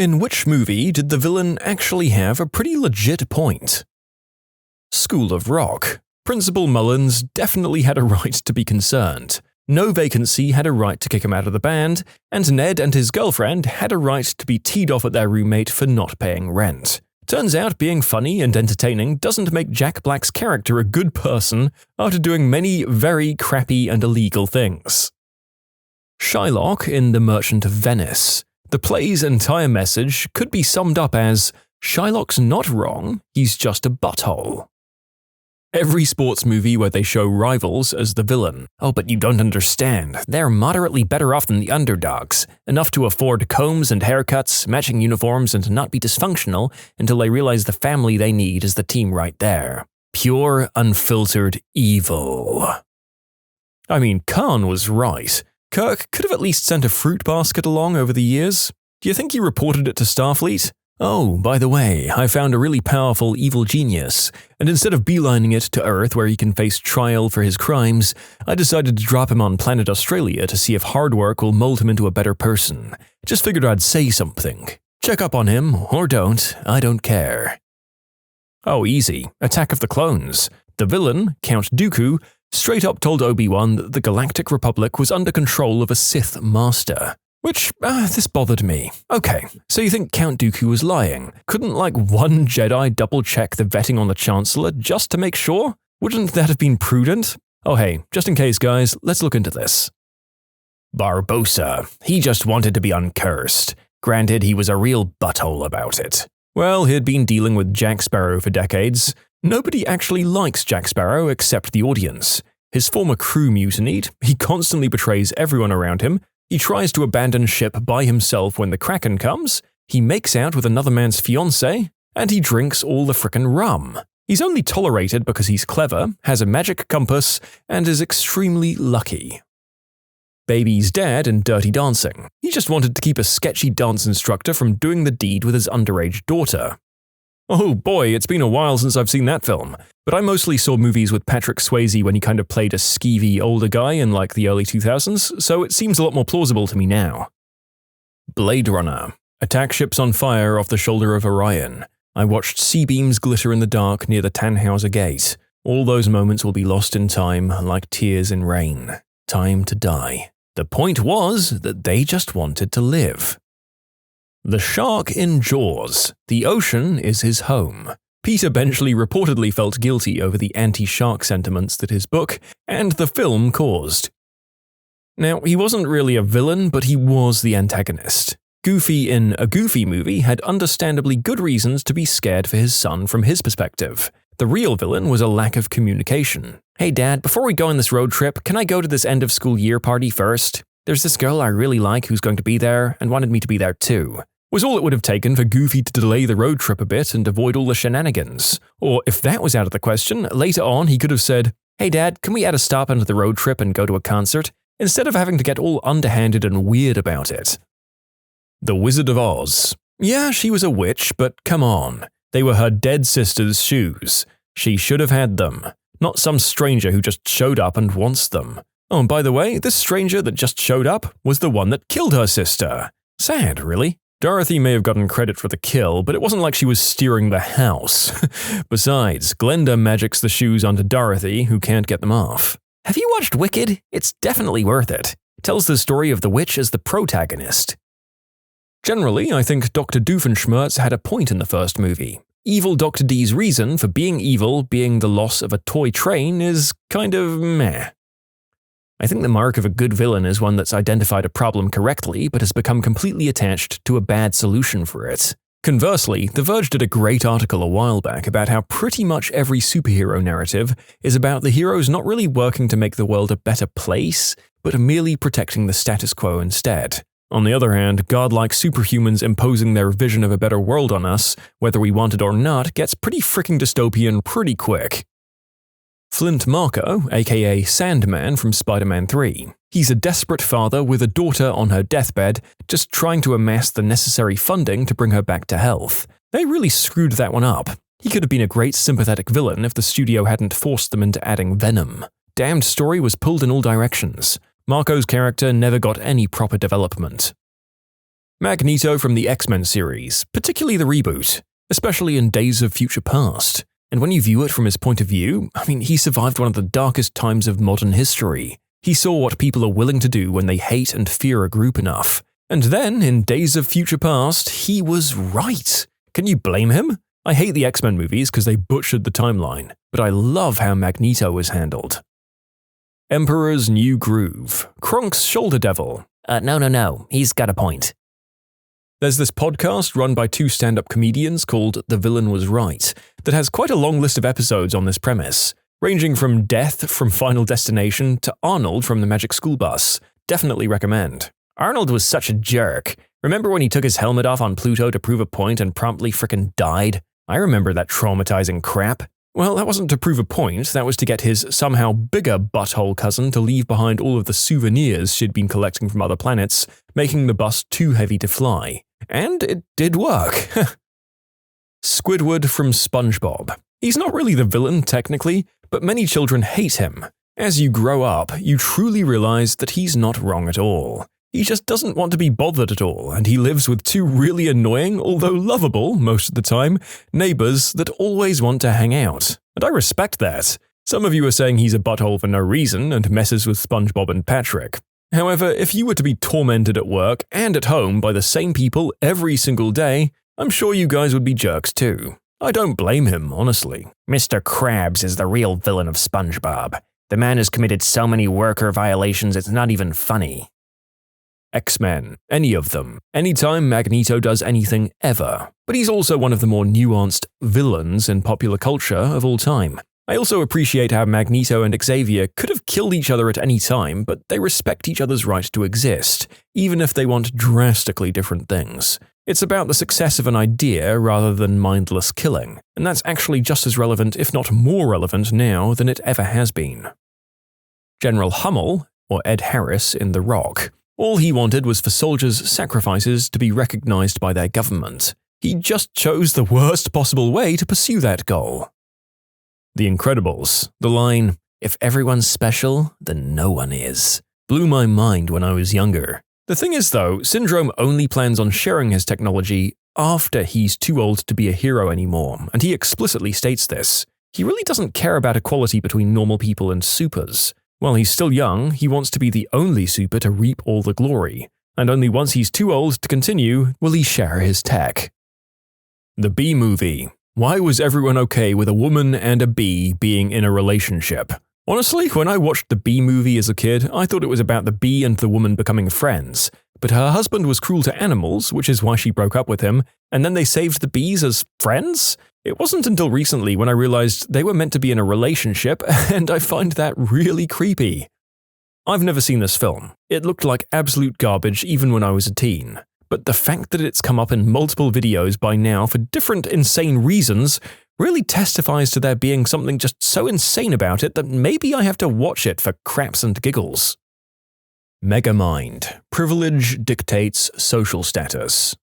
In which movie did the villain actually have a pretty legit point? School of Rock. Principal Mullins definitely had a right to be concerned. No Vacancy had a right to kick him out of the band, and Ned and his girlfriend had a right to be teed off at their roommate for not paying rent. Turns out being funny and entertaining doesn't make Jack Black's character a good person after doing many very crappy and illegal things. Shylock in The Merchant of Venice. The play's entire message could be summed up as, Shylock's not wrong, he's just a butthole. Every sports movie where they show rivals as the villain. Oh, but you don't understand. They're moderately better off than the underdogs, enough to afford combs and haircuts, matching uniforms, and not be dysfunctional until they realize the family they need is the team right there. Pure, unfiltered evil. I mean, Khan was right. Kirk could have at least sent a fruit basket along over the years. Do you think he reported it to Starfleet? Oh, by the way, I found a really powerful evil genius, and instead of beelining it to Earth where he can face trial for his crimes, I decided to drop him on planet Australia to see if hard work will mold him into a better person. Just figured I'd say something. Check up on him, or don't, I don't care. Oh, easy. Attack of the Clones. The villain, Count Dooku, straight up told Obi-Wan that the Galactic Republic was under control of a Sith Master. Which, this bothered me. Okay, so you think Count Dooku was lying? Couldn't one Jedi double-check the vetting on the Chancellor just to make sure? Wouldn't that have been prudent? Oh hey, just in case guys, let's look into this. Barbossa. He just wanted to be uncursed. Granted, he was a real butthole about it. Well, he'd been dealing with Jack Sparrow for decades. Nobody actually likes Jack Sparrow except the audience. His former crew mutinied, he constantly betrays everyone around him, he tries to abandon ship by himself when the Kraken comes, he makes out with another man's fiancée, and he drinks all the frickin' rum. He's only tolerated because he's clever, has a magic compass, and is extremely lucky. Baby's dad in Dirty Dancing. He just wanted to keep a sketchy dance instructor from doing the deed with his underage daughter. Oh boy, it's been a while since I've seen that film, but I mostly saw movies with Patrick Swayze when he kind of played a skeevy older guy in the early 2000s, so it seems a lot more plausible to me now. Blade Runner. Attack ships on fire off the shoulder of Orion. I watched sea beams glitter in the dark near the Tannhauser Gate. All those moments will be lost in time, like tears in rain. Time to die. The point was that they just wanted to live. The shark in Jaws. The ocean is his home. Peter Benchley reportedly felt guilty over the anti-shark sentiments that his book and the film caused. Now, he wasn't really a villain, but he was the antagonist. Goofy in A Goofy Movie had understandably good reasons to be scared for his son from his perspective. The real villain was a lack of communication. Hey Dad, before we go on this road trip, can I go to this end of school year party first? There's this girl I really like who's going to be there and wanted me to be there too. Was all it would have taken for Goofy to delay the road trip a bit and avoid all the shenanigans. Or if that was out of the question, later on he could have said, Hey Dad, can we add a stop onto the road trip and go to a concert? Instead of having to get all underhanded and weird about it. The Wizard of Oz. Yeah, she was a witch, but come on. They were her dead sister's shoes. She should have had them. Not some stranger who just showed up and wants them. Oh, and by the way, this stranger that just showed up was the one that killed her sister. Sad, really. Dorothy may have gotten credit for the kill, but it wasn't like she was steering the house. Besides, Glenda magics the shoes onto Dorothy, who can't get them off. Have you watched Wicked? It's definitely worth it. It tells the story of the witch as the protagonist. Generally, I think Dr. Doofenshmirtz had a point in the first movie. Evil Dr. D's reason for being evil being the loss of a toy train is kind of meh. I think the mark of a good villain is one that's identified a problem correctly but has become completely attached to a bad solution for it. Conversely, The Verge did a great article a while back about how pretty much every superhero narrative is about the heroes not really working to make the world a better place, but merely protecting the status quo instead. On the other hand, godlike superhumans imposing their vision of a better world on us, whether we want it or not, gets pretty fricking dystopian pretty quick. Flint Marko, aka Sandman from Spider-Man 3. He's a desperate father with a daughter on her deathbed, just trying to amass the necessary funding to bring her back to health. They really screwed that one up. He could have been a great sympathetic villain if the studio hadn't forced them into adding Venom. Damned story was pulled in all directions. Marko's character never got any proper development. Magneto from the X-Men series, particularly the reboot, especially in Days of Future Past. And when you view it from his point of view, he survived one of the darkest times of modern history. He saw what people are willing to do when they hate and fear a group enough. And then, in Days of Future Past, he was right. Can you blame him? I hate the X-Men movies because they butchered the timeline, but I love how Magneto was handled. Emperor's New Groove. Kronk's Shoulder Devil. No, he's got a point. There's this podcast run by two stand-up comedians called The Villain Was Right that has quite a long list of episodes on this premise, ranging from Death from Final Destination to Arnold from the Magic School Bus. Definitely recommend. Arnold was such a jerk. Remember when he took his helmet off on Pluto to prove a point and promptly frickin' died? I remember that traumatizing crap. Well, that wasn't to prove a point, that was to get his somehow bigger butthole cousin to leave behind all of the souvenirs she'd been collecting from other planets, making the bus too heavy to fly. And it did work. Squidward from SpongeBob. He's not really the villain, technically, but many children hate him. As you grow up, you truly realize that he's not wrong at all. He just doesn't want to be bothered at all, and he lives with two really annoying, although lovable, most of the time, neighbors that always want to hang out. And I respect that. Some of you are saying he's a butthole for no reason and messes with SpongeBob and Patrick. However, if you were to be tormented at work and at home by the same people every single day, I'm sure you guys would be jerks too. I don't blame him, honestly. Mr. Krabs is the real villain of SpongeBob. The man has committed so many worker violations it's not even funny. X-Men. Any of them. Anytime Magneto does anything ever. But he's also one of the more nuanced villains in popular culture of all time. I also appreciate how Magneto and Xavier could have killed each other at any time, but they respect each other's right to exist, even if they want drastically different things. It's about the success of an idea rather than mindless killing, and that's actually just as relevant, if not more relevant now than it ever has been. General Hummel, or Ed Harris in The Rock. All he wanted was for soldiers' sacrifices to be recognized by their government. He just chose the worst possible way to pursue that goal. The Incredibles. The line, "If everyone's special, then no one is," blew my mind when I was younger. The thing is though, Syndrome only plans on sharing his technology after he's too old to be a hero anymore, and he explicitly states this. He really doesn't care about equality between normal people and supers. While he's still young, he wants to be the only super to reap all the glory, and only once he's too old to continue will he share his tech. The Bee Movie. Why was everyone okay with a woman and a bee being in a relationship? Honestly, when I watched the Bee Movie as a kid, I thought it was about the bee and the woman becoming friends, but her husband was cruel to animals, which is why she broke up with him, and then they saved the bees as friends? It wasn't until recently when I realized they were meant to be in a relationship, and I find that really creepy. I've never seen this film. It looked like absolute garbage even when I was a teen. But the fact that it's come up in multiple videos by now for different insane reasons really testifies to there being something just so insane about it that maybe I have to watch it for craps and giggles. Megamind. Privilege dictates social status.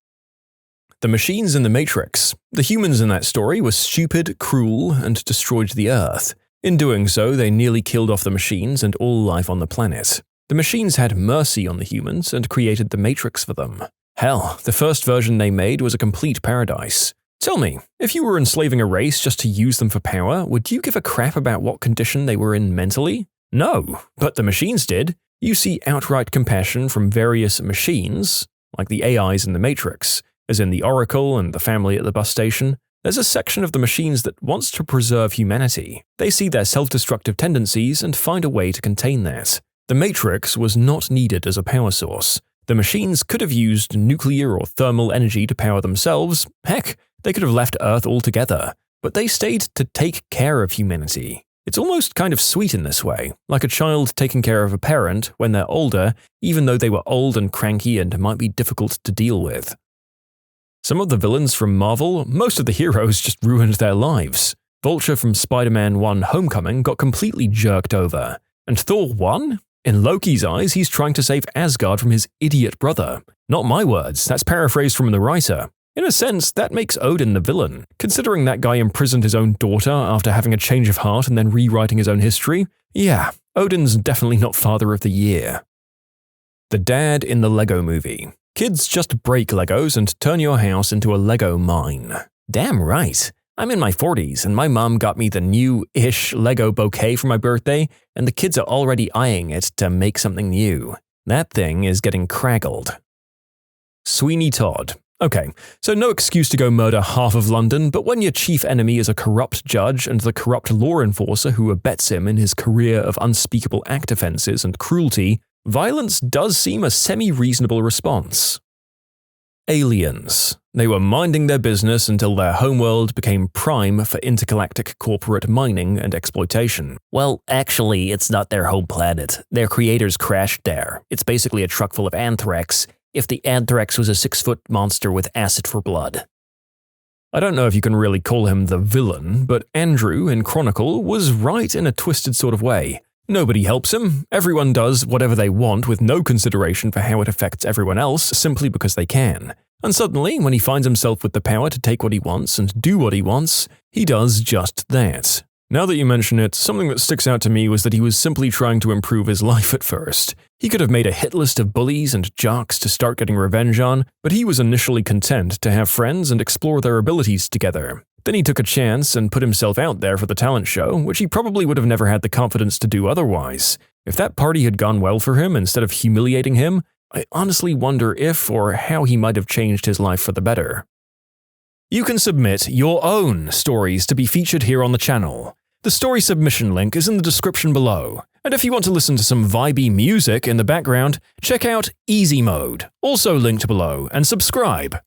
The machines in the Matrix. The humans in that story were stupid, cruel, and destroyed the Earth. In doing so, they nearly killed off the machines and all life on the planet. The machines had mercy on the humans and created the Matrix for them. Hell, the first version they made was a complete paradise. Tell me, if you were enslaving a race just to use them for power, would you give a crap about what condition they were in mentally? No, but the machines did. You see outright compassion from various machines, like the AIs in the Matrix, as in the Oracle and the family at the bus station. There's a section of the machines that wants to preserve humanity. They see their self-destructive tendencies and find a way to contain that. The Matrix was not needed as a power source. The machines could have used nuclear or thermal energy to power themselves. Heck, they could have left Earth altogether. But they stayed to take care of humanity. It's almost kind of sweet in this way, like a child taking care of a parent when they're older, even though they were old and cranky and might be difficult to deal with. Some of the villains from Marvel, most of the heroes just ruined their lives. Vulture from Spider-Man 1 Homecoming got completely jerked over. And Thor 1? In Loki's eyes, he's trying to save Asgard from his idiot brother. Not my words, that's paraphrased from the writer. In a sense, that makes Odin the villain, considering that guy imprisoned his own daughter after having a change of heart and then rewriting his own history. Yeah, Odin's definitely not Father of the Year. The dad in the Lego Movie. Kids just break Legos and turn your house into a Lego mine. Damn right. I'm in my 40s and my mom got me the new-ish Lego bouquet for my birthday, and the kids are already eyeing it to make something new. That thing is getting craggled. Sweeney Todd. Okay, so no excuse to go murder half of London, but when your chief enemy is a corrupt judge and the corrupt law enforcer who abets him in his career of unspeakable act offenses and cruelty, violence does seem a semi-reasonable response. Aliens. They were minding their business until their homeworld became prime for intergalactic corporate mining and exploitation. Well, actually, it's not their home planet. Their creators crashed there. It's basically a truck full of anthrax, if the anthrax was a 6-foot monster with acid for blood. I don't know if you can really call him the villain, but Andrew in Chronicle was right in a twisted sort of way. Nobody helps him, everyone does whatever they want with no consideration for how it affects everyone else simply because they can. And suddenly, when he finds himself with the power to take what he wants and do what he wants, he does just that. Now that you mention it, something that sticks out to me was that he was simply trying to improve his life at first. He could have made a hit list of bullies and jocks to start getting revenge on, but he was initially content to have friends and explore their abilities together. Then he took a chance and put himself out there for the talent show, which he probably would have never had the confidence to do otherwise. If that party had gone well for him instead of humiliating him, I honestly wonder if or how he might have changed his life for the better. You can submit your own stories to be featured here on the channel. The story submission link is in the description below, and if you want to listen to some vibey music in the background, check out easymode, also linked below, and subscribe.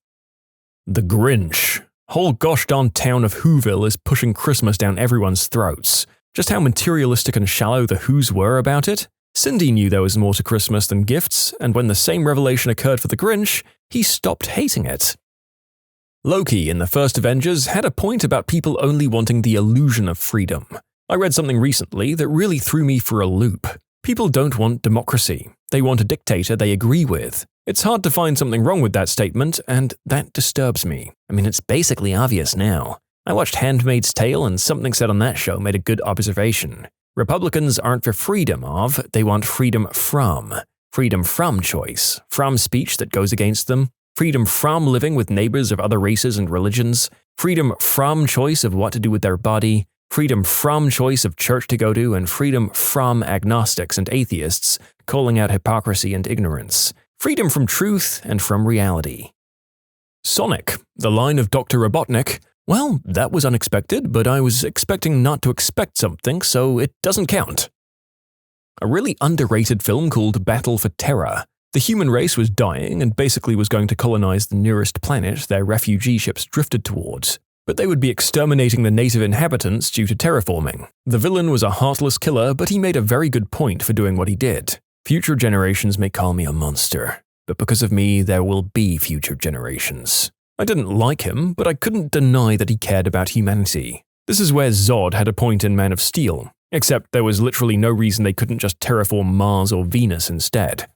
The Grinch. Whole gosh darn town of Whoville is pushing Christmas down everyone's throats. Just how materialistic and shallow the Whos were about it? Cindy knew there was more to Christmas than gifts, and when the same revelation occurred for the Grinch, he stopped hating it. Loki in the first Avengers had a point about people only wanting the illusion of freedom. I read something recently that really threw me for a loop. People don't want democracy. They want a dictator they agree with. It's hard to find something wrong with that statement, and that disturbs me. I mean, it's basically obvious now. I watched Handmaid's Tale, and something said on that show made a good observation. Republicans aren't for freedom of, they want freedom from. Freedom from choice, from speech that goes against them, freedom from living with neighbors of other races and religions, freedom from choice of what to do with their body, freedom from choice of church to go to, and freedom from agnostics and atheists calling out hypocrisy and ignorance, freedom from truth and from reality. Sonic, the line of Dr. Robotnik. Well, that was unexpected, but I was expecting not to expect something, so it doesn't count. A really underrated film called Battle for Terra. The human race was dying and basically was going to colonize the nearest planet their refugee ships drifted towards, but they would be exterminating the native inhabitants due to terraforming. The villain was a heartless killer, but he made a very good point for doing what he did. Future generations may call me a monster, but because of me, there will be future generations. I didn't like him, but I couldn't deny that he cared about humanity. This is where Zod had a point in Man of Steel, except there was literally no reason they couldn't just terraform Mars or Venus instead.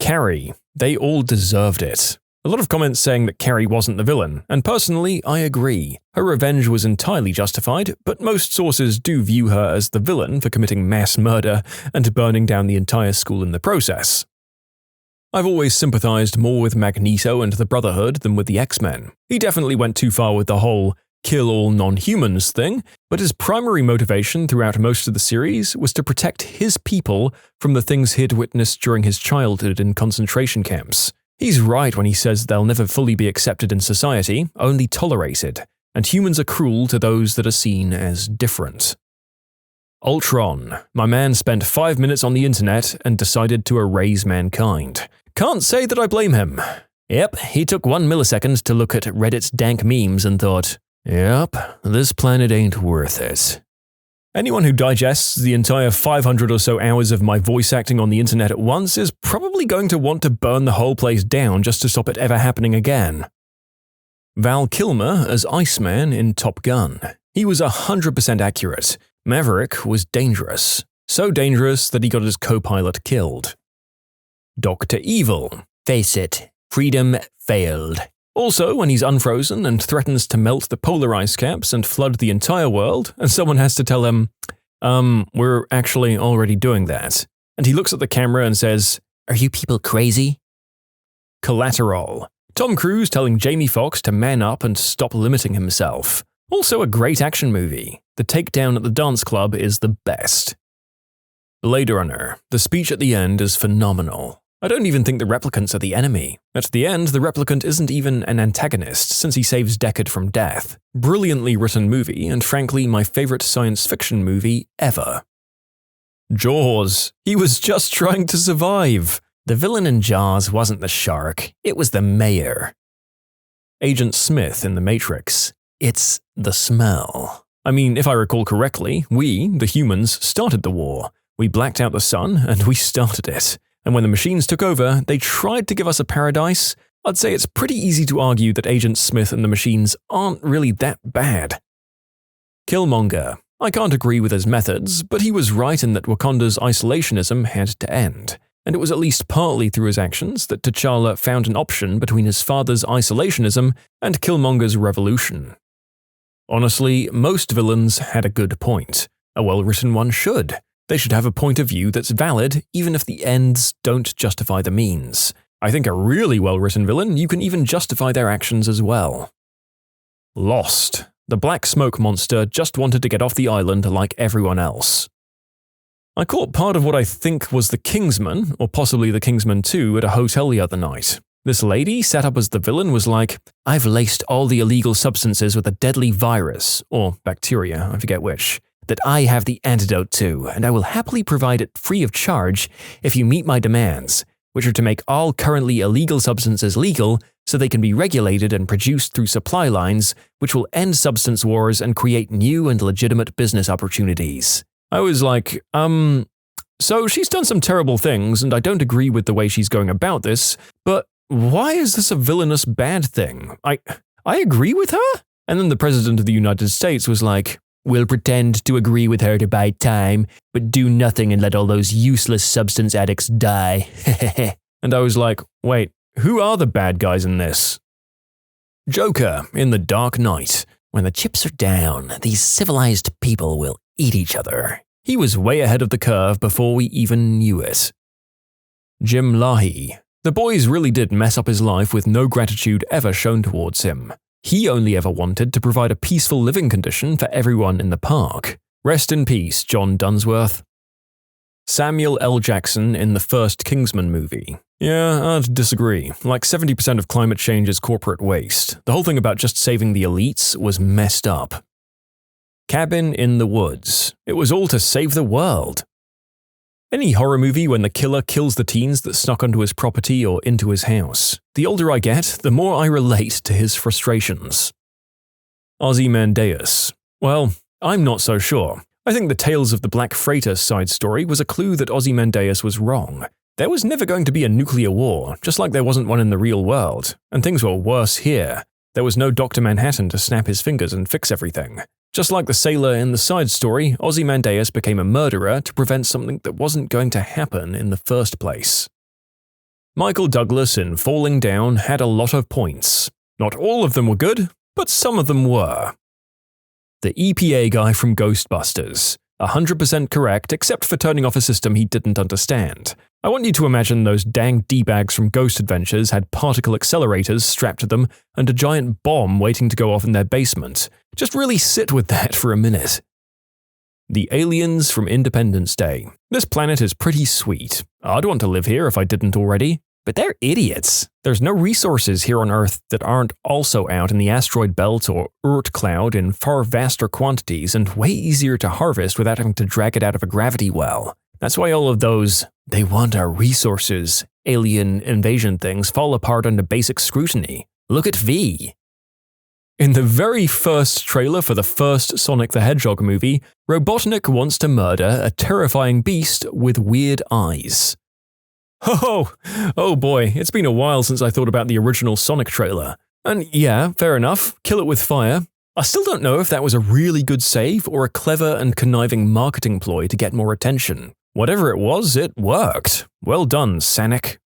Carrie. They all deserved it. A lot of comments saying that Carrie wasn't the villain, and personally, I agree. Her revenge was entirely justified, but most sources do view her as the villain for committing mass murder and burning down the entire school in the process. I've always sympathized more with Magneto and the Brotherhood than with the X-Men. He definitely went too far with the whole kill all non-humans thing, but his primary motivation throughout most of the series was to protect his people from the things he'd witnessed during his childhood in concentration camps. He's right when he says they'll never fully be accepted in society, only tolerated, and humans are cruel to those that are seen as different. Ultron. My man spent 5 minutes on the internet and decided to erase mankind. Can't say that I blame him. Yep, he took 1 millisecond to look at Reddit's dank memes and thought, yep, this planet ain't worth it. Anyone who digests the entire 500 or so hours of my voice acting on the internet at once is probably going to want to burn the whole place down just to stop it ever happening again. Val Kilmer as Iceman in Top Gun. He was 100% accurate. Maverick was dangerous. So dangerous that he got his co-pilot killed. Dr. Evil. Face it, freedom failed. Also, when he's unfrozen and threatens to melt the polar ice caps and flood the entire world, and someone has to tell him, we're actually already doing that. And he looks at the camera and says, are you people crazy? Collateral. Tom Cruise telling Jamie Foxx to man up and stop limiting himself. Also a great action movie. The takedown at the dance club is the best. Blade Runner. The speech at the end is phenomenal. I don't even think the replicants are the enemy. At the end, the replicant isn't even an antagonist since he saves Deckard from death. Brilliantly written movie, and frankly my favorite science fiction movie ever. Jaws. He was just trying to survive. The villain in Jaws wasn't the shark, it was the mayor. Agent Smith in The Matrix. It's the smell. I mean, if I recall correctly, we, the humans, started the war. We blacked out the sun, and we started it. And when the machines took over, they tried to give us a paradise. I'd say it's pretty easy to argue that Agent Smith and the machines aren't really that bad. Killmonger. I can't agree with his methods, but he was right in that Wakanda's isolationism had to end. And it was at least partly through his actions that T'Challa found an option between his father's isolationism and Killmonger's revolution. Honestly, most villains had a good point. A well-written one should. They should have a point of view that's valid, even if the ends don't justify the means. I think a really well-written villain, you can even justify their actions as well. Lost. The black smoke monster just wanted to get off the island like everyone else. I caught part of what I think was the Kingsman, or possibly the Kingsman 2, at a hotel the other night. This lady, set up as the villain, was like, "I've laced all the illegal substances with a deadly virus, or bacteria, I forget which, that I have the antidote to, and I will happily provide it free of charge if you meet my demands, which are to make all currently illegal substances legal so they can be regulated and produced through supply lines, which will end substance wars and create new and legitimate business opportunities." I was like, so she's done some terrible things, and I don't agree with the way she's going about this, but why is this a villainous bad thing? I agree with her? And then the President of the United States was like, "We'll pretend to agree with her to buy time, but do nothing and let all those useless substance addicts die." And I was like, wait, who are the bad guys in this? Joker in The Dark Knight. When the chips are down, these civilized people will eat each other. He was way ahead of the curve before we even knew it. Jim Lahey. The boys really did mess up his life with no gratitude ever shown towards him. He only ever wanted to provide a peaceful living condition for everyone in the park. Rest in peace, John Dunsworth. Samuel L. Jackson in the first Kingsman movie. Yeah, I'd disagree. Like 70% of climate change is corporate waste. The whole thing about just saving the elites was messed up. Cabin in the Woods. It was all to save the world. Any horror movie when the killer kills the teens that snuck onto his property or into his house. The older I get, the more I relate to his frustrations. Ozymandias. Well, I'm not so sure. I think the Tales of the Black Freighter side story was a clue that Ozymandias was wrong. There was never going to be a nuclear war, just like there wasn't one in the real world, and things were worse here. There was no Dr. Manhattan to snap his fingers and fix everything. Just like the sailor in the side story, Ozymandias became a murderer to prevent something that wasn't going to happen in the first place. Michael Douglas in Falling Down had a lot of points. Not all of them were good, but some of them were. The EPA guy from Ghostbusters. 100% correct, except for turning off a system he didn't understand. I want you to imagine those dang D-bags from Ghost Adventures had particle accelerators strapped to them and a giant bomb waiting to go off in their basement. Just really sit with that for a minute. The aliens from Independence Day. This planet is pretty sweet. I'd want to live here if I didn't already. But they're idiots. There's no resources here on Earth that aren't also out in the asteroid belt or Oort cloud in far vaster quantities and way easier to harvest without having to drag it out of a gravity well. That's why all of those, "they want our resources," alien invasion things fall apart under basic scrutiny. Look at V. In the very first trailer for the first Sonic the Hedgehog movie, Robotnik wants to murder a terrifying beast with weird eyes. Oh boy, it's been a while since I thought about the original Sonic trailer. And yeah, fair enough, kill it with fire. I still don't know if that was a really good save or a clever and conniving marketing ploy to get more attention. Whatever it was, it worked. Well done, Sonic.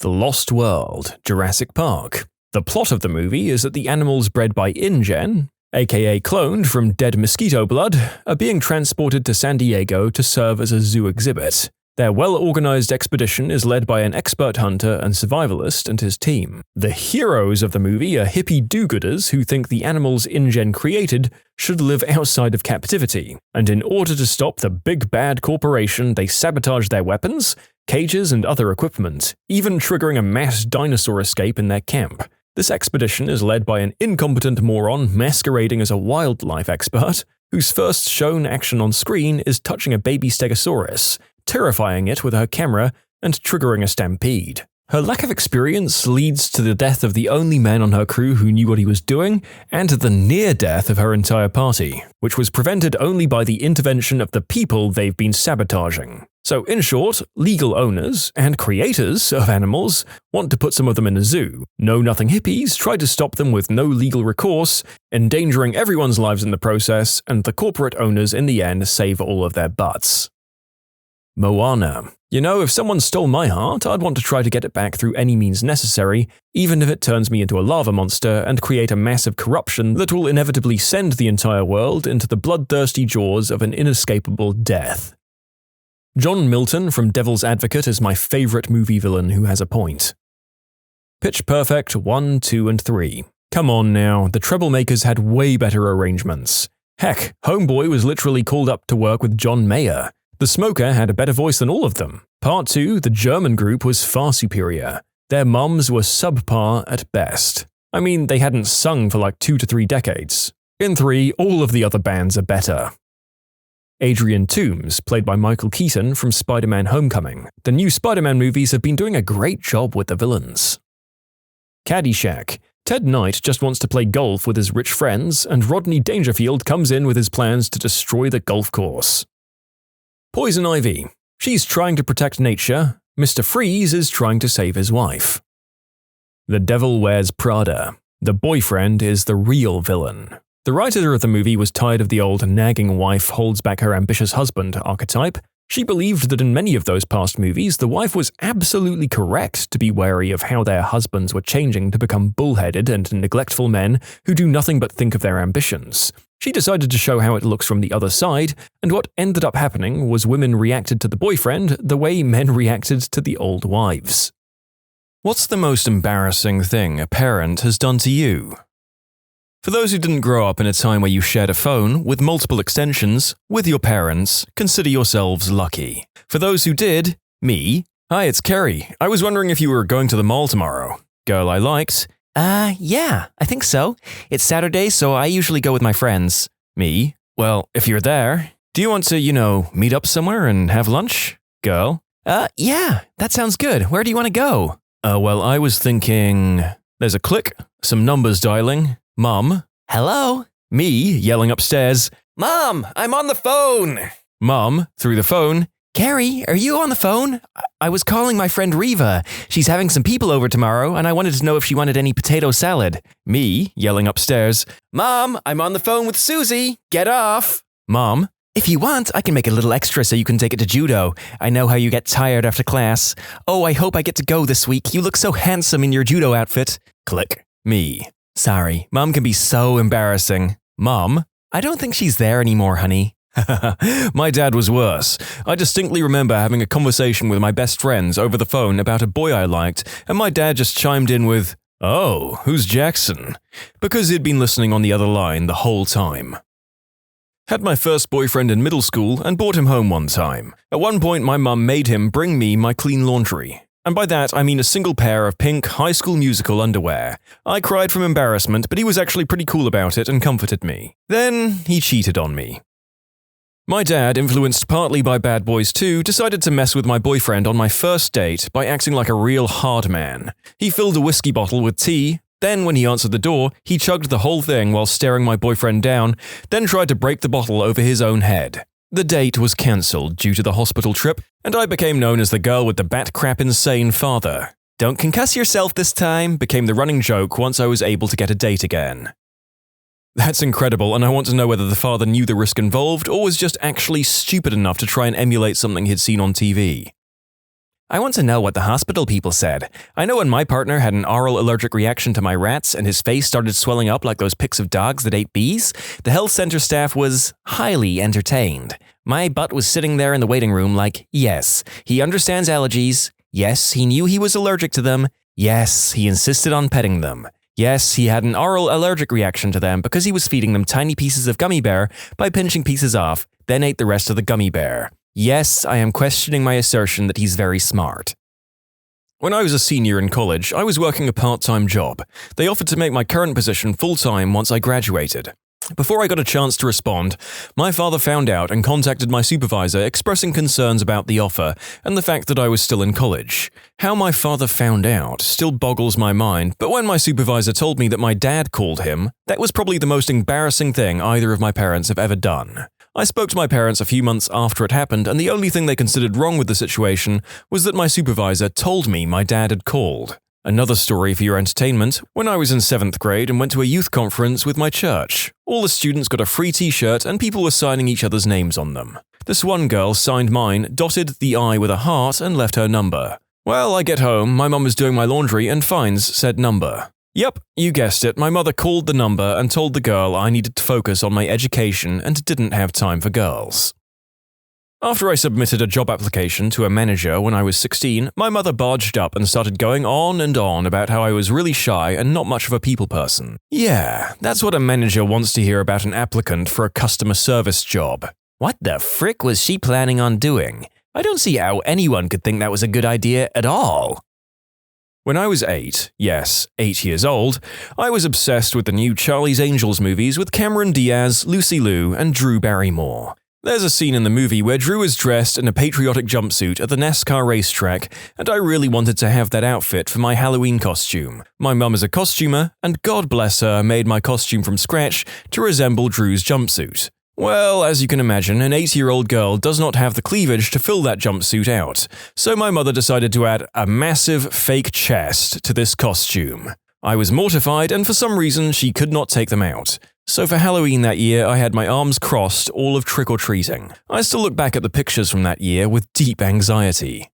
The Lost World, Jurassic Park. The plot of the movie is that the animals bred by InGen, aka cloned from dead mosquito blood, are being transported to San Diego to serve as a zoo exhibit. Their well-organized expedition is led by an expert hunter and survivalist and his team. The heroes of the movie are hippie do-gooders who think the animals InGen created should live outside of captivity, and in order to stop the big bad corporation, they sabotage their weapons, cages, and other equipment, even triggering a mass dinosaur escape in their camp. This expedition is led by an incompetent moron masquerading as a wildlife expert, whose first shown action on screen is touching a baby stegosaurus, terrifying it with her camera and triggering a stampede. Her lack of experience leads to the death of the only man on her crew who knew what he was doing, and the near death of her entire party, which was prevented only by the intervention of the people they've been sabotaging. So in short, legal owners and creators of animals want to put some of them in a zoo. Know-nothing hippies try to stop them with no legal recourse, endangering everyone's lives in the process, and the corporate owners in the end save all of their butts. Moana. You know, if someone stole my heart, I'd want to try to get it back through any means necessary, even if it turns me into a lava monster and create a massive corruption that will inevitably send the entire world into the bloodthirsty jaws of an inescapable death. John Milton from Devil's Advocate is my favorite movie villain who has a point. Pitch Perfect 1, 2, and 3. Come on now, the Treblemakers had way better arrangements. Heck, Homeboy was literally called up to work with John Mayer. The Smoker had a better voice than all of them. Part 2, the German group, was far superior. Their mums were subpar at best. I mean, they hadn't sung for like 2 to 3 decades. In 3, all of the other bands are better. Adrian Toomes, played by Michael Keaton from Spider-Man Homecoming. The new Spider-Man movies have been doing a great job with the villains. Caddyshack. Ted Knight just wants to play golf with his rich friends, and Rodney Dangerfield comes in with his plans to destroy the golf course. Poison Ivy. She's trying to protect nature. Mr. Freeze is trying to save his wife. The Devil Wears Prada. The boyfriend is the real villain. The writer of the movie was tired of the old nagging wife holds back her ambitious husband archetype. She believed that in many of those past movies, the wife was absolutely correct to be wary of how their husbands were changing to become bullheaded and neglectful men who do nothing but think of their ambitions. She decided to show how it looks from the other side, and what ended up happening was women reacted to the boyfriend the way men reacted to the old wives. What's the most embarrassing thing a parent has done to you? For those who didn't grow up in a time where you shared a phone with multiple extensions with your parents, consider yourselves lucky. For those who did, me. Hi, it's Kerry. I was wondering if you were going to the mall tomorrow. Girl I liked. Yeah, I think so. It's Saturday, so I usually go with my friends. Me. Well, if you're there, do you want to, meet up somewhere and have lunch? Girl. Yeah, that sounds good. Where do you want to go? Well, I was thinking… There's a click, some numbers dialing. Mom. Hello? Me, yelling upstairs. Mom, I'm on the phone! Mom, through the phone. Carrie, are you on the phone? I was calling my friend Riva. She's having some people over tomorrow, and I wanted to know if she wanted any potato salad. Me, yelling upstairs. Mom, I'm on the phone with Susie. Get off! Mom. If you want, I can make a little extra so you can take it to judo. I know how you get tired after class. Oh, I hope I get to go this week. You look so handsome in your judo outfit. Click. Me. Sorry, Mom can be so embarrassing. Mom? I don't think she's there anymore, honey. My dad was worse. I distinctly remember having a conversation with my best friends over the phone about a boy I liked, and my dad just chimed in with, "Oh, who's Jackson?" because he'd been listening on the other line the whole time. Had my first boyfriend in middle school and brought him home one time. At one point, my mum made him bring me my clean laundry. And by that, I mean a single pair of pink High School Musical underwear. I cried from embarrassment, but he was actually pretty cool about it and comforted me. Then, he cheated on me. My dad, influenced partly by Bad Boys 2, decided to mess with my boyfriend on my first date by acting like a real hard man. He filled a whiskey bottle with tea, then when he answered the door, he chugged the whole thing while staring my boyfriend down, then tried to break the bottle over his own head. The date was cancelled due to the hospital trip, and I became known as the girl with the bat crap insane father. "Don't concuss yourself this time," became the running joke once I was able to get a date again. That's incredible, and I want to know whether the father knew the risk involved or was just actually stupid enough to try and emulate something he'd seen on TV. I want to know what the hospital people said. I know when my partner had an oral allergic reaction to my rats and his face started swelling up like those pics of dogs that ate bees, the health center staff was highly entertained. My butt was sitting there in the waiting room like, yes, he understands allergies. Yes, he knew he was allergic to them. Yes, he insisted on petting them. Yes, he had an oral allergic reaction to them because he was feeding them tiny pieces of gummy bear by pinching pieces off, then ate the rest of the gummy bear. Yes, I am questioning my assertion that he's very smart. When I was a senior in college, I was working a part-time job. They offered to make my current position full-time once I graduated. Before I got a chance to respond, my father found out and contacted my supervisor expressing concerns about the offer and the fact that I was still in college. How my father found out still boggles my mind, but when my supervisor told me that my dad called him, that was probably the most embarrassing thing either of my parents have ever done. I spoke to my parents a few months after it happened, and the only thing they considered wrong with the situation was that my supervisor told me my dad had called. Another story for your entertainment, when I was in 7th grade and went to a youth conference with my church. All the students got a free t-shirt and people were signing each other's names on them. This one girl signed mine, dotted the I with a heart and left her number. Well, I get home, my mum was doing my laundry and finds said number. Yep, you guessed it, my mother called the number and told the girl I needed to focus on my education and didn't have time for girls. After I submitted a job application to a manager when I was 16, my mother barged up and started going on and on about how I was really shy and not much of a people person. Yeah, that's what a manager wants to hear about an applicant for a customer service job. What the frick was she planning on doing? I don't see how anyone could think that was a good idea at all. When I was 8 years old, I was obsessed with the new Charlie's Angels movies with Cameron Diaz, Lucy Liu, and Drew Barrymore. There's a scene in the movie where Drew is dressed in a patriotic jumpsuit at the NASCAR racetrack, and I really wanted to have that outfit for my Halloween costume. My mum is a costumer, and God bless her, made my costume from scratch to resemble Drew's jumpsuit. Well, as you can imagine, an 8-year-old girl does not have the cleavage to fill that jumpsuit out, so my mother decided to add a massive fake chest to this costume. I was mortified, and for some reason she could not take them out. So for Halloween that year, I had my arms crossed all of trick-or-treating. I still look back at the pictures from that year with deep anxiety.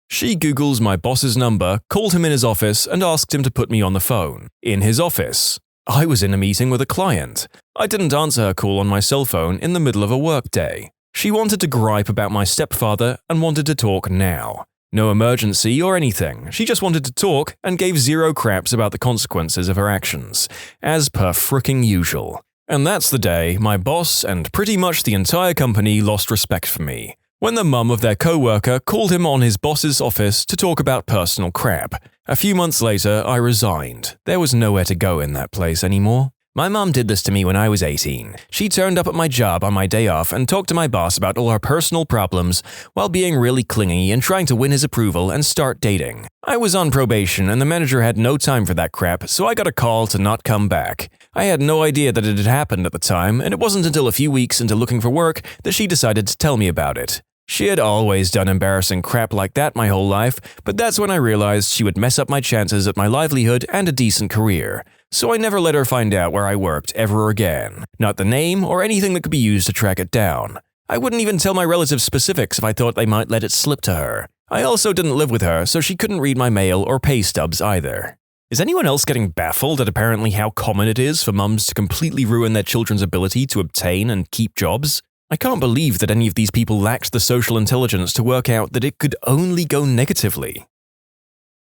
She Googles my boss's number, called him in his office, and asked him to put me on the phone. In his office. I was in a meeting with a client. I didn't answer her call on my cell phone in the middle of a workday. She wanted to gripe about my stepfather and wanted to talk now. No emergency or anything, she just wanted to talk and gave zero craps about the consequences of her actions, as per fricking usual. And that's the day my boss and pretty much the entire company lost respect for me, when the mum of their co-worker called him on his boss's office to talk about personal crap. A few months later, I resigned. There was nowhere to go in that place anymore. My mom did this to me when I was 18. She turned up at my job on my day off and talked to my boss about all her personal problems while being really clingy and trying to win his approval and start dating. I was on probation and the manager had no time for that crap, so I got a call to not come back. I had no idea that it had happened at the time, and it wasn't until a few weeks into looking for work that she decided to tell me about it. She had always done embarrassing crap like that my whole life, but that's when I realized she would mess up my chances at my livelihood and a decent career. So I never let her find out where I worked ever again. Not the name or anything that could be used to track it down. I wouldn't even tell my relatives specifics if I thought they might let it slip to her. I also didn't live with her, so she couldn't read my mail or pay stubs either. Is anyone else getting baffled at apparently how common it is for mums to completely ruin their children's ability to obtain and keep jobs? I can't believe that any of these people lacked the social intelligence to work out that it could only go negatively.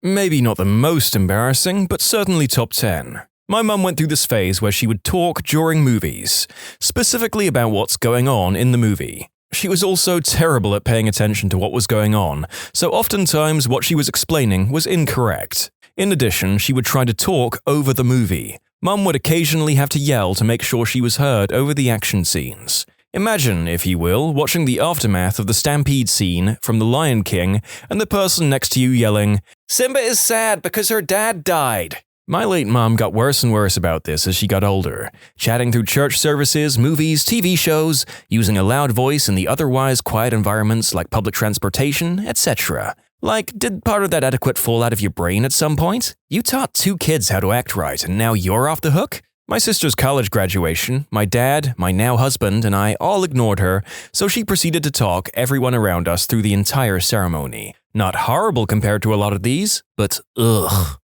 Maybe not the most embarrassing, but certainly top 10. My mum went through this phase where she would talk during movies, specifically about what's going on in the movie. She was also terrible at paying attention to what was going on, so oftentimes what she was explaining was incorrect. In addition, she would try to talk over the movie. Mum would occasionally have to yell to make sure she was heard over the action scenes. Imagine, if you will, watching the aftermath of the stampede scene from The Lion King and the person next to you yelling, "Simba is sad because her dad died." My late mom got worse and worse about this as she got older, chatting through church services, movies, TV shows, using a loud voice in the otherwise quiet environments like public transportation, etc. Like, did part of that etiquette fall out of your brain at some point? You taught 2 kids how to act right and now you're off the hook? My sister's college graduation, my dad, my now husband, and I all ignored her, so she proceeded to talk everyone around us through the entire ceremony. Not horrible compared to a lot of these, but ugh.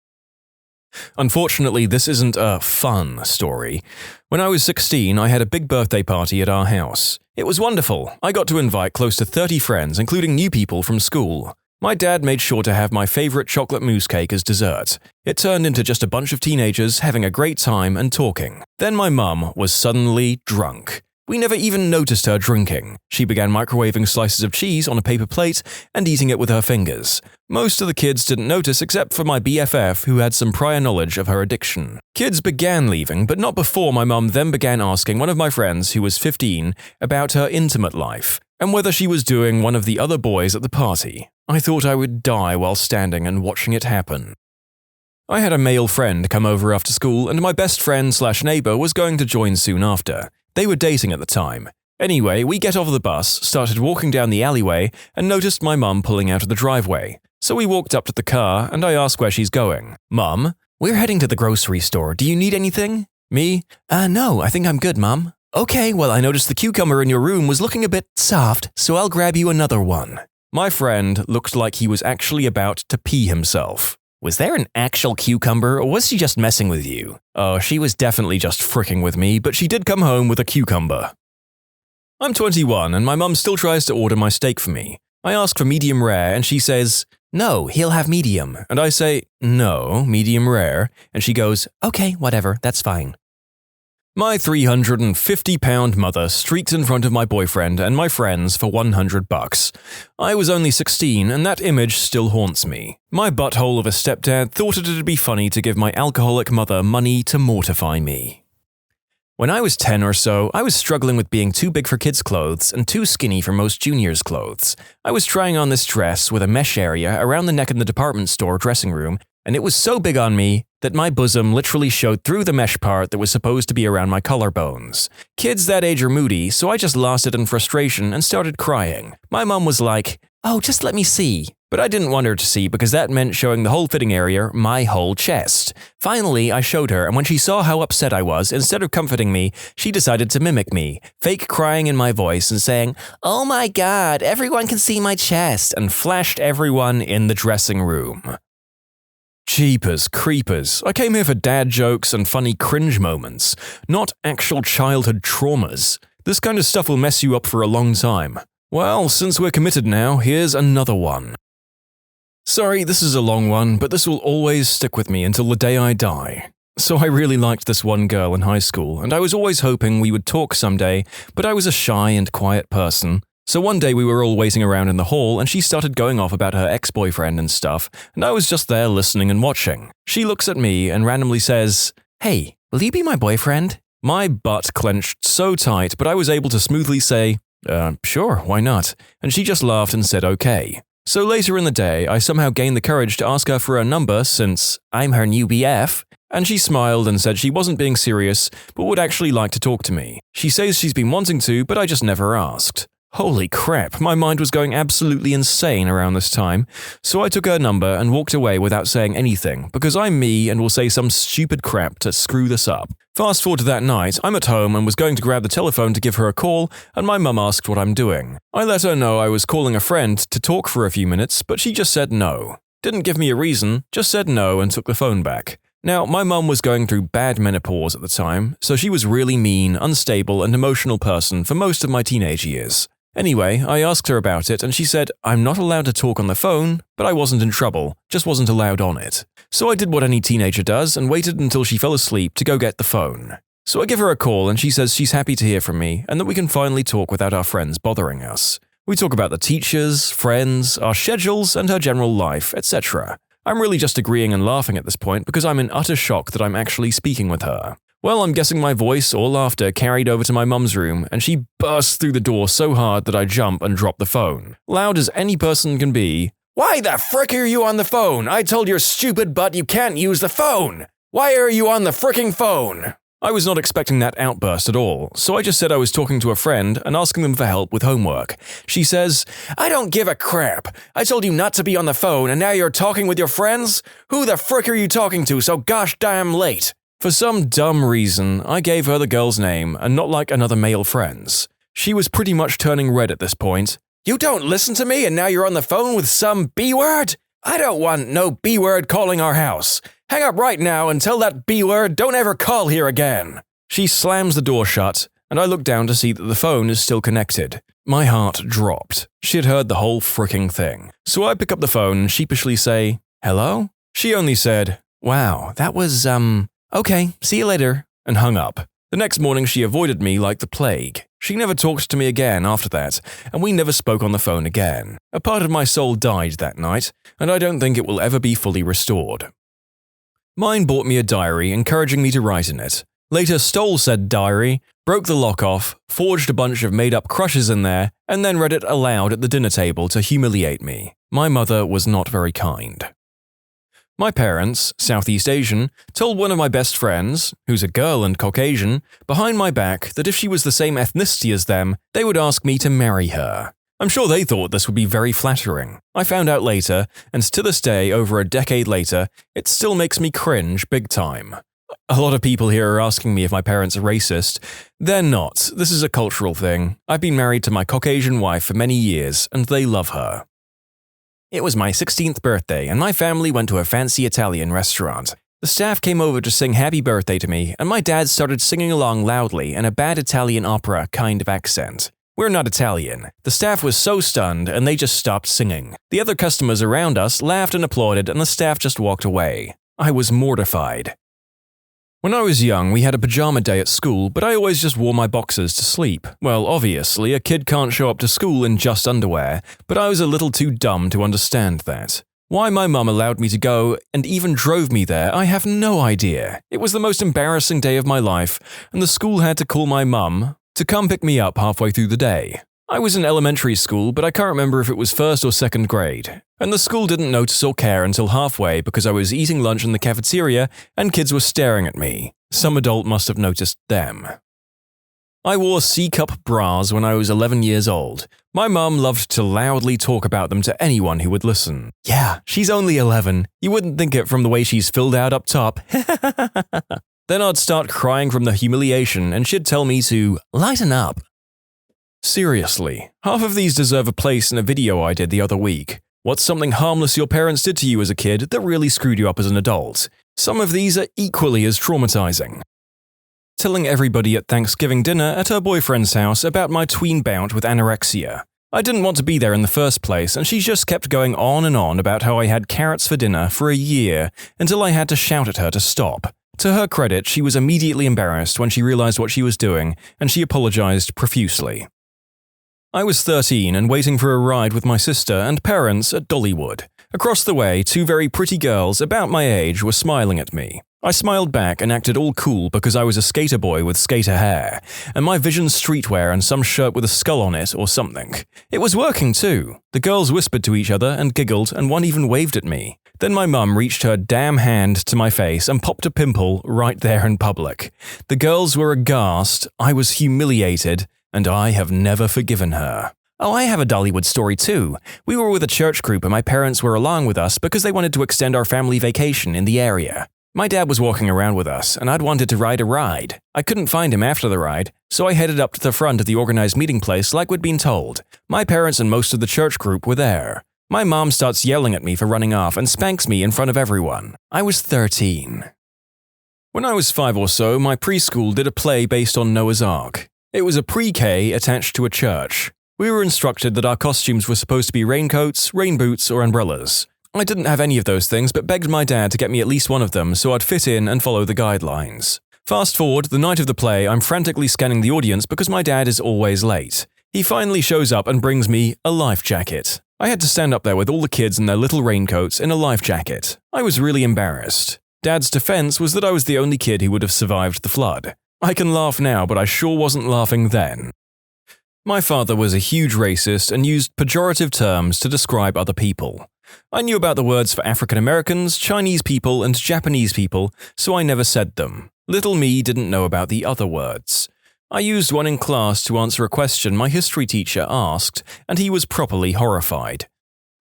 Unfortunately, this isn't a fun story. When I was 16, I had a big birthday party at our house. It was wonderful. I got to invite close to 30 friends, including new people from school. My dad made sure to have my favorite chocolate mousse cake as dessert. It turned into just a bunch of teenagers having a great time and talking. Then my mum was suddenly drunk. We never even noticed her drinking. She began microwaving slices of cheese on a paper plate and eating it with her fingers. Most of the kids didn't notice except for my BFF, who had some prior knowledge of her addiction. Kids began leaving, but not before my mum then began asking one of my friends, who was 15, about her intimate life and whether she was doing one of the other boys at the party. I thought I would die while standing and watching it happen. I had a male friend come over after school, and my best friend/neighbor was going to join soon after. They were dating at the time. Anyway, we get off the bus, started walking down the alleyway, and noticed my mum pulling out of the driveway. So we walked up to the car, and I asked where she's going. Mum, we're heading to the grocery store. Do you need anything? Me? No, I think I'm good, Mum. Okay, well, I noticed the cucumber in your room was looking a bit soft, so I'll grab you another one. My friend looked like he was actually about to pee himself. Was there an actual cucumber, or was she just messing with you? Oh, she was definitely just fricking with me, but she did come home with a cucumber. I'm 21, and my mum still tries to order my steak for me. I ask for medium rare, and she says, no, he'll have medium. And I say, no, medium rare. And she goes, okay, whatever, that's fine. My 350-pound mother streaked in front of my boyfriend and my friends for $100. I was only 16, and that image still haunts me. My butthole of a stepdad thought it'd be funny to give my alcoholic mother money to mortify me. When I was 10 or so, I was struggling with being too big for kids' clothes and too skinny for most juniors' clothes. I was trying on this dress with a mesh area around the neck in the department store dressing room, and it was so big on me that my bosom literally showed through the mesh part that was supposed to be around my collarbones. Kids that age are moody, so I just lost it in frustration and started crying. My mom was like, oh, just let me see. But I didn't want her to see because that meant showing the whole fitting area, my whole chest. Finally, I showed her, and when she saw how upset I was, instead of comforting me, she decided to mimic me, fake crying in my voice and saying, oh my god, everyone can see my chest, and flashed everyone in the dressing room. Jeepers creepers, I came here for dad jokes and funny cringe moments, not actual childhood traumas. This kind of stuff will mess you up for a long time. Well, since we're committed now, here's another one. Sorry, this is a long one, but this will always stick with me until the day I die. So I really liked this one girl in high school, and I was always hoping we would talk someday, but I was a shy and quiet person. So one day we were all waiting around in the hall, and she started going off about her ex-boyfriend and stuff, and I was just there listening and watching. She looks at me and randomly says, hey, will you be my boyfriend? My butt clenched so tight, but I was able to smoothly say, sure, why not? And she just laughed and said okay. So later in the day, I somehow gained the courage to ask her for her number since I'm her new BF, and she smiled and said she wasn't being serious, but would actually like to talk to me. She says she's been wanting to, but I just never asked. Holy crap, my mind was going absolutely insane around this time, so I took her number and walked away without saying anything, because I'm me and will say some stupid crap to screw this up. Fast forward to that night, I'm at home and was going to grab the telephone to give her a call, and my mum asked what I'm doing. I let her know I was calling a friend to talk for a few minutes, but she just said no. Didn't give me a reason, just said no and took the phone back. Now, my mum was going through bad menopause at the time, so she was really mean, unstable, and emotional person for most of my teenage years. Anyway, I asked her about it, and she said I'm not allowed to talk on the phone, but I wasn't in trouble, just wasn't allowed on it. So I did what any teenager does and waited until she fell asleep to go get the phone. So I give her a call, and she says she's happy to hear from me and that we can finally talk without our friends bothering us. We talk about the teachers, friends, our schedules, and her general life, etc. I'm really just agreeing and laughing at this point because I'm in utter shock that I'm actually speaking with her. Well, I'm guessing my voice or laughter carried over to my mum's room, and she bursts through the door so hard that I jump and drop the phone. Loud as any person can be, why the frick are you on the phone? I told your stupid butt you can't use the phone! Why are you on the fricking phone? I was not expecting that outburst at all, so I just said I was talking to a friend and asking them for help with homework. She says, I don't give a crap. I told you not to be on the phone, and now you're talking with your friends? Who the frick are you talking to so gosh damn late? For some dumb reason, I gave her the girl's name and not like another male friend's. She was pretty much turning red at this point. You don't listen to me and now you're on the phone with some B-word? I don't want no B-word calling our house. Hang up right now and tell that B-word don't ever call here again. She slams the door shut, and I look down to see that the phone is still connected. My heart dropped. She had heard the whole fricking thing. So I pick up the phone and sheepishly say, "Hello?" She only said, "Wow, that was, okay, see you later," and hung up. The next morning she avoided me like the plague. She never talked to me again after that, and we never spoke on the phone again. A part of my soul died that night, and I don't think it will ever be fully restored. Mine bought me a diary encouraging me to write in it. Later stole said diary, broke the lock off, forged a bunch of made-up crushes in there, and then read it aloud at the dinner table to humiliate me. My mother was not very kind. My parents, Southeast Asian, told one of my best friends, who's a girl and Caucasian, behind my back that if she was the same ethnicity as them, they would ask me to marry her. I'm sure they thought this would be very flattering. I found out later, and to this day, over a decade later, it still makes me cringe big time. A lot of people here are asking me if my parents are racist. They're not. This is a cultural thing. I've been married to my Caucasian wife for many years, and they love her. It was my 16th birthday, and my family went to a fancy Italian restaurant. The staff came over to sing happy birthday to me, and my dad started singing along loudly in a bad Italian opera kind of accent. We're not Italian. The staff was so stunned, and they just stopped singing. The other customers around us laughed and applauded, and the staff just walked away. I was mortified. When I was young, we had a pajama day at school, but I always just wore my boxers to sleep. Well, obviously, a kid can't show up to school in just underwear, but I was a little too dumb to understand that. Why my mum allowed me to go and even drove me there, I have no idea. It was the most embarrassing day of my life, and the school had to call my mum to come pick me up halfway through the day. I was in elementary school, but I can't remember if it was first or second grade. And the school didn't notice or care until halfway because I was eating lunch in the cafeteria and kids were staring at me. Some adult must have noticed them. I wore C-cup bras when I was 11 years old. My mum loved to loudly talk about them to anyone who would listen. Yeah, she's only 11. You wouldn't think it from the way she's filled out up top. Then I'd start crying from the humiliation and she'd tell me to lighten up. Seriously, half of these deserve a place in a video I did the other week. What's something harmless your parents did to you as a kid that really screwed you up as an adult? Some of these are equally as traumatizing. Telling everybody at Thanksgiving dinner at her boyfriend's house about my tween bout with anorexia. I didn't want to be there in the first place, and she just kept going on and on about how I had carrots for dinner for a year until I had to shout at her to stop. To her credit, she was immediately embarrassed when she realized what she was doing, and she apologized profusely. I was 13 and waiting for a ride with my sister and parents at Dollywood. Across the way, two very pretty girls about my age were smiling at me. I smiled back and acted all cool because I was a skater boy with skater hair, and my Vision streetwear and some shirt with a skull on it or something. It was working too. The girls whispered to each other and giggled, and one even waved at me. Then my mum reached her damn hand to my face and popped a pimple right there in public. The girls were aghast, I was humiliated, and I have never forgiven her. Oh, I have a Dollywood story too. We were with a church group and my parents were along with us because they wanted to extend our family vacation in the area. My dad was walking around with us and I'd wanted to ride a ride. I couldn't find him after the ride, so I headed up to the front of the organized meeting place like we'd been told. My parents and most of the church group were there. My mom starts yelling at me for running off and spanks me in front of everyone. I was 13. When I was 5 or so, my preschool did a play based on Noah's Ark. It was a pre-K attached to a church. We were instructed that our costumes were supposed to be raincoats, rain boots, or umbrellas. I didn't have any of those things but begged my dad to get me at least one of them so I'd fit in and follow the guidelines. Fast forward, the night of the play, I'm frantically scanning the audience because my dad is always late. He finally shows up and brings me a life jacket. I had to stand up there with all the kids in their little raincoats in a life jacket. I was really embarrassed. Dad's defense was that I was the only kid who would have survived the flood. I can laugh now, but I sure wasn't laughing then. My father was a huge racist and used pejorative terms to describe other people. I knew about the words for African Americans, Chinese people, and Japanese people, so I never said them. Little me didn't know about the other words. I used one in class to answer a question my history teacher asked, and he was properly horrified.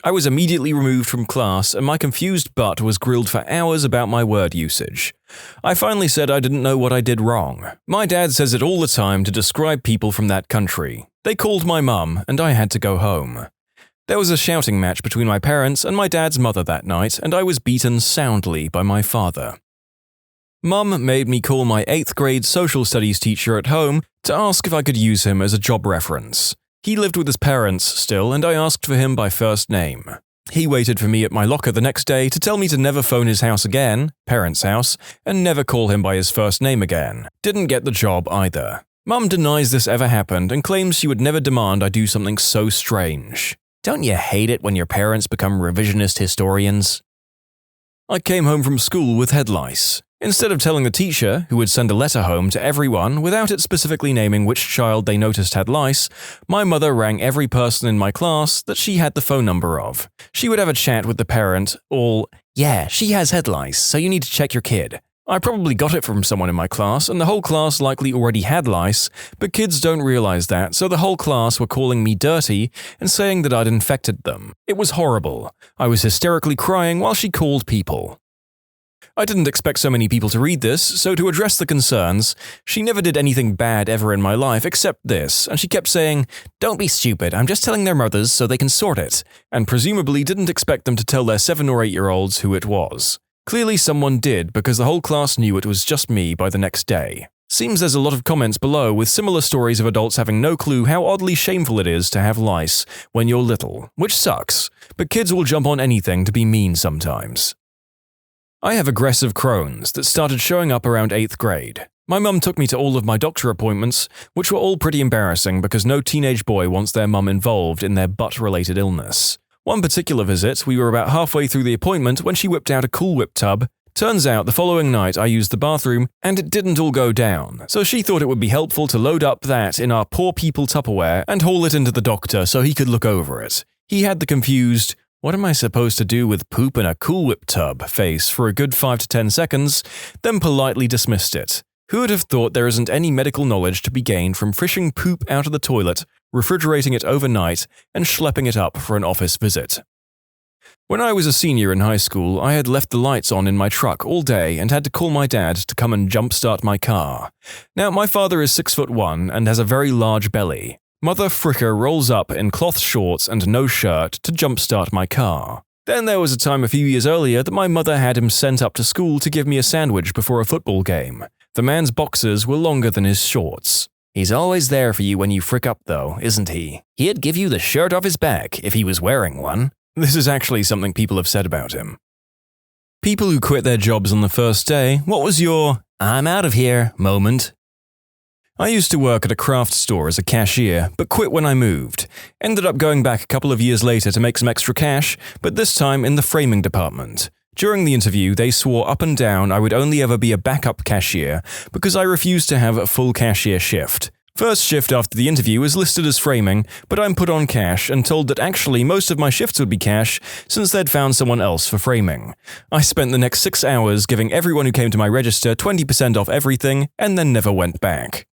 I was immediately removed from class and my confused butt was grilled for hours about my word usage. I finally said I didn't know what I did wrong. My dad says it all the time to describe people from that country. They called my mum and I had to go home. There was a shouting match between my parents and my dad's mother that night and I was beaten soundly by my father. Mum made me call my 8th grade social studies teacher at home to ask if I could use him as a job reference. He lived with his parents still, and I asked for him by first name. He waited for me at my locker the next day to tell me to never phone his house again, parents' house, and never call him by his first name again. Didn't get the job either. Mum denies this ever happened and claims she would never demand I do something so strange. Don't you hate it when your parents become revisionist historians? I came home from school with head lice. Instead of telling the teacher, who would send a letter home to everyone without it specifically naming which child they noticed had lice, my mother rang every person in my class that she had the phone number of. She would have a chat with the parent, all, "Yeah, she has head lice, so you need to check your kid." I probably got it from someone in my class, and the whole class likely already had lice, but kids don't realize that, so the whole class were calling me dirty and saying that I'd infected them. It was horrible. I was hysterically crying while she called people. I didn't expect so many people to read this, so to address the concerns, she never did anything bad ever in my life except this, and she kept saying, "Don't be stupid, I'm just telling their mothers so they can sort it," and presumably didn't expect them to tell their 7 or 8-year-olds who it was. Clearly someone did, because the whole class knew it was just me by the next day. Seems there's a lot of comments below with similar stories of adults having no clue how oddly shameful it is to have lice when you're little, which sucks, but kids will jump on anything to be mean sometimes. I have aggressive Crohn's that started showing up around 8th grade. My mum took me to all of my doctor appointments, which were all pretty embarrassing because no teenage boy wants their mum involved in their butt-related illness. One particular visit, we were about halfway through the appointment when she whipped out a Cool Whip tub. Turns out the following night I used the bathroom and it didn't all go down, so she thought it would be helpful to load up that in our poor people Tupperware and haul it into the doctor so he could look over it. He had the confused, "What am I supposed to do with poop in a Cool Whip tub?" face for a good 5 to 10 seconds, then politely dismissed it. Who would have thought there isn't any medical knowledge to be gained from fishing poop out of the toilet, refrigerating it overnight, and schlepping it up for an office visit? When I was a senior in high school, I had left the lights on in my truck all day and had to call my dad to come and jumpstart my car. Now, my father is 6'1" and has a very large belly. Mother Fricker rolls up in cloth shorts and no shirt to jumpstart my car. Then there was a time a few years earlier that my mother had him sent up to school to give me a sandwich before a football game. The man's boxers were longer than his shorts. "He's always there for you when you frick up though, isn't he? He'd give you the shirt off his back if he was wearing one." This is actually something people have said about him. People who quit their jobs on the first day, what was your "I'm out of here" moment? I used to work at a craft store as a cashier, but quit when I moved. Ended up going back a couple of years later to make some extra cash, but this time in the framing department. During the interview, they swore up and down I would only ever be a backup cashier because I refused to have a full cashier shift. First shift after the interview is listed as framing, but I'm put on cash and told that actually most of my shifts would be cash since they'd found someone else for framing. I spent the next 6 hours giving everyone who came to my register 20% off everything and then never went back.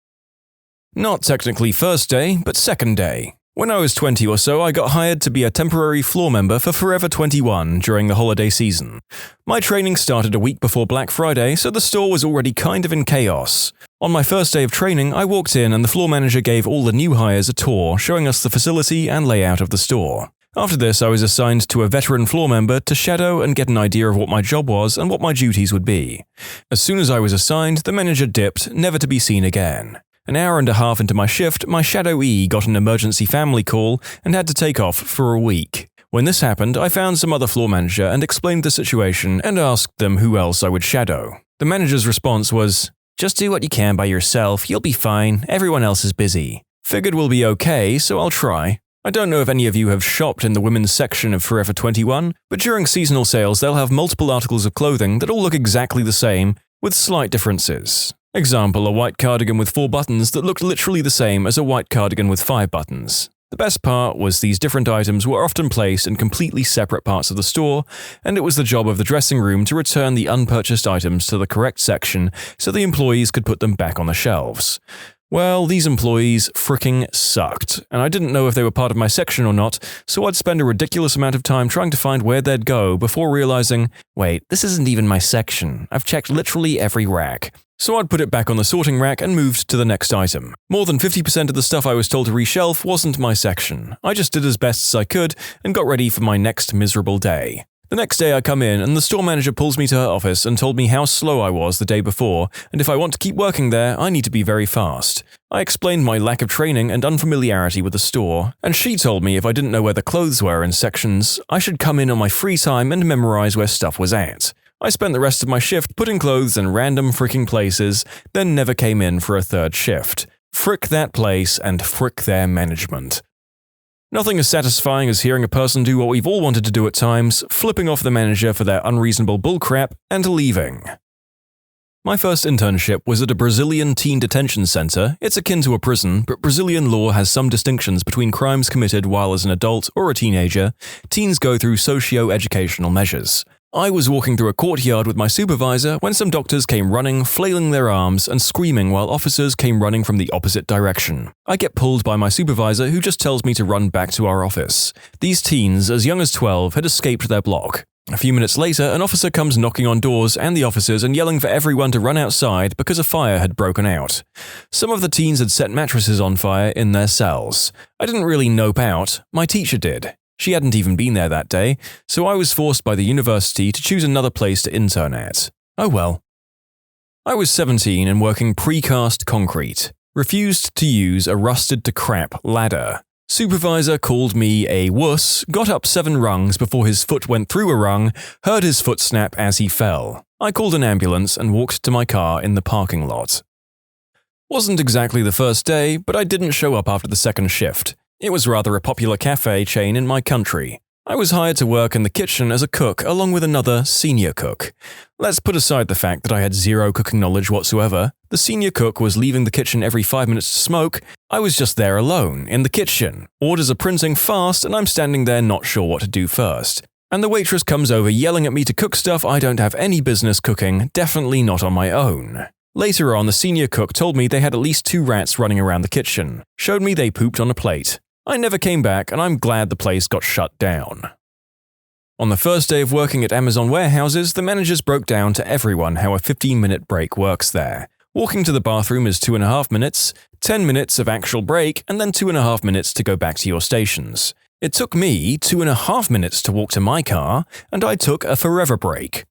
Not technically first day, but second day. When I was 20 or so, I got hired to be a temporary floor member for Forever 21 during the holiday season. My training started a week before Black Friday, so the store was already kind of in chaos. On my first day of training, I walked in and the floor manager gave all the new hires a tour, showing us the facility and layout of the store. After this, I was assigned to a veteran floor member to shadow and get an idea of what my job was and what my duties would be. As soon as I was assigned, the manager dipped, never to be seen again. An hour and a half into my shift, my shadowee got an emergency family call and had to take off for a week. When this happened, I found some other floor manager and explained the situation and asked them who else I would shadow. The manager's response was, "Just do what you can by yourself, you'll be fine, everyone else is busy. Figured we'll be okay, so I'll try." I don't know if any of you have shopped in the women's section of Forever 21, but during seasonal sales they'll have multiple articles of clothing that all look exactly the same, with slight differences. Example, a white cardigan with 4 buttons that looked literally the same as a white cardigan with 5 buttons. The best part was these different items were often placed in completely separate parts of the store, and it was the job of the dressing room to return the unpurchased items to the correct section so the employees could put them back on the shelves. Well, these employees fricking sucked, and I didn't know if they were part of my section or not, so I'd spend a ridiculous amount of time trying to find where they'd go before realizing, wait, this isn't even my section. I've checked literally every rack. So I'd put it back on the sorting rack and moved to the next item. More than 50% of the stuff I was told to reshelf wasn't my section. I just did as best as I could and got ready for my next miserable day. The next day I come in and the store manager pulls me to her office and told me how slow I was the day before, and if I want to keep working there, I need to be very fast. I explained my lack of training and unfamiliarity with the store, and she told me if I didn't know where the clothes were in sections, I should come in on my free time and memorize where stuff was at. I spent the rest of my shift putting clothes in random freaking places, then never came in for a third shift. Frick that place and frick their management. Nothing as satisfying as hearing a person do what we've all wanted to do at times, flipping off the manager for their unreasonable bullcrap, and leaving. My first internship was at a Brazilian teen detention center. It's akin to a prison, but Brazilian law has some distinctions between crimes committed while as an adult or a teenager. Teens go through socio-educational measures. I was walking through a courtyard with my supervisor when some doctors came running, flailing their arms and screaming while officers came running from the opposite direction. I get pulled by my supervisor who just tells me to run back to our office. These teens, as young as 12, had escaped their block. A few minutes later, an officer comes knocking on doors and the officers and yelling for everyone to run outside because a fire had broken out. Some of the teens had set mattresses on fire in their cells. I didn't really nope out, my teacher did. She hadn't even been there that day, so I was forced by the university to choose another place to intern at. Oh well. I was 17 and working precast concrete. Refused to use a rusted-to-crap ladder. Supervisor called me a wuss, got up 7 rungs before his foot went through a rung, heard his foot snap as he fell. I called an ambulance and walked to my car in the parking lot. Wasn't exactly the first day, but I didn't show up after the second shift. It was rather a popular cafe chain in my country. I was hired to work in the kitchen as a cook along with another senior cook. Let's put aside the fact that I had zero cooking knowledge whatsoever. The senior cook was leaving the kitchen every 5 minutes to smoke. I was just there alone, in the kitchen. Orders are printing fast and I'm standing there not sure what to do first. And the waitress comes over yelling at me to cook stuff I don't have any business cooking, definitely not on my own. Later on, the senior cook told me they had at least 2 rats running around the kitchen. Showed me they pooped on a plate. I never came back and I'm glad the place got shut down. On the first day of working at Amazon warehouses, the managers broke down to everyone how a 15-minute break works there. Walking to the bathroom is 2.5 minutes, 10 minutes of actual break, and then 2.5 minutes to go back to your stations. It took me 2.5 minutes to walk to my car, and I took a forever break.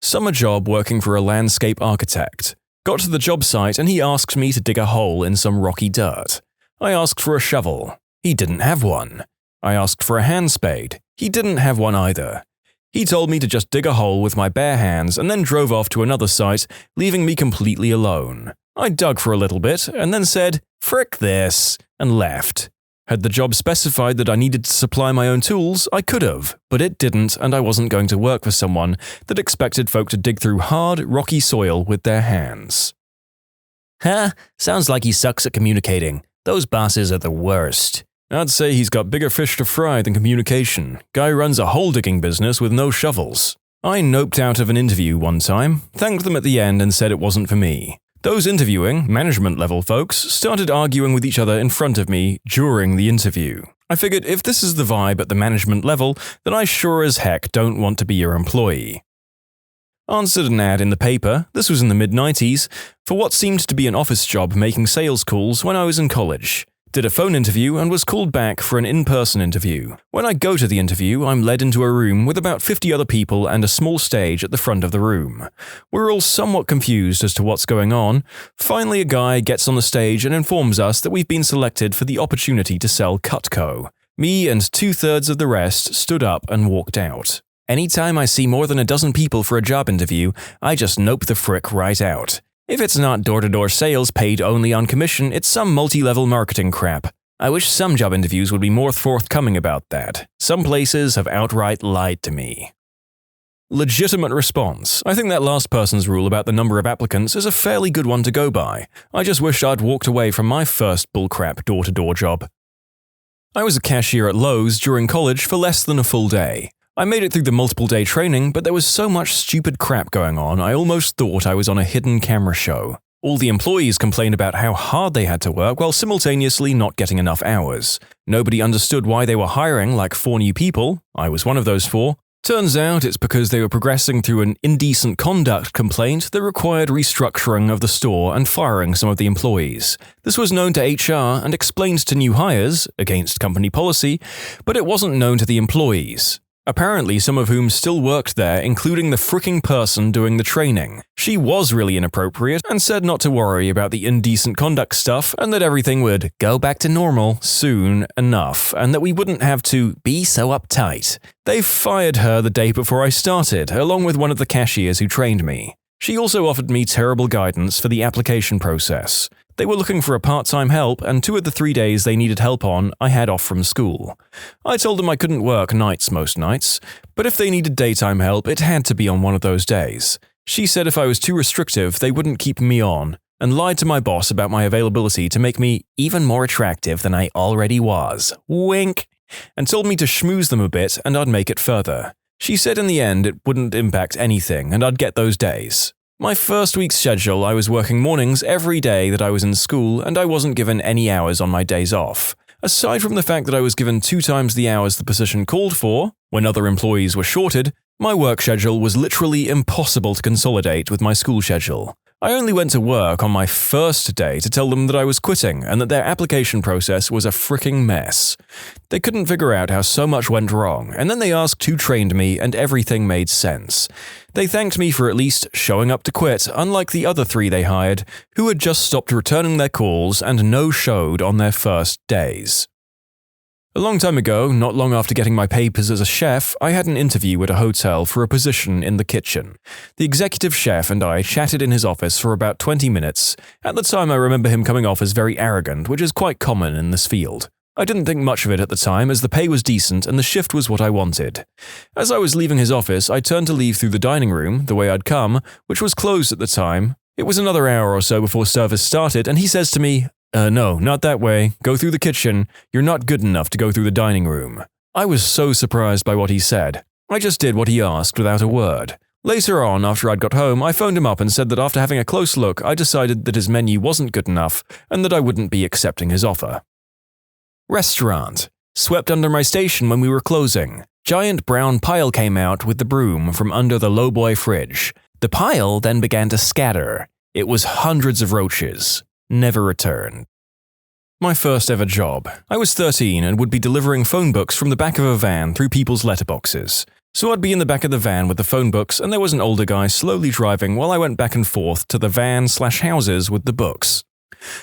Summer job working for a landscape architect. Got to the job site and he asked me to dig a hole in some rocky dirt. I asked for a shovel. He didn't have one. I asked for a hand spade. He didn't have one either. He told me to just dig a hole with my bare hands and then drove off to another site, leaving me completely alone. I dug for a little bit and then said, "Frick this," and left. Had the job specified that I needed to supply my own tools, I could have, but it didn't and I wasn't going to work for someone that expected folk to dig through hard, rocky soil with their hands. Huh? Sounds like he sucks at communicating. Those bosses are the worst. I'd say he's got bigger fish to fry than communication. Guy runs a hole-digging business with no shovels. I noped out of an interview one time, thanked them at the end and said it wasn't for me. Those interviewing, management-level folks, started arguing with each other in front of me during the interview. I figured if this is the vibe at the management level, then I sure as heck don't want to be your employee. Answered an ad in the paper, this was in the mid-90s, for what seemed to be an office job making sales calls when I was in college. Did a phone interview and was called back for an in-person interview. When I go to the interview, I'm led into a room with about 50 other people and a small stage at the front of the room. We're all somewhat confused as to what's going on. Finally, a guy gets on the stage and informs us that we've been selected for the opportunity to sell Cutco. Me and 2/3 of the rest stood up and walked out. Anytime I see more than a dozen people for a job interview, I just nope the frick right out. If it's not door-to-door sales paid only on commission, it's some multi-level marketing crap. I wish some job interviews would be more forthcoming about that. Some places have outright lied to me. Legitimate response. I think that last person's rule about the number of applicants is a fairly good one to go by. I just wish I'd walked away from my first bullcrap door-to-door job. I was a cashier at Lowe's during college for less than a full day. I made it through the multiple-day training, but there was so much stupid crap going on, I almost thought I was on a hidden camera show. All the employees complained about how hard they had to work while simultaneously not getting enough hours. Nobody understood why they were hiring like 4 new people. I was one of those 4. Turns out it's because they were progressing through an indecent conduct complaint that required restructuring of the store and firing some of the employees. This was known to HR and explained to new hires, against company policy, but it wasn't known to the employees. apparently some of whom still worked there, including the fricking person doing the training. She was really inappropriate and said not to worry about the indecent conduct stuff and that everything would go back to normal soon enough and that we wouldn't have to be so uptight. They fired her the day before I started, along with one of the cashiers who trained me. She also offered me terrible guidance for the application process. They were looking for a part-time help, and 2 of the 3 days they needed help on, I had off from school. I told them I couldn't work nights most nights, but if they needed daytime help, it had to be on one of those days. She said if I was too restrictive, they wouldn't keep me on, and lied to my boss about my availability to make me even more attractive than I already was. Wink! And told me to schmooze them a bit and I'd make it further. She said in the end it wouldn't impact anything and I'd get those days. My first week's schedule, I was working mornings every day that I was in school and I wasn't given any hours on my days off. Aside from the fact that I was given 2 times the hours the position called for, when other employees were shorted, my work schedule was literally impossible to consolidate with my school schedule. I only went to work on my first day to tell them that I was quitting and that their application process was a fricking mess. They couldn't figure out how so much went wrong, and then they asked who trained me and everything made sense. They thanked me for at least showing up to quit, unlike the other 3 they hired, who had just stopped returning their calls and no-showed on their first days. A long time ago, not long after getting my papers as a chef, I had an interview at a hotel for a position in the kitchen. The executive chef and I chatted in his office for about 20 minutes. At the time, I remember him coming off as very arrogant, which is quite common in this field. I didn't think much of it at the time, as the pay was decent and the shift was what I wanted. As I was leaving his office, I turned to leave through the dining room, the way I'd come, which was closed at the time. It was another hour or so before service started, and he says to me, no, not that way. Go through the kitchen. You're not good enough to go through the dining room. I was so surprised by what he said. I just did what he asked without a word. Later on, after I'd got home, I phoned him up and said that after having a close look, I decided that his menu wasn't good enough and that I wouldn't be accepting his offer. Restaurant. Swept under my station when we were closing. Giant brown pile came out with the broom from under the lowboy fridge. The pile then began to scatter. It was hundreds of roaches. Never returned. My first ever job. I was 13 and would be delivering phone books from the back of a van through people's letterboxes. So I'd be in the back of the van with the phone books and there was an older guy slowly driving while I went back and forth to the van/houses with the books.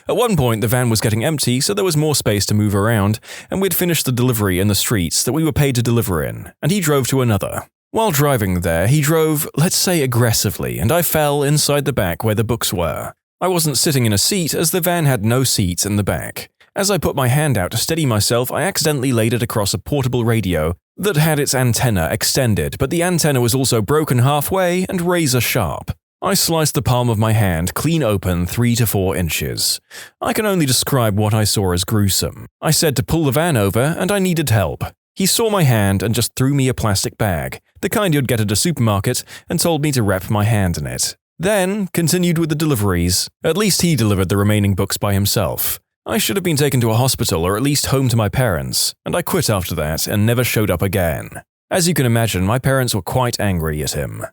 At one point the van was getting empty, so there was more space to move around, and we'd finished the delivery in the streets that we were paid to deliver in, and he drove to another. While driving there, he drove, let's say aggressively, and I fell inside the back where the books were. I wasn't sitting in a seat as the van had no seats in the back. As I put my hand out to steady myself, I accidentally laid it across a portable radio that had its antenna extended, but the antenna was also broken halfway and razor sharp. I sliced the palm of my hand clean open 3 to 4 inches. I can only describe what I saw as gruesome. I said to pull the van over and I needed help. He saw my hand and just threw me a plastic bag, the kind you'd get at a supermarket, and told me to wrap my hand in it. Then continued with the deliveries. At least he delivered the remaining books by himself. I should have been taken to a hospital or at least home to my parents, and I quit after that and never showed up again. As you can imagine, my parents were quite angry at him.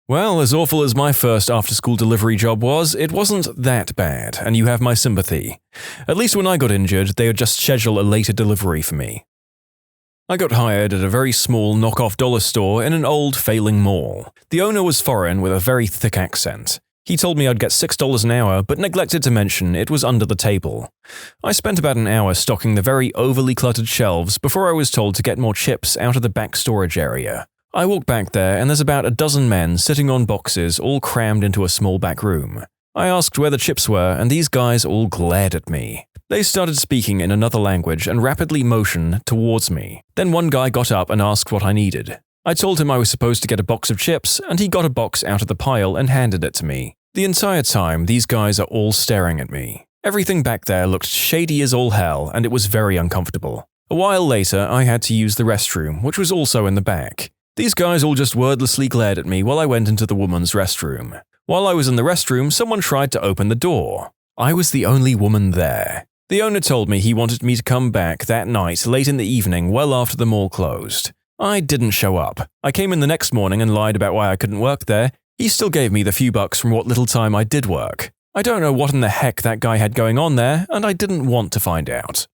Well, as awful as my first after-school delivery job was, it wasn't that bad, and you have my sympathy. At least when I got injured, they would just schedule a later delivery for me. I got hired at a very small knockoff dollar store in an old, failing mall. The owner was foreign with a very thick accent. He told me I'd get $6 an hour, but neglected to mention it was under the table. I spent about an hour stocking the very overly cluttered shelves before I was told to get more chips out of the back storage area. I walked back there and there's about a dozen men sitting on boxes all crammed into a small back room. I asked where the chips were and these guys all glared at me. They started speaking in another language and rapidly motioned towards me. Then one guy got up and asked what I needed. I told him I was supposed to get a box of chips, and he got a box out of the pile and handed it to me. The entire time, these guys are all staring at me. Everything back there looked shady as all hell, and it was very uncomfortable. A while later, I had to use the restroom, which was also in the back. These guys all just wordlessly glared at me while I went into the woman's restroom. While I was in the restroom, someone tried to open the door. I was the only woman there. The owner told me he wanted me to come back that night late in the evening well after the mall closed. I didn't show up. I came in the next morning and lied about why I couldn't work there. He still gave me the few bucks from what little time I did work. I don't know what in the heck that guy had going on there, and I didn't want to find out.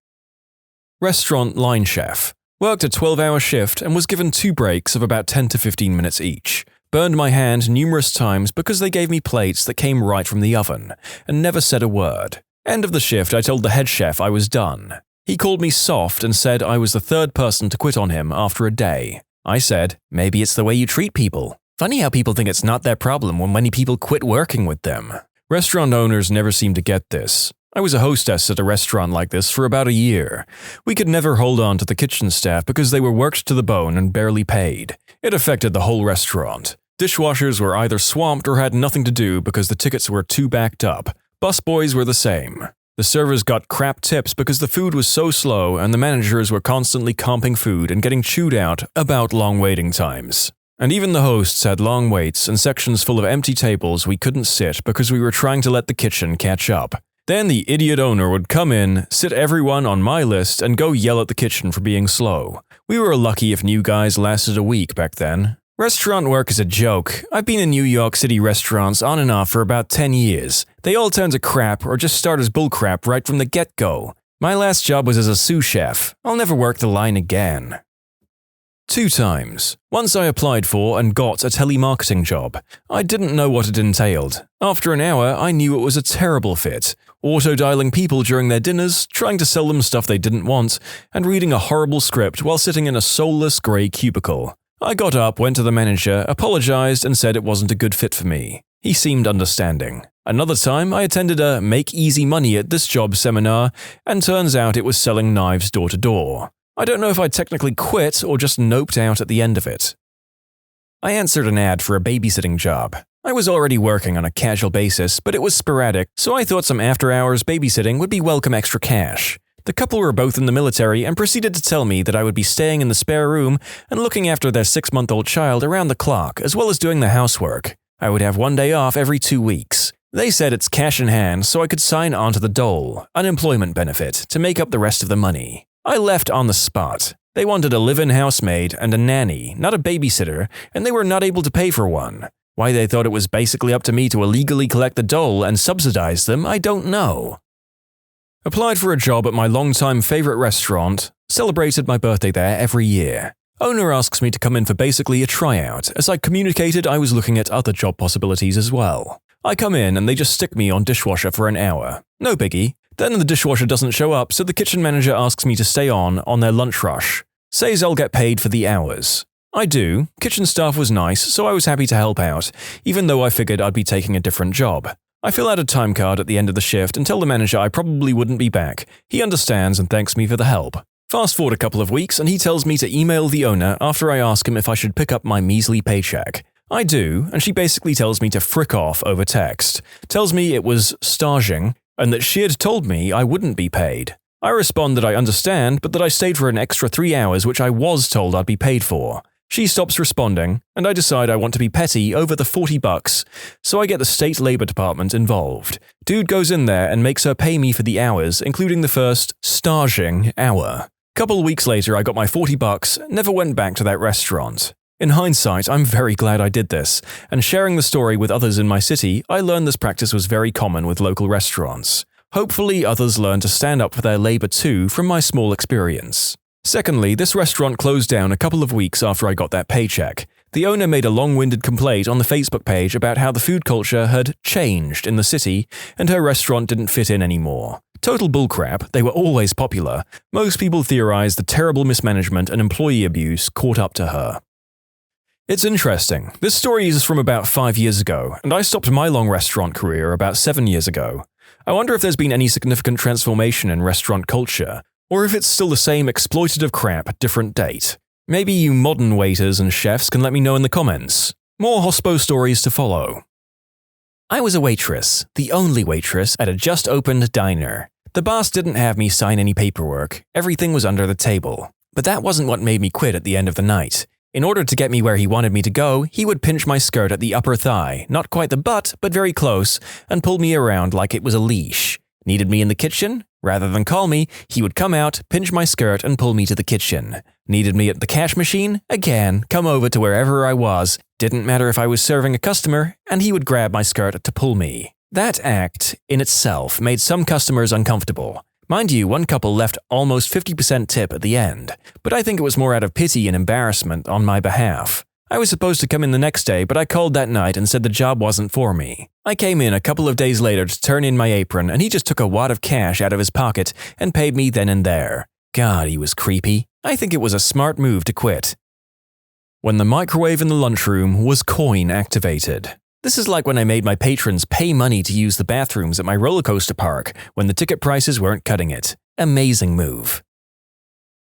Restaurant line chef. Worked a 12-hour shift and was given 2 breaks of about 10 to 15 minutes each. Burned my hand numerous times because they gave me plates that came right from the oven, and never said a word. End of the shift, I told the head chef I was done. He called me soft and said I was the 3rd person to quit on him after a day. I said, maybe it's the way you treat people. Funny how people think it's not their problem when many people quit working with them. Restaurant owners never seem to get this. I was a hostess at a restaurant like this for about a year. We could never hold on to the kitchen staff because they were worked to the bone and barely paid. It affected the whole restaurant. Dishwashers were either swamped or had nothing to do because the tickets were too backed up. Busboys were the same. The servers got crap tips because the food was so slow and the managers were constantly comping food and getting chewed out about long waiting times. And even the hosts had long waits and sections full of empty tables we couldn't sit because we were trying to let the kitchen catch up. Then the idiot owner would come in, sit everyone on my list, and go yell at the kitchen for being slow. We were lucky if new guys lasted a week back then. Restaurant work is a joke. I've been in New York City restaurants on and off for about 10 years. They all turn to crap or just start as bullcrap right from the get-go. My last job was as a sous chef. I'll never work the line again. 2 times. Once I applied for and got a telemarketing job. I didn't know what it entailed. After an hour, I knew it was a terrible fit. Auto-dialing people during their dinners, trying to sell them stuff they didn't want, and reading a horrible script while sitting in a soulless grey cubicle. I got up, went to the manager, apologized, and said it wasn't a good fit for me. He seemed understanding. Another time, I attended a Make Easy Money at This Job seminar, and turns out it was selling knives door to door. I don't know if I technically quit or just noped out at the end of it. I answered an ad for a babysitting job. I was already working on a casual basis, but it was sporadic, so I thought some after-hours babysitting would be welcome extra cash. The couple were both in the military and proceeded to tell me that I would be staying in the spare room and looking after their 6-month-old child around the clock, as well as doing the housework. I would have 1 day off every 2 weeks. They said it's cash in hand, so I could sign on to the dole, unemployment benefit, to make up the rest of the money. I left on the spot. They wanted a live-in housemaid and a nanny, not a babysitter, and they were not able to pay for one. Why they thought it was basically up to me to illegally collect the dole and subsidize them, I don't know. Applied for a job at my longtime favorite restaurant, celebrated my birthday there every year. Owner asks me to come in for basically a tryout, as I communicated I was looking at other job possibilities as well. I come in and they just stick me on dishwasher for an hour. No biggie. Then the dishwasher doesn't show up, so the kitchen manager asks me to stay on their lunch rush. Says I'll get paid for the hours. I do. Kitchen staff was nice, so I was happy to help out, even though I figured I'd be taking a different job. I fill out a time card at the end of the shift and tell the manager I probably wouldn't be back. He understands and thanks me for the help. Fast forward a couple of weeks and he tells me to email the owner after I ask him if I should pick up my measly paycheck. I do, and she basically tells me to frick off over text. Tells me it was staging, and that she had told me I wouldn't be paid. I respond that I understand, but that I stayed for an extra 3 hours which I was told I'd be paid for. She stops responding, and I decide I want to be petty over the $40, so I get the state labor department involved. Dude goes in there and makes her pay me for the hours, including the first staging hour. Couple weeks later, I got my $40, never went back to that restaurant. In hindsight, I'm very glad I did this, and sharing the story with others in my city, I learned this practice was very common with local restaurants. Hopefully, others learn to stand up for their labor too from my small experience. Secondly, this restaurant closed down a couple of weeks after I got that paycheck. The owner made a long-winded complaint on the Facebook page about how the food culture had changed in the city and her restaurant didn't fit in anymore. Total bullcrap, they were always popular. Most people theorized the terrible mismanagement and employee abuse caught up to her. It's interesting. This story is from about 5 years ago, and I stopped my long restaurant career about 7 years ago. I wonder if there's been any significant transformation in restaurant culture, or if it's still the same exploitative crap, different date. Maybe you modern waiters and chefs can let me know in the comments. More hospo stories to follow. I was a waitress, the only waitress at a just-opened diner. The boss didn't have me sign any paperwork, everything was under the table. But that wasn't what made me quit at the end of the night. In order to get me where he wanted me to go, he would pinch my skirt at the upper thigh, not quite the butt, but very close, and pull me around like it was a leash. Needed me in the kitchen? Rather than call me, he would come out, pinch my skirt, and pull me to the kitchen. Needed me at the cash machine? Again, come over to wherever I was. Didn't matter if I was serving a customer, and he would grab my skirt to pull me. That act, in itself, made some customers uncomfortable. Mind you, one couple left almost 50% tip at the end, but I think it was more out of pity and embarrassment on my behalf. I was supposed to come in the next day, but I called that night and said the job wasn't for me. I came in a couple of days later to turn in my apron, and he just took a wad of cash out of his pocket and paid me then and there. God, he was creepy. I think it was a smart move to quit. When the microwave in the lunchroom was coin activated. This is like when I made my patrons pay money to use the bathrooms at my roller coaster park when the ticket prices weren't cutting it. Amazing move.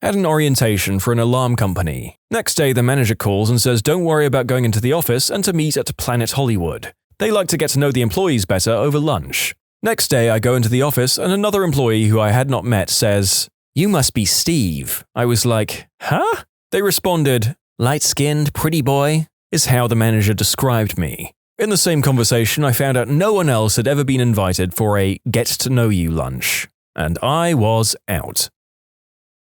Had an orientation for an alarm company. Next day, the manager calls and says don't worry about going into the office and to meet at Planet Hollywood. They like to get to know the employees better over lunch. Next day, I go into the office and another employee who I had not met says, "You must be Steve." I was like, "Huh?" They responded, "Light-skinned, pretty boy," is how the manager described me. In the same conversation, I found out no one else had ever been invited for a get-to-know-you lunch. And I was out.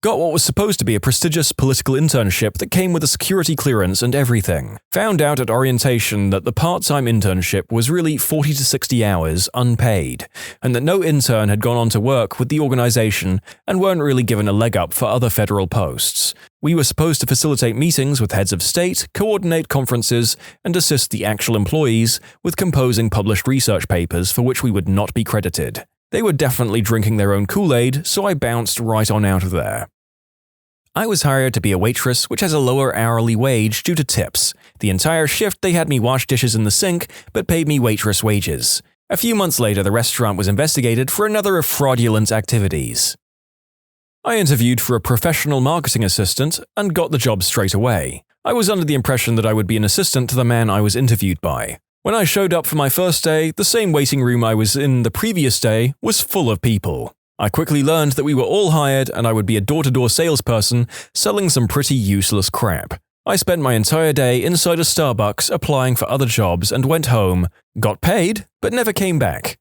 Got what was supposed to be a prestigious political internship that came with a security clearance and everything. Found out at orientation that the part-time internship was really 40 to 60 hours unpaid, and that no intern had gone on to work with the organization and weren't really given a leg up for other federal posts. We were supposed to facilitate meetings with heads of state, coordinate conferences, and assist the actual employees with composing published research papers for which we would not be credited. They were definitely drinking their own Kool-Aid, so I bounced right on out of there. I was hired to be a waitress, which has a lower hourly wage due to tips. The entire shift they had me wash dishes in the sink, but paid me waitress wages. A few months later, the restaurant was investigated for another of fraudulent activities. I interviewed for a professional marketing assistant and got the job straight away. I was under the impression that I would be an assistant to the man I was interviewed by. When I showed up for my first day, the same waiting room I was in the previous day was full of people. I quickly learned that we were all hired and I would be a door-to-door salesperson selling some pretty useless crap. I spent my entire day inside a Starbucks applying for other jobs and went home, got paid, but never came back.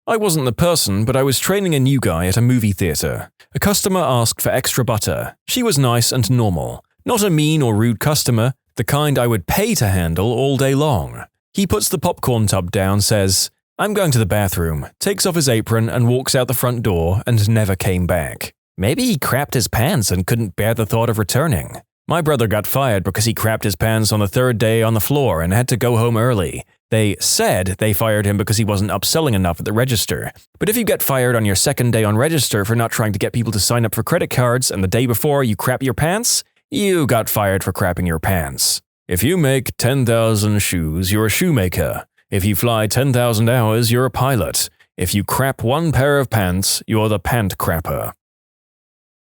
I wasn't the person, but I was training a new guy at a movie theater. A customer asked for extra butter. She was nice and normal. Not a mean or rude customer, the kind I would pay to handle all day long. He puts the popcorn tub down, says, "I'm going to the bathroom," takes off his apron and walks out the front door and never came back. Maybe he crapped his pants and couldn't bear the thought of returning. My brother got fired because he crapped his pants on the third day on the floor and had to go home early. They said they fired him because he wasn't upselling enough at the register. But if you get fired on your second day on register for not trying to get people to sign up for credit cards and the day before you crap your pants, you got fired for crapping your pants. If you make 10,000 shoes, you're a shoemaker. If you fly 10,000 hours, you're a pilot. If you crap one pair of pants, you're the pant crapper.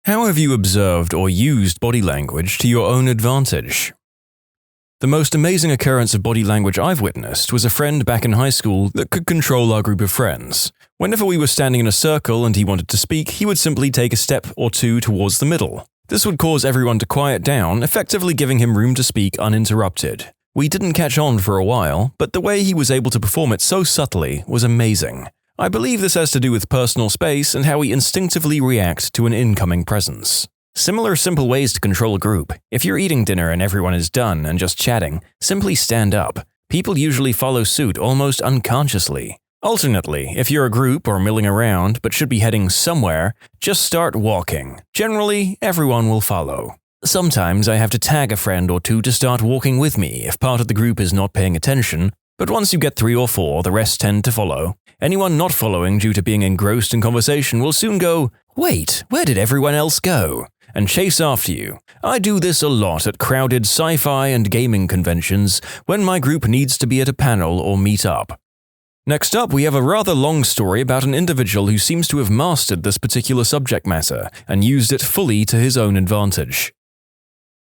How have you observed or used body language to your own advantage? The most amazing occurrence of body language I've witnessed was a friend back in high school that could control our group of friends. Whenever we were standing in a circle and he wanted to speak, he would simply take a step or two towards the middle. This would cause everyone to quiet down, effectively giving him room to speak uninterrupted. We didn't catch on for a while, but the way he was able to perform it so subtly was amazing. I believe this has to do with personal space and how we instinctively react to an incoming presence. Similar simple ways to control a group. If you're eating dinner and everyone is done and just chatting, simply stand up. People usually follow suit almost unconsciously. Alternately, if you're a group or milling around but should be heading somewhere, just start walking. Generally, everyone will follow. Sometimes I have to tag a friend or two to start walking with me if part of the group is not paying attention, but once you get 3 or 4, the rest tend to follow. Anyone not following due to being engrossed in conversation will soon go, "Wait, where did everyone else go?" and chase after you. I do this a lot at crowded sci-fi and gaming conventions when my group needs to be at a panel or meet up. Next up, we have a rather long story about an individual who seems to have mastered this particular subject matter and used it fully to his own advantage.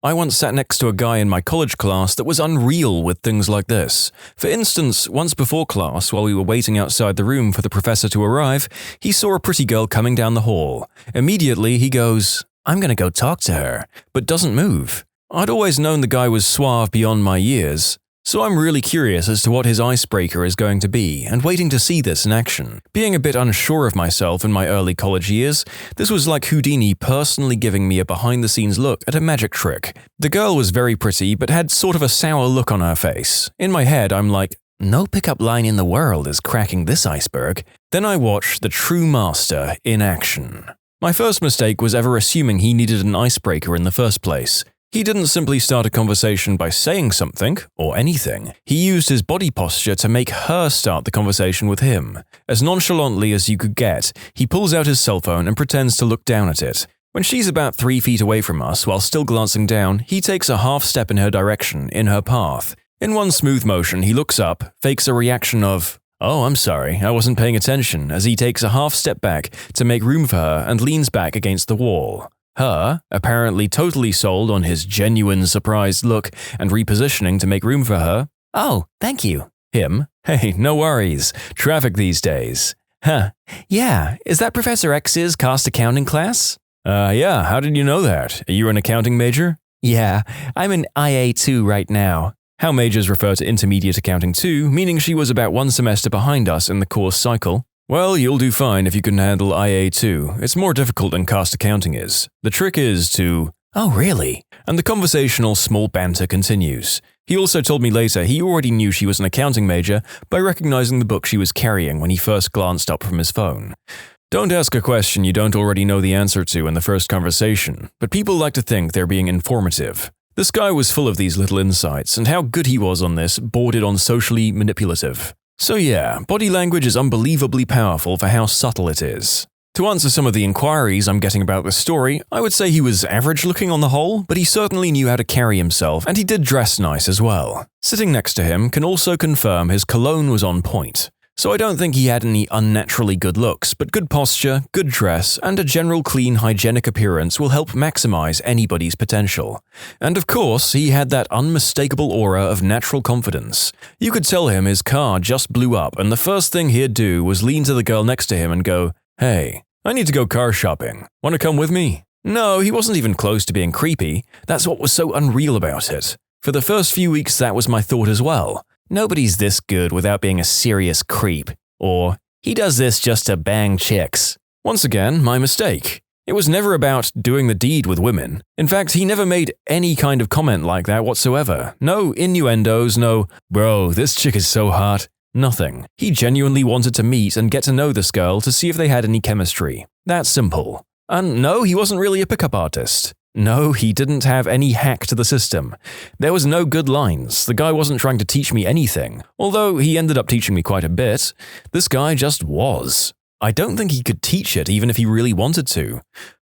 I once sat next to a guy in my college class that was unreal with things like this. For instance, once before class, while we were waiting outside the room for the professor to arrive, he saw a pretty girl coming down the hall. Immediately, he goes, "I'm going to go talk to her," but doesn't move. I'd always known the guy was suave beyond my years, so I'm really curious as to what his icebreaker is going to be and waiting to see this in action. Being a bit unsure of myself in my early college years, this was like Houdini personally giving me a behind-the-scenes look at a magic trick. The girl was very pretty but had sort of a sour look on her face. In my head, I'm like, no pickup line in the world is cracking this iceberg. Then I watched the true master in action. My first mistake was ever assuming he needed an icebreaker in the first place. He didn't simply start a conversation by saying something, or anything. He used his body posture to make her start the conversation with him. As nonchalantly as you could get, he pulls out his cell phone and pretends to look down at it. When she's about 3 feet away from us while still glancing down, he takes a half step in her direction, in her path. In one smooth motion, he looks up, fakes a reaction of, "Oh, I'm sorry, I wasn't paying attention," as he takes a half step back to make room for her and leans back against the wall. Her, apparently totally sold on his genuine surprised look and repositioning to make room for her. "Oh, thank you." Him, "Hey, no worries. Traffic these days." "Huh. Yeah, is that Professor X's cost accounting class?" Yeah, how did you know that? Are you an accounting major?" "Yeah, I'm in IA2 right now." How majors refer to intermediate accounting 2, meaning she was about 1 semester behind us in the course cycle. "Well, you'll do fine if you can handle IA2. It's more difficult than cost accounting is. The trick is to..." "Oh, really?" And the conversational small banter continues. He also told me later he already knew she was an accounting major by recognizing the book she was carrying when he first glanced up from his phone. Don't ask a question you don't already know the answer to in the first conversation, but people like to think they're being informative. This guy was full of these little insights, and how good he was on this bordered on socially manipulative. So yeah, body language is unbelievably powerful for how subtle it is. To answer some of the inquiries I'm getting about this story, I would say he was average looking on the whole, but he certainly knew how to carry himself, and he did dress nice as well. Sitting next to him can also confirm his cologne was on point. So I don't think he had any unnaturally good looks, but good posture, good dress, and a general clean, hygienic appearance will help maximize anybody's potential. And of course, he had that unmistakable aura of natural confidence. You could tell him his car just blew up, and the first thing he'd do was lean to the girl next to him and go, "Hey, I need to go car shopping. Want to come with me?" No, he wasn't even close to being creepy. That's what was so unreal about it. For the first few weeks, that was my thought as well. Nobody's this good without being a serious creep. Or, he does this just to bang chicks. Once again, my mistake. It was never about doing the deed with women. In fact, he never made any kind of comment like that whatsoever. No innuendos, no, "Bro, this chick is so hot." Nothing. He genuinely wanted to meet and get to know this girl to see if they had any chemistry. That simple. And no, he wasn't really a pickup artist. No, he didn't have any hack to the system. There was no good lines. The guy wasn't trying to teach me anything. Although he ended up teaching me quite a bit. This guy just was. I don't think he could teach it even if he really wanted to.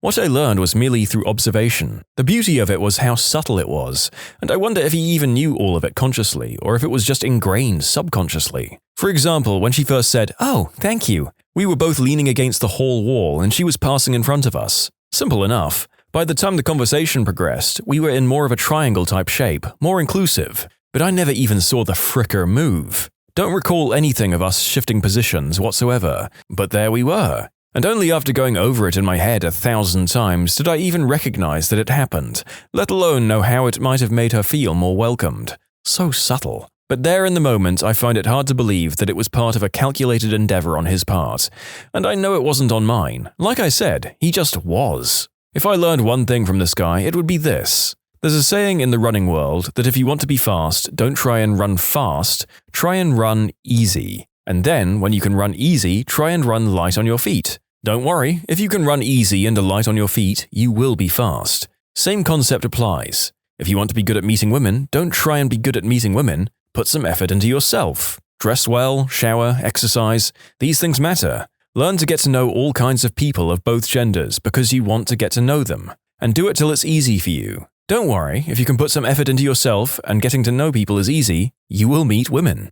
What I learned was merely through observation. The beauty of it was how subtle it was, and I wonder if he even knew all of it consciously, or if it was just ingrained subconsciously. For example, when she first said, "Oh, thank you," we were both leaning against the hall wall and she was passing in front of us. Simple enough. By the time the conversation progressed, we were in more of a triangle-type shape, more inclusive, but I never even saw the fricker move. Don't recall anything of us shifting positions whatsoever, but there we were. And only after going over it in my head 1,000 times did I even recognize that it happened, let alone know how it might have made her feel more welcomed. So subtle. But there in the moment, I find it hard to believe that it was part of a calculated endeavor on his part. And I know it wasn't on mine. Like I said, he just was. If I learned one thing from this guy, it would be this. There's a saying in the running world that if you want to be fast, don't try and run fast, try and run easy. And then, when you can run easy, try and run light on your feet. Don't worry, if you can run easy and light on your feet, you will be fast. Same concept applies. If you want to be good at meeting women, don't try and be good at meeting women, put some effort into yourself. Dress well, shower, exercise, these things matter. Learn to get to know all kinds of people of both genders because you want to get to know them. And do it till it's easy for you. Don't worry, if you can put some effort into yourself and getting to know people is easy, you will meet women.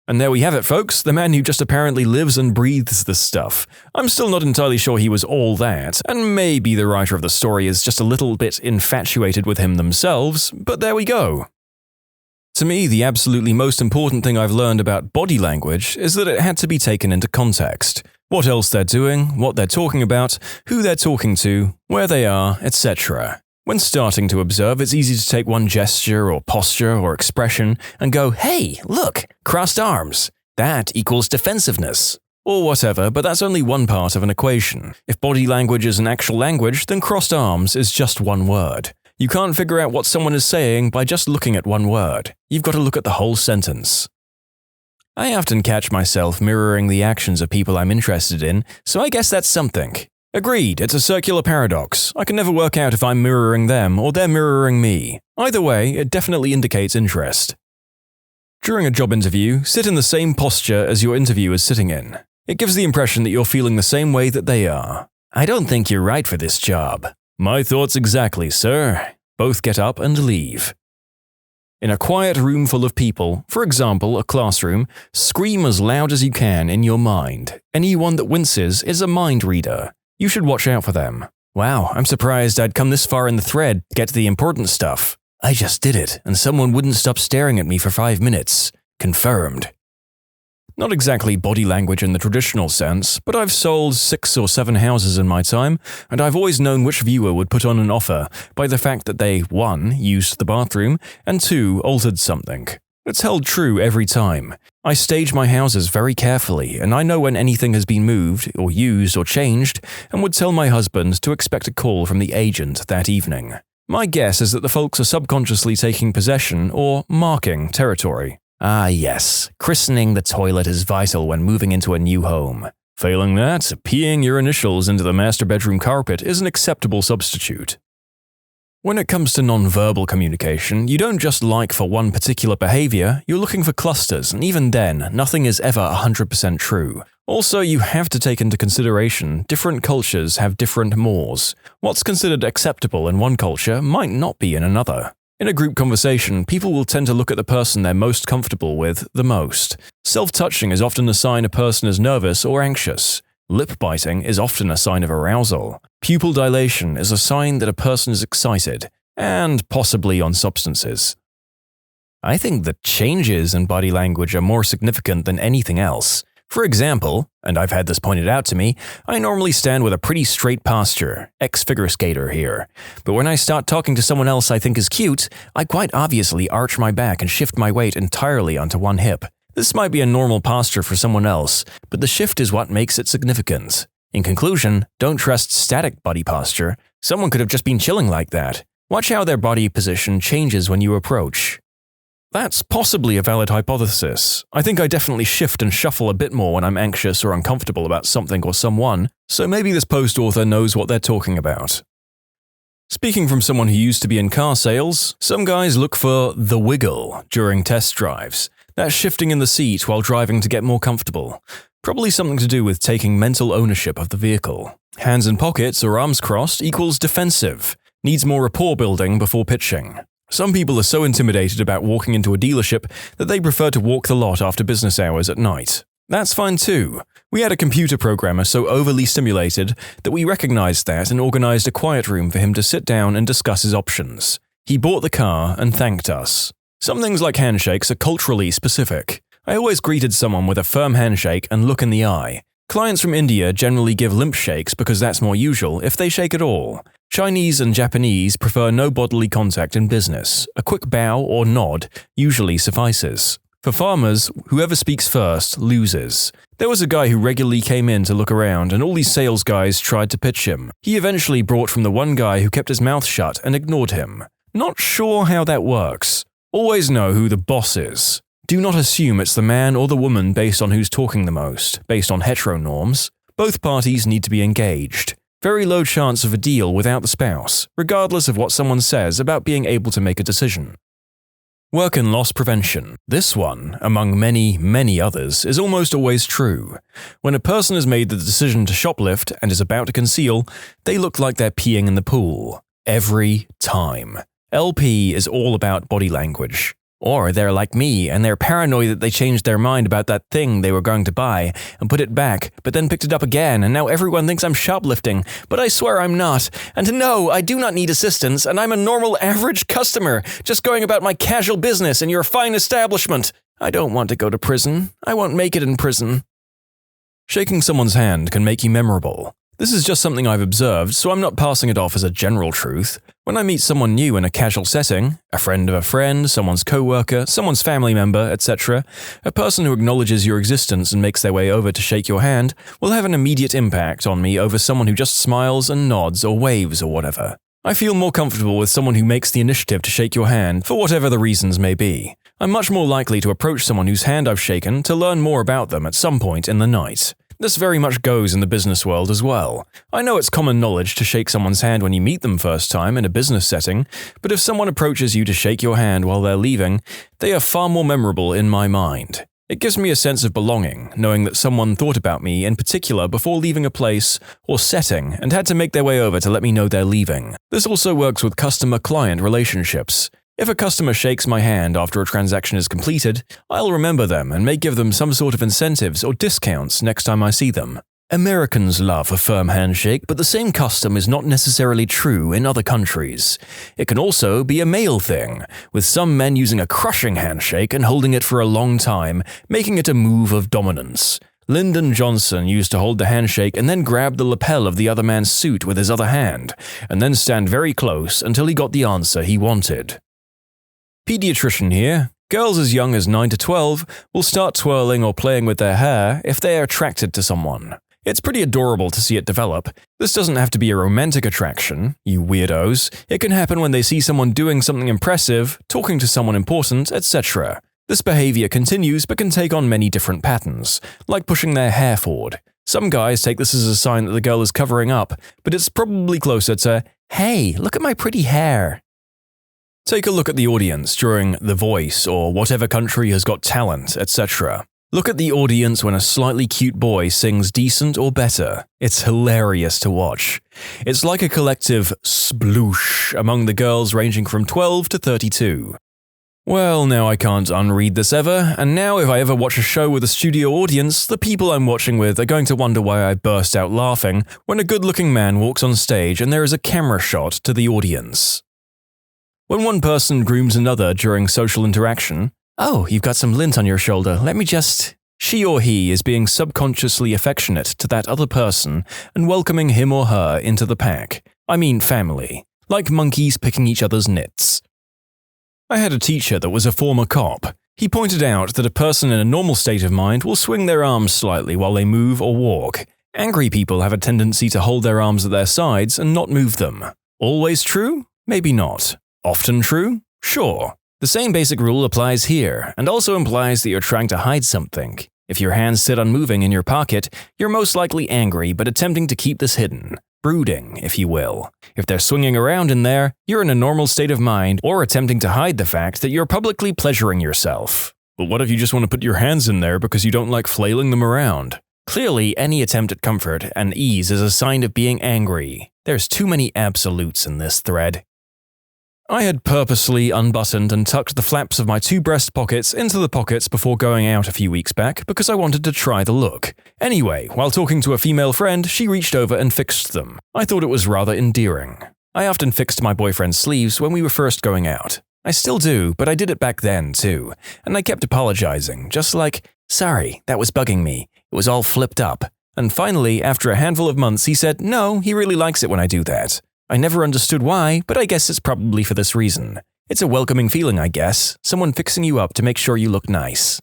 And there we have it, folks, the man who just apparently lives and breathes this stuff. I'm still not entirely sure he was all that, and maybe the writer of the story is just a little bit infatuated with him themselves, but there we go. To me, the absolutely most important thing I've learned about body language is that it had to be taken into context. What else they're doing, what they're talking about, who they're talking to, where they are, etc. When starting to observe, it's easy to take one gesture or posture or expression and go, "Hey, look, crossed arms. That equals defensiveness." Or whatever, but that's only one part of an equation. If body language is an actual language, then crossed arms is just one word. You can't figure out what someone is saying by just looking at one word. You've got to look at the whole sentence. I often catch myself mirroring the actions of people I'm interested in, so I guess that's something. Agreed, it's a circular paradox. I can never work out if I'm mirroring them or they're mirroring me. Either way, it definitely indicates interest. During a job interview, sit in the same posture as your interviewer is sitting in. It gives the impression that you're feeling the same way that they are. I don't think you're right for this job. My thoughts exactly, sir. Both get up and leave. In a quiet room full of people, for example, a classroom, scream as loud as you can in your mind. Anyone that winces is a mind reader. You should watch out for them. Wow, I'm surprised I'd come this far in the thread to get to the important stuff. I just did it, and someone wouldn't stop staring at me for 5 minutes. Confirmed. Not exactly body language in the traditional sense, but I've sold 6 or 7 houses in my time, and I've always known which viewer would put on an offer by the fact that they 1. Used the bathroom, and 2. Altered something. It's held true every time. I stage my houses very carefully, and I know when anything has been moved, or used, or changed, and would tell my husband to expect a call from the agent that evening. My guess is that the folks are subconsciously taking possession or marking territory. Ah yes, christening the toilet is vital when moving into a new home. Failing that, peeing your initials into the master bedroom carpet is an acceptable substitute. When it comes to non-verbal communication, you don't just like for one particular behavior, you're looking for clusters, and even then, nothing is ever 100% true. Also, you have to take into consideration different cultures have different mores. What's considered acceptable in one culture might not be in another. In a group conversation, people will tend to look at the person they're most comfortable with the most. Self-touching is often a sign a person is nervous or anxious. Lip biting is often a sign of arousal. Pupil dilation is a sign that a person is excited, and possibly on substances. I think the changes in body language are more significant than anything else. For example, and I've had this pointed out to me, I normally stand with a pretty straight posture, ex-figure skater here. But when I start talking to someone else I think is cute, I quite obviously arch my back and shift my weight entirely onto one hip. This might be a normal posture for someone else, but the shift is what makes it significant. In conclusion, don't trust static body posture. Someone could have just been chilling like that. Watch how their body position changes when you approach. That's possibly a valid hypothesis. I think I definitely shift and shuffle a bit more when I'm anxious or uncomfortable about something or someone, so maybe this post author knows what they're talking about. Speaking from someone who used to be in car sales, some guys look for the wiggle during test drives. That's shifting in the seat while driving to get more comfortable. Probably something to do with taking mental ownership of the vehicle. Hands in pockets or arms crossed equals defensive. Needs more rapport building before pitching. Some people are so intimidated about walking into a dealership that they prefer to walk the lot after business hours at night. That's fine too. We had a computer programmer so overly stimulated that we recognized that and organized a quiet room for him to sit down and discuss his options. He bought the car and thanked us. Some things like handshakes are culturally specific. I always greeted someone with a firm handshake and look in the eye. Clients from India generally give limp shakes because that's more usual if they shake at all. Chinese and Japanese prefer no bodily contact in business. A quick bow or nod usually suffices. For farmers, whoever speaks first loses. There was a guy who regularly came in to look around and all these sales guys tried to pitch him. He eventually brought from the one guy who kept his mouth shut and ignored him. Not sure how that works. Always know who the boss is. Do not assume it's the man or the woman based on who's talking the most, based on hetero norms. Both parties need to be engaged. Very low chance of a deal without the spouse, regardless of what someone says about being able to make a decision. Work and loss prevention. This one, among many, many others, is almost always true. When a person has made the decision to shoplift and is about to conceal, they look like they're peeing in the pool. Every time. LP is all about body language. Or they're like me and they're paranoid that they changed their mind about that thing they were going to buy and put it back, but then picked it up again, and now everyone thinks I'm shoplifting, but I swear I'm not. And no, I do not need assistance, and I'm a normal average customer, just going about my casual business in your fine establishment. I don't want to go to prison. I won't make it in prison. Shaking someone's hand can make you memorable. This is just something I've observed, so I'm not passing it off as a general truth. When I meet someone new in a casual setting, a friend of a friend, someone's co-worker, someone's family member, etc., a person who acknowledges your existence and makes their way over to shake your hand will have an immediate impact on me over someone who just smiles and nods or waves or whatever. I feel more comfortable with someone who makes the initiative to shake your hand for whatever the reasons may be. I'm much more likely to approach someone whose hand I've shaken to learn more about them at some point in the night. This very much goes in the business world as well. I know it's common knowledge to shake someone's hand when you meet them first time in a business setting, but if someone approaches you to shake your hand while they're leaving, they are far more memorable in my mind. It gives me a sense of belonging, knowing that someone thought about me in particular before leaving a place or setting and had to make their way over to let me know they're leaving. This also works with customer-client relationships. If a customer shakes my hand after a transaction is completed, I'll remember them and may give them some sort of incentives or discounts next time I see them. Americans love a firm handshake, but the same custom is not necessarily true in other countries. It can also be a male thing, with some men using a crushing handshake and holding it for a long time, making it a move of dominance. Lyndon Johnson used to hold the handshake and then grab the lapel of the other man's suit with his other hand, and then stand very close until he got the answer he wanted. Pediatrician here. Girls as young as 9 to 12 will start twirling or playing with their hair if they are attracted to someone. It's pretty adorable to see it develop. This doesn't have to be a romantic attraction, you weirdos. It can happen when they see someone doing something impressive, talking to someone important, etc. This behavior continues but can take on many different patterns, like pushing their hair forward. Some guys take this as a sign that the girl is covering up, but it's probably closer to, "Hey, look at my pretty hair." Take a look at the audience during The Voice or whatever country has got talent, etc. Look at the audience when a slightly cute boy sings decent or better. It's hilarious to watch. It's like a collective sploosh among the girls ranging from 12 to 32. Well, now I can't unread this ever, and now if I ever watch a show with a studio audience, the people I'm watching with are going to wonder why I burst out laughing when a good-looking man walks on stage and there is a camera shot to the audience. When one person grooms another during social interaction, "Oh, you've got some lint on your shoulder, let me just..." She or he is being subconsciously affectionate to that other person and welcoming him or her into the pack. I mean family. Like monkeys picking each other's nits. I had a teacher that was a former cop. He pointed out that a person in a normal state of mind will swing their arms slightly while they move or walk. Angry people have a tendency to hold their arms at their sides and not move them. Always true? Maybe not. Often true? Sure. The same basic rule applies here, and also implies that you're trying to hide something. If your hands sit unmoving in your pocket, you're most likely angry but attempting to keep this hidden. Brooding, if you will. If they're swinging around in there, you're in a normal state of mind or attempting to hide the fact that you're publicly pleasuring yourself. But what if you just want to put your hands in there because you don't like flailing them around? Clearly, any attempt at comfort and ease is a sign of being angry. There's too many absolutes in this thread. I had purposely unbuttoned and tucked the flaps of my 2 breast pockets into the pockets before going out a few weeks back because I wanted to try the look. Anyway, while talking to a female friend, she reached over and fixed them. I thought it was rather endearing. I often fixed my boyfriend's sleeves when we were first going out. I still do, but I did it back then too, and I kept apologizing, just like, "Sorry, that was bugging me. It was all flipped up." And finally, after a handful of months, he said, "No, he really likes it when I do that." I never understood why, but I guess it's probably for this reason. It's a welcoming feeling, I guess, someone fixing you up to make sure you look nice.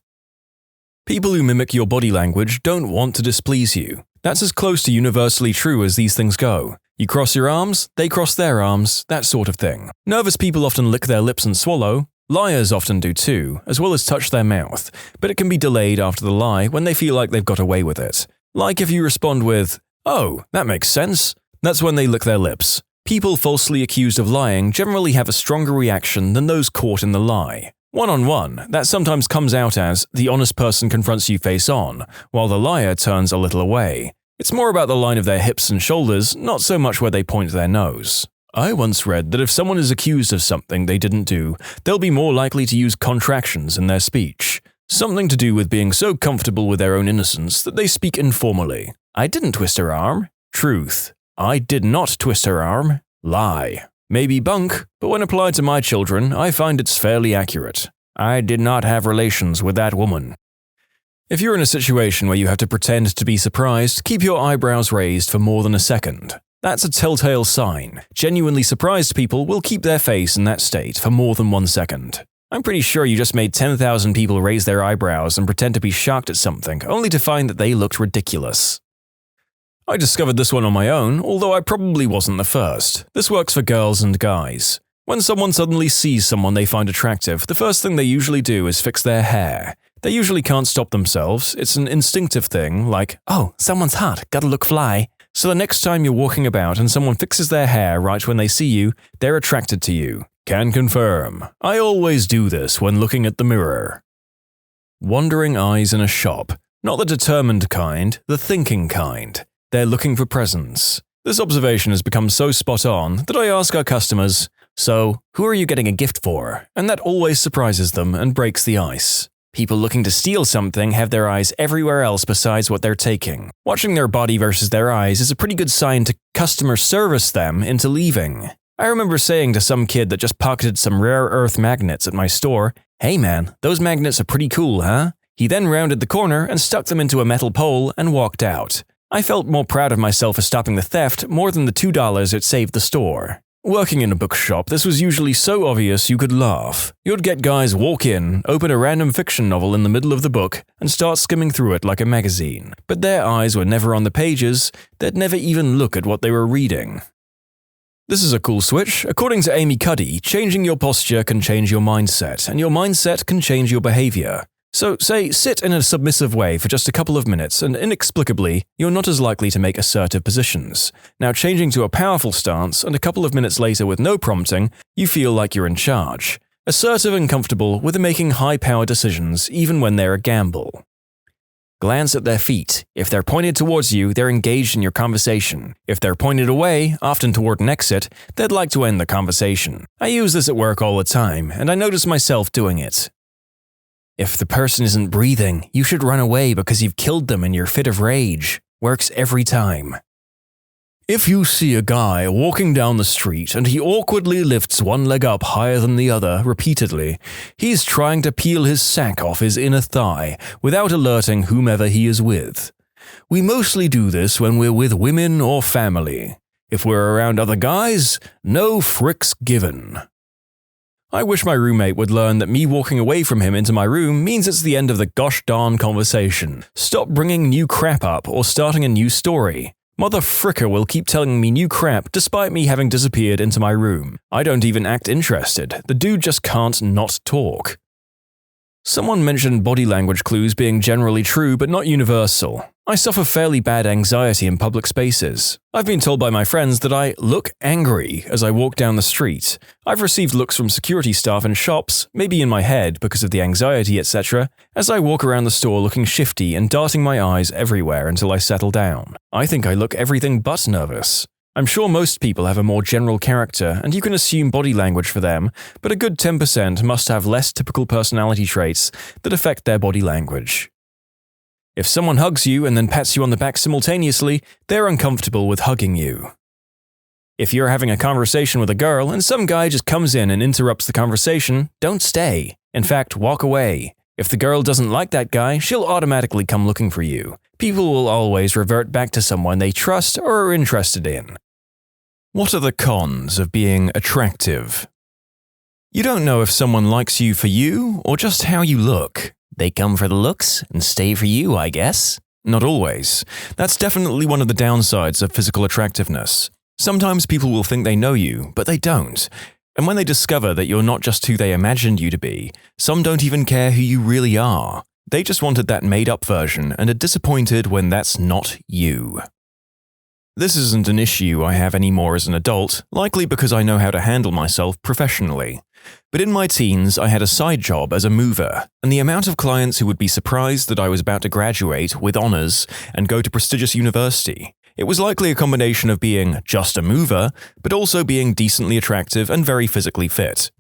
People who mimic your body language don't want to displease you. That's as close to universally true as these things go. You cross your arms, they cross their arms, that sort of thing. Nervous people often lick their lips and swallow. Liars often do too, as well as touch their mouth, but it can be delayed after the lie when they feel like they've got away with it. Like if you respond with, "Oh, that makes sense," that's when they lick their lips. People falsely accused of lying generally have a stronger reaction than those caught in the lie. One-on-one, that sometimes comes out as the honest person confronts you face-on, while the liar turns a little away. It's more about the line of their hips and shoulders, not so much where they point their nose. I once read that if someone is accused of something they didn't do, they'll be more likely to use contractions in their speech. Something to do with being so comfortable with their own innocence that they speak informally. "I didn't twist her arm." Truth. "I did not twist her arm." Lie. Maybe bunk, but when applied to my children, I find it's fairly accurate. "I did not have relations with that woman." If you're in a situation where you have to pretend to be surprised, keep your eyebrows raised for more than a second. That's a telltale sign. Genuinely surprised people will keep their face in that state for more than 1 second. I'm pretty sure you just made 10,000 people raise their eyebrows and pretend to be shocked at something, only to find that they looked ridiculous. I discovered this one on my own, although I probably wasn't the first. This works for girls and guys. When someone suddenly sees someone they find attractive, the first thing they usually do is fix their hair. They usually can't stop themselves. It's an instinctive thing, like, oh, someone's hot, gotta look fly. So the next time you're walking about and someone fixes their hair right when they see you, they're attracted to you. Can confirm. I always do this when looking at the mirror. Wandering eyes in a shop. Not the determined kind, the thinking kind. They're looking for presents. This observation has become so spot on that I ask our customers, so, who are you getting a gift for? And that always surprises them and breaks the ice. People looking to steal something have their eyes everywhere else besides what they're taking. Watching their body versus their eyes is a pretty good sign to customer service them into leaving. I remember saying to some kid that just pocketed some rare earth magnets at my store, "Hey man, those magnets are pretty cool, huh?" He then rounded the corner and stuck them into a metal pole and walked out. I felt more proud of myself for stopping the theft more than the $2 it saved the store. Working in a bookshop, this was usually so obvious you could laugh. You'd get guys walk in, open a random fiction novel in the middle of the book, and start skimming through it like a magazine. But their eyes were never on the pages, they'd never even look at what they were reading. This is a cool switch. According to AmITheA, changing your posture can change your mindset, and your mindset can change your behavior. So, say, sit in a submissive way for just a couple of minutes, and inexplicably, you're not as likely to make assertive positions. Now, changing to a powerful stance, and a couple of minutes later with no prompting, you feel like you're in charge. Assertive and comfortable with making high-power decisions, even when they're a gamble. Glance at their feet. If they're pointed towards you, they're engaged in your conversation. If they're pointed away, often toward an exit, they'd like to end the conversation. I use this at work all the time, and I notice myself doing it. If the person isn't breathing, you should run away because you've killed them in your fit of rage. Works every time. If you see a guy walking down the street and he awkwardly lifts one leg up higher than the other repeatedly, he's trying to peel his sack off his inner thigh without alerting whomever he is with. We mostly do this when we're with women or family. If we're around other guys, no fricks given. I wish my roommate would learn that me walking away from him into my room means it's the end of the gosh darn conversation. Stop bringing new crap up or starting a new story. Mother fricker will keep telling me new crap despite me having disappeared into my room. I don't even act interested. The dude just can't not talk. Someone mentioned body language clues being generally true but not universal. I suffer fairly bad anxiety in public spaces. I've been told by my friends that I look angry as I walk down the street. I've received looks from security staff in shops, maybe in my head because of the anxiety, etc., as I walk around the store looking shifty and darting my eyes everywhere until I settle down. I think I look everything but nervous. I'm sure most people have a more general character, and you can assume body language for them, but a good 10% must have less typical personality traits that affect their body language. If someone hugs you and then pats you on the back simultaneously, they're uncomfortable with hugging you. If you're having a conversation with a girl and some guy just comes in and interrupts the conversation, don't stay. In fact, walk away. If the girl doesn't like that guy, she'll automatically come looking for you. People will always revert back to someone they trust or are interested in. What are the cons of being attractive? You don't know if someone likes you for you or just how you look. They come for the looks and stay for you, I guess. Not always. That's definitely one of the downsides of physical attractiveness. Sometimes people will think they know you, but they don't. And when they discover that you're not just who they imagined you to be, some don't even care who you really are. They just wanted that made-up version and are disappointed when that's not you. This isn't an issue I have anymore as an adult, likely because I know how to handle myself professionally. But in my teens, I had a side job as a mover, and the amount of clients who would be surprised that I was about to graduate with honors and go to prestigious university. It was likely a combination of being just a mover, but also being decently attractive and very physically fit.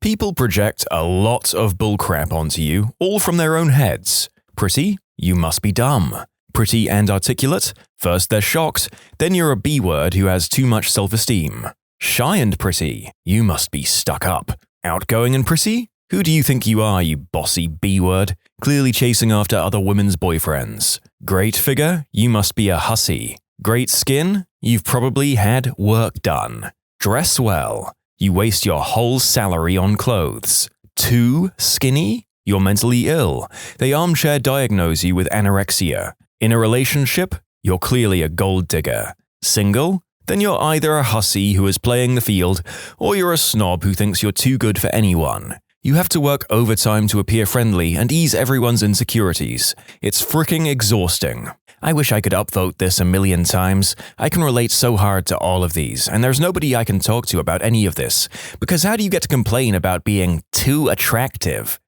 People project a lot of bullcrap onto you, all from their own heads. Pretty? You must be dumb. Pretty and articulate? First they're shocked, then you're a B-word who has too much self-esteem. Shy and pretty? You must be stuck up. Outgoing and pretty? Who do you think you are, you bossy B-word? Clearly chasing after other women's boyfriends. Great figure? You must be a hussy. Great skin? You've probably had work done. Dress well? You waste your whole salary on clothes. Too skinny? You're mentally ill. They armchair diagnose you with anorexia. In a relationship? You're clearly a gold digger. Single? then you're either a hussy who is playing the field, or you're a snob who thinks you're too good for anyone. You have to work overtime to appear friendly and ease everyone's insecurities. It's fricking exhausting. I wish I could upvote this 1,000,000 times. I can relate so hard to all of these, and there's nobody I can talk to about any of this, because how do you get to complain about being too attractive?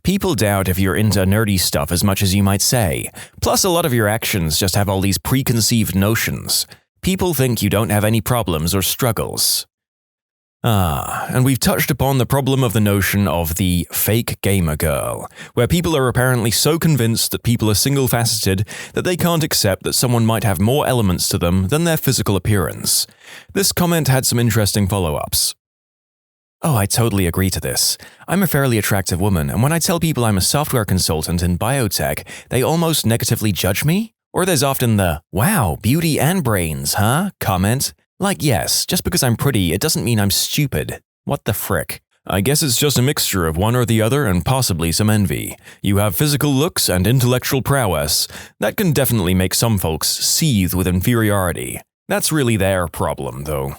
People doubt if you're into nerdy stuff as much as you might say. Plus, a lot of your actions just have all these preconceived notions. People think you don't have any problems or struggles. And we've touched upon the problem of the notion of the fake gamer girl, where people are apparently so convinced that people are single-faceted that they can't accept that someone might have more elements to them than their physical appearance. This comment had some interesting follow-ups. Oh, I totally agree to this. I'm a fairly attractive woman, and when I tell people I'm a software consultant in biotech, they almost negatively judge me? Or there's often the, wow, beauty and brains, huh? comment. Like, yes, just because I'm pretty, it doesn't mean I'm stupid. What the frick? I guess it's just a mixture of one or the other and possibly some envy. You have physical looks and intellectual prowess. That can definitely make some folks seethe with inferiority. That's really their problem, though.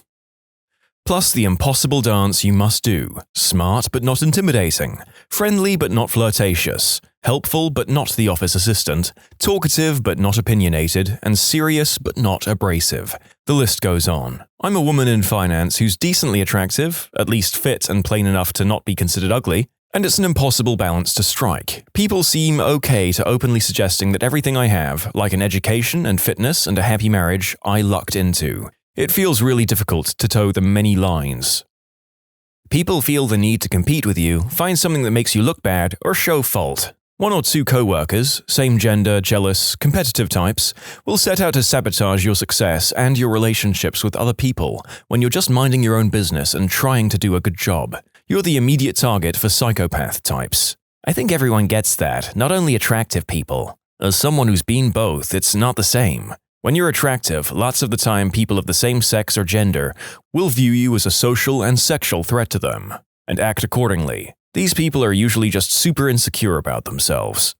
Plus the impossible dance you must do. Smart but not intimidating. Friendly but not flirtatious. Helpful but not the office assistant. Talkative but not opinionated. And serious but not abrasive. The list goes on. I'm a woman in finance who's decently attractive, at least fit and plain enough to not be considered ugly, and it's an impossible balance to strike. People seem okay to openly suggesting that everything I have, like an education and fitness and a happy marriage, I lucked into. It feels really difficult to toe the many lines. People feel the need to compete with you, find something that makes you look bad, or show fault. One or two co-workers, same gender, jealous, competitive types, will set out to sabotage your success and your relationships with other people when you're just minding your own business and trying to do a good job. You're the immediate target for psychopath types. I think everyone gets that, not only attractive people. As someone who's been both, it's not the same. When you're attractive, lots of the time people of the same sex or gender will view you as a social and sexual threat to them, and act accordingly. These people are usually just super insecure about themselves.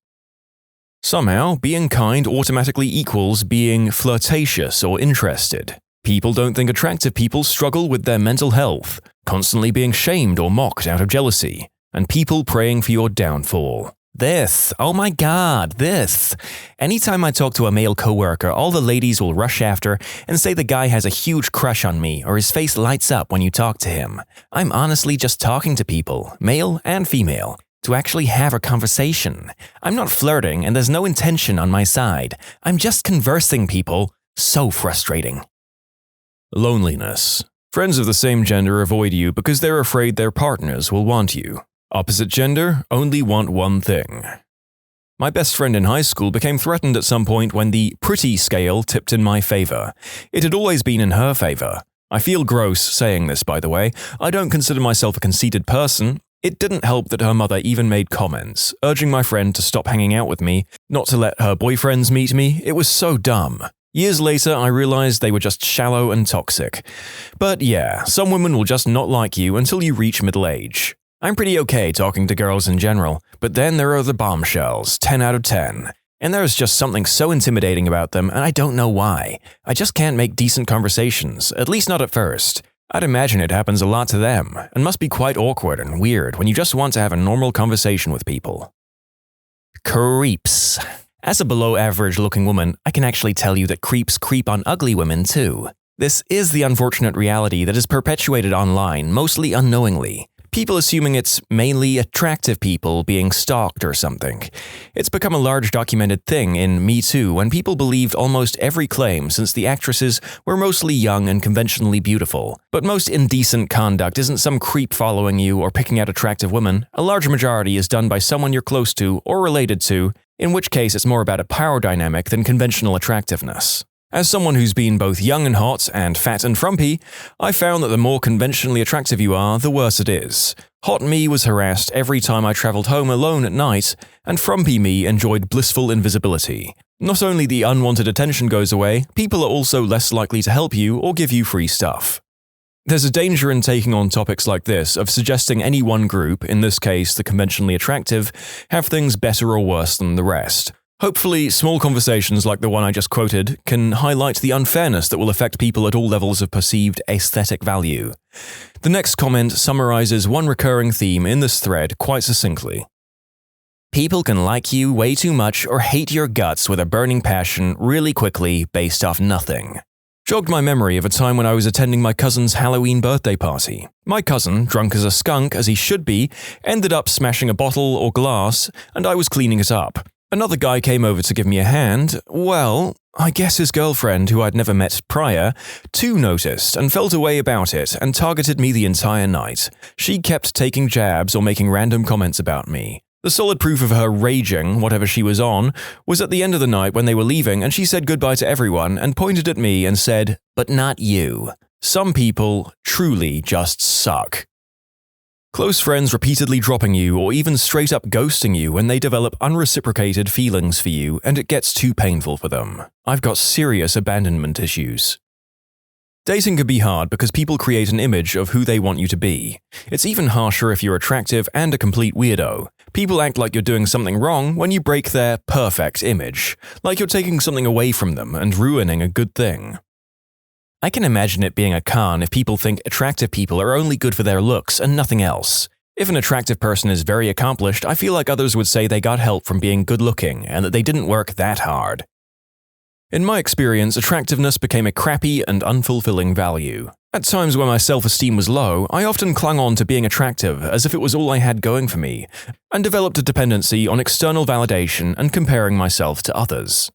Somehow, being kind automatically equals being flirtatious or interested. People don't think attractive people struggle with their mental health, constantly being shamed or mocked out of jealousy, and people praying for your downfall. Oh my god, this. Anytime I talk to a male coworker, all the ladies will rush after and say the guy has a huge crush on me or his face lights up when you talk to him. I'm honestly just talking to people, male and female, to actually have a conversation. I'm not flirting and there's no intention on my side. I'm just conversing, people. So frustrating. Loneliness. Friends of the same gender avoid you because they're afraid their partners will want you. Opposite gender only want one thing. My best friend in high school became threatened at some point when the pretty scale tipped in my favor. It had always been in her favor. I feel gross saying this, by the way. I don't consider myself a conceited person. It didn't help that her mother even made comments, urging my friend to stop hanging out with me, not to let her boyfriends meet me. It was so dumb. Years later, I realized they were just shallow and toxic. But yeah, some women will just not like you until you reach middle age. I'm pretty okay talking to girls in general, but then there are the bombshells, 10 out of 10. And there's just something so intimidating about them, and I don't know why. I just can't make decent conversations, at least not at first. I'd imagine it happens a lot to them, and must be quite awkward and weird when you just want to have a normal conversation with people. Creeps. As a below-average-looking woman, I can actually tell you that creeps creep on ugly women too. This is the unfortunate reality that is perpetuated online, mostly unknowingly. People assuming it's mainly attractive people being stalked or something. It's become a large documented thing in Me Too when people believed almost every claim since the actresses were mostly young and conventionally beautiful. But most indecent conduct isn't some creep following you or picking out attractive women. A large majority is done by someone you're close to or related to, in which case it's more about a power dynamic than conventional attractiveness. As someone who's been both young and hot and fat and frumpy, I found that the more conventionally attractive you are, the worse it is. Hot me was harassed every time I traveled home alone at night, and frumpy me enjoyed blissful invisibility. Not only the unwanted attention goes away, people are also less likely to help you or give you free stuff. There's a danger in taking on topics like this of suggesting any one group, in this case the conventionally attractive, have things better or worse than the rest. Hopefully, small conversations like the one I just quoted can highlight the unfairness that will affect people at all levels of perceived aesthetic value. The next comment summarizes one recurring theme in this thread quite succinctly. People can like you way too much or hate your guts with a burning passion really quickly based off nothing. Jogged my memory of a time when I was attending my cousin's Halloween birthday party. My cousin, drunk as a skunk as he should be, ended up smashing a bottle or glass, and I was cleaning it up. Another guy came over to give me a hand. Well, I guess his girlfriend, who I'd never met prior, too noticed and felt a way about it and targeted me the entire night. She kept taking jabs or making random comments about me. The solid proof of her raging, whatever she was on, was at the end of the night when they were leaving and she said goodbye to everyone and pointed at me and said, "But not you. Some people truly just suck." Close friends repeatedly dropping you or even straight up ghosting you when they develop unreciprocated feelings for you and it gets too painful for them. I've got serious abandonment issues. Dating can be hard because people create an image of who they want you to be. It's even harsher if you're attractive and a complete weirdo. People act like you're doing something wrong when you break their perfect image, like you're taking something away from them and ruining a good thing. I can imagine it being a con if people think attractive people are only good for their looks and nothing else. If an attractive person is very accomplished, I feel like others would say they got help from being good-looking and that they didn't work that hard. In my experience, attractiveness became a crappy and unfulfilling value. At times when my self-esteem was low, I often clung on to being attractive as if it was all I had going for me, and developed a dependency on external validation and comparing myself to others.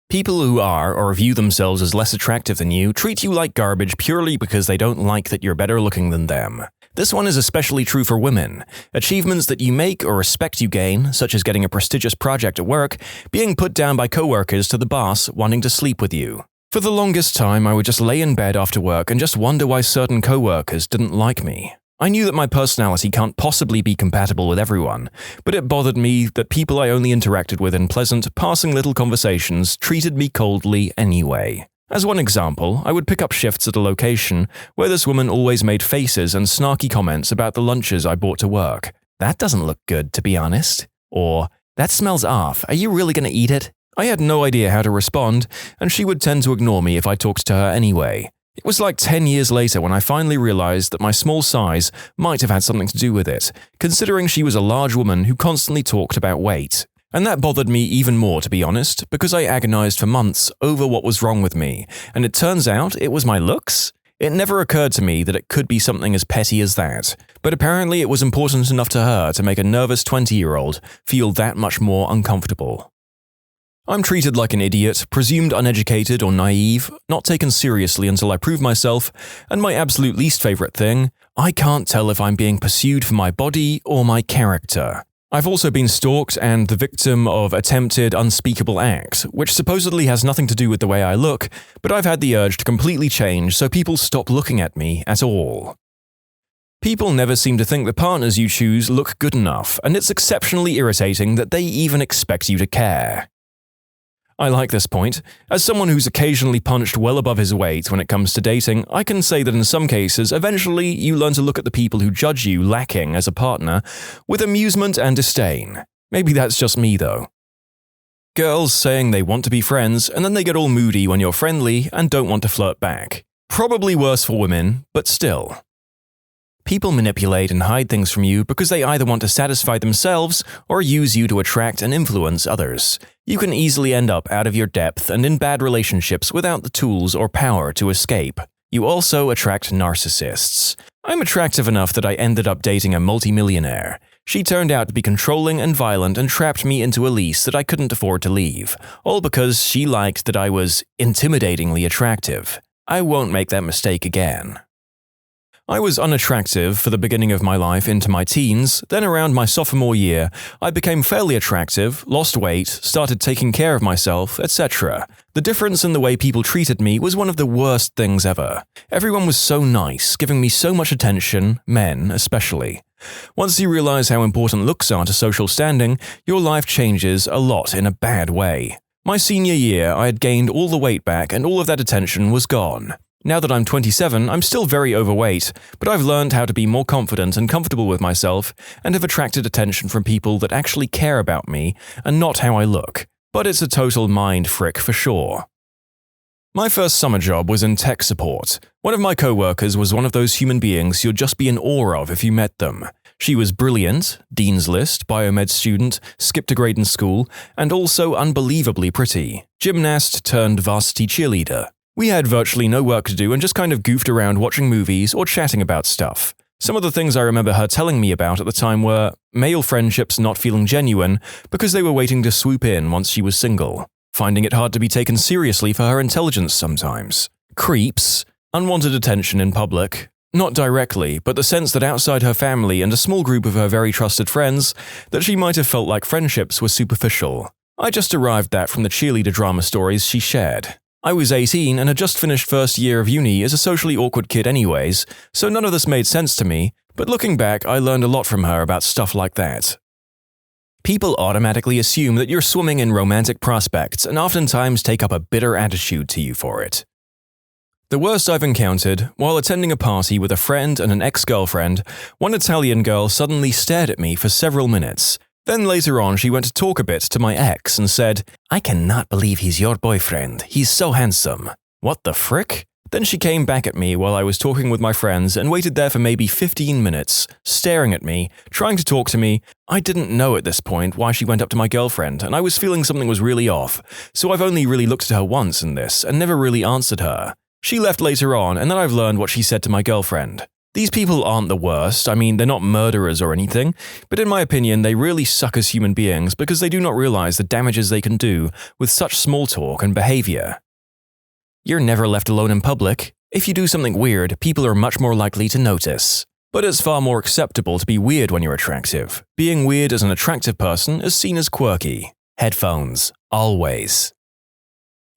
People who are or view themselves as less attractive than you treat you like garbage purely because they don't like that you're better looking than them. This one is especially true for women. Achievements that you make or respect you gain, such as getting a prestigious project at work, being put down by coworkers to the boss wanting to sleep with you. For the longest time, I would just lay in bed after work and just wonder why certain coworkers didn't like me. I knew that my personality can't possibly be compatible with everyone, but it bothered me that people I only interacted with in pleasant, passing little conversations treated me coldly anyway. As one example, I would pick up shifts at a location where this woman always made faces and snarky comments about the lunches I brought to work. "That doesn't look good, to be honest." Or, "That smells off. Are you really going to eat it?" I had no idea how to respond, and she would tend to ignore me if I talked to her anyway. It was like 10 years later when I finally realized that my small size might have had something to do with it, considering she was a large woman who constantly talked about weight. And that bothered me even more, to be honest, because I agonized for months over what was wrong with me, and it turns out it was my looks? It never occurred to me that it could be something as petty as that, but apparently it was important enough to her to make a nervous 20-year-old feel that much more uncomfortable. I'm treated like an idiot, presumed uneducated or naive, not taken seriously until I prove myself, and my absolute least favorite thing, I can't tell if I'm being pursued for my body or my character. I've also been stalked and the victim of attempted unspeakable act, which supposedly has nothing to do with the way I look, but I've had the urge to completely change so people stop looking at me at all. People never seem to think the partners you choose look good enough, and it's exceptionally irritating that they even expect you to care. I like this point. As someone who's occasionally punched well above his weight when it comes to dating, I can say that in some cases, eventually you learn to look at the people who judge you lacking as a partner with amusement and disdain. Maybe that's just me, though. Girls saying they want to be friends, and then they get all moody when you're friendly and don't want to flirt back. Probably worse for women, but still. People manipulate and hide things from you because they either want to satisfy themselves or use you to attract and influence others. You can easily end up out of your depth and in bad relationships without the tools or power to escape. You also attract narcissists. I'm attractive enough that I ended up dating a multimillionaire. She turned out to be controlling and violent and trapped me into a lease that I couldn't afford to leave, all because she liked that I was intimidatingly attractive. I won't make that mistake again. I was unattractive for the beginning of my life into my teens, then around my sophomore year, I became fairly attractive, lost weight, started taking care of myself, etc. The difference in the way people treated me was one of the worst things ever. Everyone was so nice, giving me so much attention, men especially. Once you realize how important looks are to social standing, your life changes a lot in a bad way. My senior year, I had gained all the weight back and all of that attention was gone. Now that I'm 27, I'm still very overweight, but I've learned how to be more confident and comfortable with myself and have attracted attention from people that actually care about me and not how I look. But it's a total mind frick for sure. My first summer job was in tech support. One of my co-workers was one of those human beings you'd just be in awe of if you met them. She was brilliant, Dean's List, biomed student, skipped a grade in school, and also unbelievably pretty. Gymnast turned varsity cheerleader. We had virtually no work to do and just kind of goofed around watching movies or chatting about stuff. Some of the things I remember her telling me about at the time were male friendships not feeling genuine because they were waiting to swoop in once she was single, finding it hard to be taken seriously for her intelligence sometimes, creeps, unwanted attention in public, not directly, but the sense that outside her family and a small group of her very trusted friends, that she might have felt like friendships were superficial. I just derived that from the cheerleader drama stories she shared. I was 18 and had just finished first year of uni as a socially awkward kid anyways, so none of this made sense to me, but looking back, I learned a lot from her about stuff like that. People automatically assume that you're swimming in romantic prospects and oftentimes take up a bitter attitude to you for it. The worst I've encountered, while attending a party with a friend and an ex-girlfriend, one Italian girl suddenly stared at me for several minutes. Then later on she went to talk a bit to my ex and said, "I cannot believe he's your boyfriend. He's so handsome." What the frick? Then she came back at me while I was talking with my friends and waited there for maybe 15 minutes, staring at me, trying to talk to me. I didn't know at this point why she went up to my girlfriend, and I was feeling something was really off, so I've only really looked at her once in this and never really answered her. She left later on, and then I've learned what she said to my girlfriend. These people aren't the worst, I mean, they're not murderers or anything, but in my opinion, they really suck as human beings because they do not realize the damages they can do with such small talk and behavior. You're never left alone in public. If you do something weird, people are much more likely to notice. But it's far more acceptable to be weird when you're attractive. Being weird as an attractive person is seen as quirky. Headphones. Always.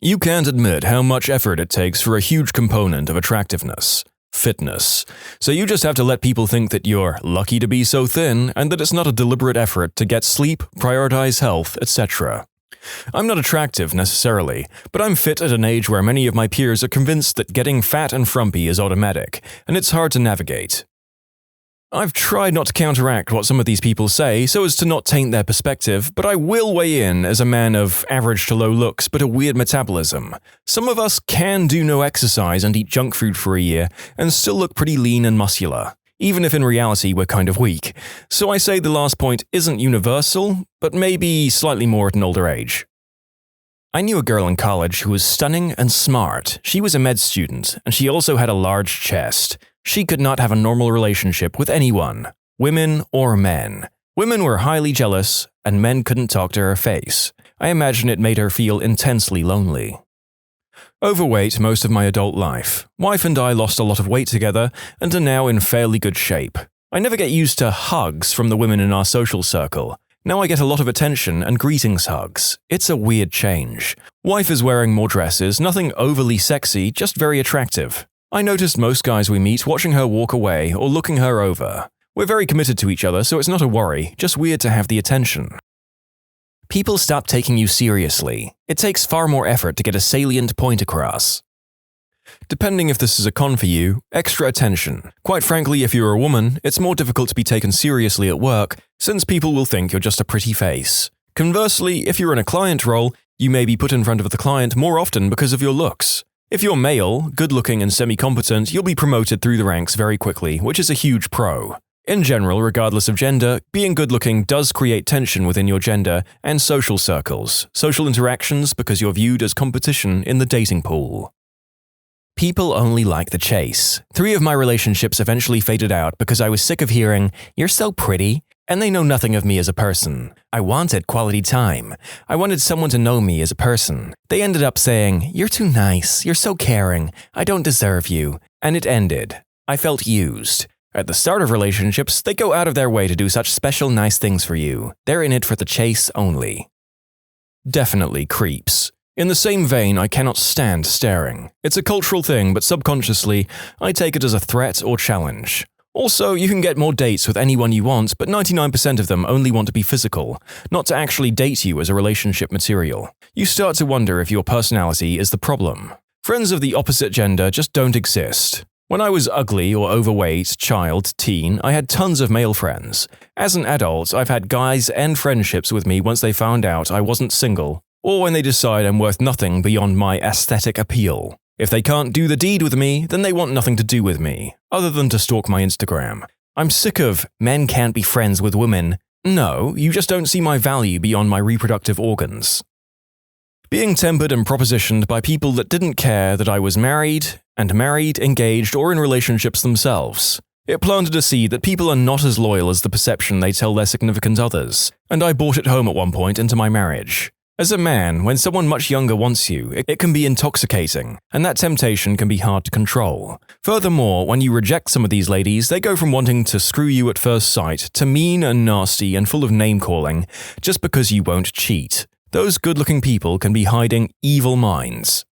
You can't admit how much effort it takes for a huge component of attractiveness. Fitness. So you just have to let people think that you're lucky to be so thin and that it's not a deliberate effort to get sleep, prioritize health, etc. I'm not attractive necessarily, but I'm fit at an age where many of my peers are convinced that getting fat and frumpy is automatic, and it's hard to navigate. I've tried not to counteract what some of these people say so as to not taint their perspective, but I will weigh in as a man of average to low looks but a weird metabolism. Some of us can do no exercise and eat junk food for a year and still look pretty lean and muscular, even if in reality we're kind of weak. So I say the last point isn't universal, but maybe slightly more at an older age. I knew a girl in college who was stunning and smart. She was a med student, and she also had a large chest. She could not have a normal relationship with anyone, women or men. Women were highly jealous, and men couldn't talk to her face. I imagine it made her feel intensely lonely. Overweight most of my adult life. Wife and I lost a lot of weight together and are now in fairly good shape. I never get used to hugs from the women in our social circle. Now I get a lot of attention and greetings hugs. It's a weird change. Wife is wearing more dresses, nothing overly sexy, just very attractive. I noticed most guys we meet watching her walk away or looking her over. We're very committed to each other, so it's not a worry, just weird to have the attention. People stop taking you seriously. It takes far more effort to get a salient point across. Depending if this is a con for you, extra attention. Quite frankly, if you're a woman, it's more difficult to be taken seriously at work, since people will think you're just a pretty face. Conversely, if you're in a client role, you may be put in front of the client more often because of your looks. If you're male, good-looking and semi-competent, you'll be promoted through the ranks very quickly, which is a huge pro. In general, regardless of gender, being good-looking does create tension within your gender and social circles, social interactions because you're viewed as competition in the dating pool. People only like the chase. 3 of my relationships eventually faded out because I was sick of hearing, "You're so pretty," and they know nothing of me as a person. I wanted quality time. I wanted someone to know me as a person. They ended up saying, "You're too nice, you're so caring, I don't deserve you," and it ended. I felt used. At the start of relationships, they go out of their way to do such special nice things for you. They're in it for the chase only. Definitely creeps. In the same vein, I cannot stand staring. It's a cultural thing, but subconsciously, I take it as a threat or challenge. Also, you can get more dates with anyone you want, but 99% of them only want to be physical, not to actually date you as a relationship material. You start to wonder if your personality is the problem. Friends of the opposite gender just don't exist. When I was ugly or overweight, child, teen, I had tons of male friends. As an adult, I've had guys end friendships with me once they found out I wasn't single, or when they decide I'm worth nothing beyond my aesthetic appeal. If they can't do the deed with me, then they want nothing to do with me, other than to stalk my Instagram. I'm sick of, men can't be friends with women. No, you just don't see my value beyond my reproductive organs. Being tempered and propositioned by people that didn't care that I was married, engaged, or in relationships themselves. It planted a seed that people are not as loyal as the perception they tell their significant others, and I brought it home at one point into my marriage. As a man, when someone much younger wants you, it can be intoxicating, and that temptation can be hard to control. Furthermore, when you reject some of these ladies, they go from wanting to screw you at first sight to mean and nasty and full of name-calling just because you won't cheat. Those good-looking people can be hiding evil minds.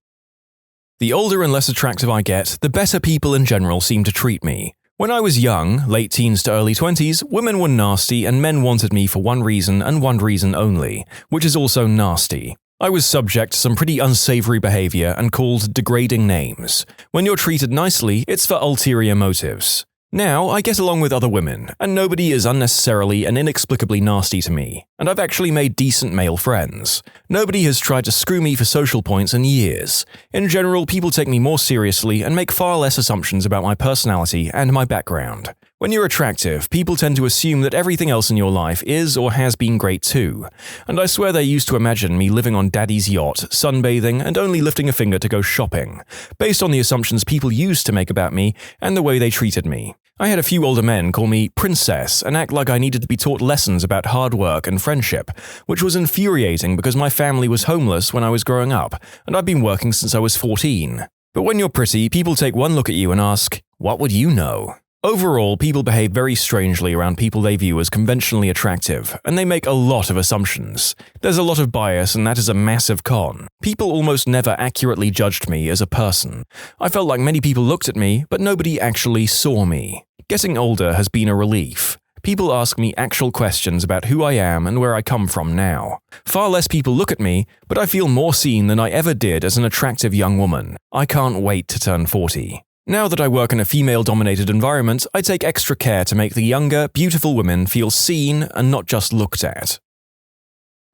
The older and less attractive I get, the better people in general seem to treat me. When I was young, late teens to early 20s, women were nasty and men wanted me for one reason and one reason only, which is also nasty. I was subject to some pretty unsavory behavior and called degrading names. When you're treated nicely, it's for ulterior motives. Now, I get along with other women, and nobody is unnecessarily and inexplicably nasty to me, and I've actually made decent male friends. Nobody has tried to screw me for social points in years. In general, people take me more seriously and make far less assumptions about my personality and my background. When you're attractive, people tend to assume that everything else in your life is or has been great too, and I swear they used to imagine me living on daddy's yacht, sunbathing, and only lifting a finger to go shopping, based on the assumptions people used to make about me and the way they treated me. I had a few older men call me princess and act like I needed to be taught lessons about hard work and friendship, which was infuriating because my family was homeless when I was growing up, and I'd been working since I was 14. But when you're pretty, people take one look at you and ask, "What would you know?" Overall, people behave very strangely around people they view as conventionally attractive, and they make a lot of assumptions. There's a lot of bias, and that is a massive con. People almost never accurately judged me as a person. I felt like many people looked at me, but nobody actually saw me. Getting older has been a relief. People ask me actual questions about who I am and where I come from now. Far less people look at me, but I feel more seen than I ever did as an attractive young woman. I can't wait to turn 40. Now that I work in a female-dominated environment, I take extra care to make the younger, beautiful women feel seen and not just looked at.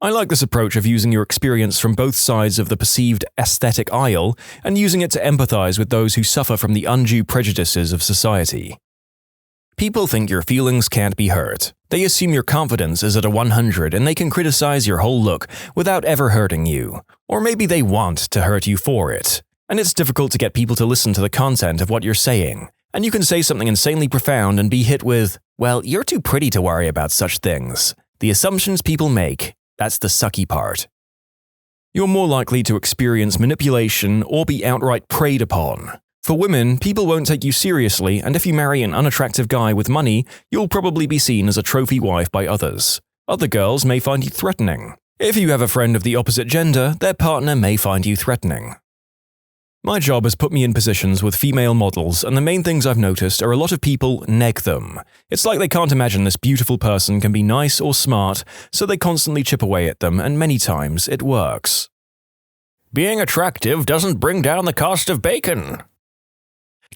I like this approach of using your experience from both sides of the perceived aesthetic aisle and using it to empathize with those who suffer from the undue prejudices of society. People think your feelings can't be hurt. They assume your confidence is at a 100 and they can criticize your whole look without ever hurting you. Or maybe they want to hurt you for it. And it's difficult to get people to listen to the content of what you're saying. And you can say something insanely profound and be hit with, "Well, you're too pretty to worry about such things." The assumptions people make, that's the sucky part. You're more likely to experience manipulation or be outright preyed upon. For women, people won't take you seriously, and if you marry an unattractive guy with money, you'll probably be seen as a trophy wife by others. Other girls may find you threatening. If you have a friend of the opposite gender, their partner may find you threatening. My job has put me in positions with female models, and the main things I've noticed are a lot of people neg them. It's like they can't imagine this beautiful person can be nice or smart, so they constantly chip away at them, and many times it works. Being attractive doesn't bring down the cost of bacon.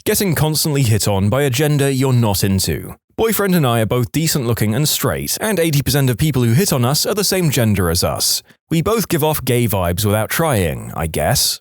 Getting constantly hit on by a gender you're not into. Boyfriend and I are both decent looking and straight, and 80% of people who hit on us are the same gender as us. We both give off gay vibes without trying, I guess.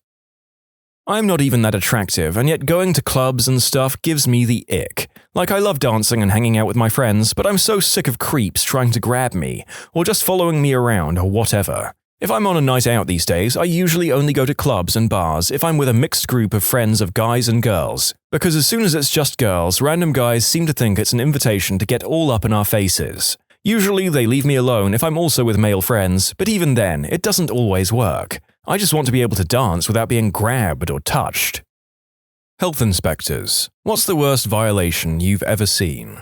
I'm not even that attractive, and yet going to clubs and stuff gives me the ick. Like, I love dancing and hanging out with my friends, but I'm so sick of creeps trying to grab me, or just following me around or whatever. If I'm on a night out these days, I usually only go to clubs and bars if I'm with a mixed group of friends of guys and girls, because as soon as it's just girls, random guys seem to think it's an invitation to get all up in our faces. Usually they leave me alone if I'm also with male friends, but even then, it doesn't always work. I just want to be able to dance without being grabbed or touched. Health inspectors. What's the worst violation you've ever seen?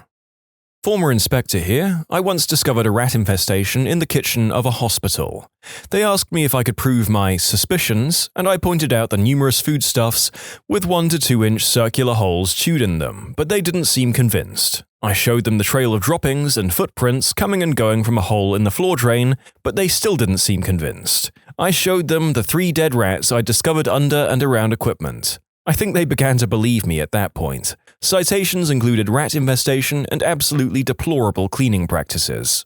Former inspector here. I once discovered a rat infestation in the kitchen of a hospital. They asked me if I could prove my suspicions, and I pointed out the numerous foodstuffs with 1 to 2 inch circular holes chewed in them, but they didn't seem convinced. I showed them the trail of droppings and footprints coming and going from a hole in the floor drain, but they still didn't seem convinced. I showed them the 3 dead rats I discovered under and around equipment. I think they began to believe me at that point. Citations included rat infestation and absolutely deplorable cleaning practices.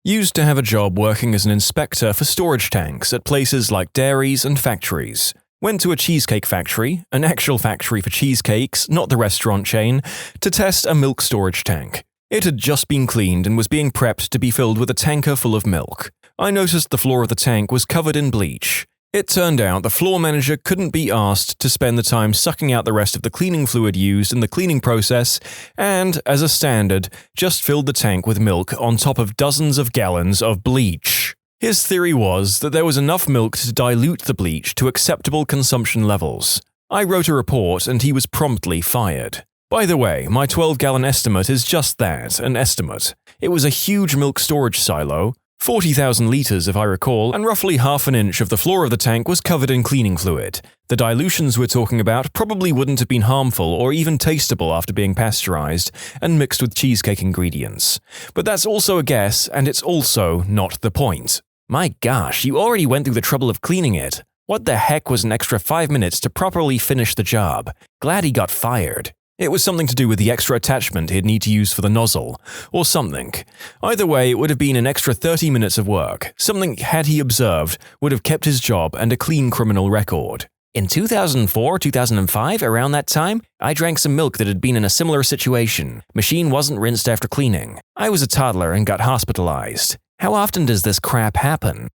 Used to have a job working as an inspector for storage tanks at places like dairies and factories. Went to a cheesecake factory, an actual factory for cheesecakes, not the restaurant chain, to test a milk storage tank. It had just been cleaned and was being prepped to be filled with a tanker full of milk. I noticed the floor of the tank was covered in bleach. It turned out the floor manager couldn't be asked to spend the time sucking out the rest of the cleaning fluid used in the cleaning process and, as a standard, just filled the tank with milk on top of dozens of gallons of bleach. His theory was that there was enough milk to dilute the bleach to acceptable consumption levels. I wrote a report and he was promptly fired. By the way, my 12-gallon estimate is just that, an estimate. It was a huge milk storage silo, 40,000 litres if I recall, and roughly half an inch of the floor of the tank was covered in cleaning fluid. The dilutions we're talking about probably wouldn't have been harmful or even tasteable after being pasteurized and mixed with cheesecake ingredients. But that's also a guess, and it's also not the point. My gosh, you already went through the trouble of cleaning it. What the heck was an extra 5 minutes to properly finish the job? Glad he got fired. It was something to do with the extra attachment he'd need to use for the nozzle, or something. Either way, it would have been an extra 30 minutes of work. Something, had he observed, would have kept his job and a clean criminal record. In 2004, 2005, around that time, I drank some milk that had been in a similar situation. Machine wasn't rinsed after cleaning. I was a toddler and got hospitalized. How often does this crap happen?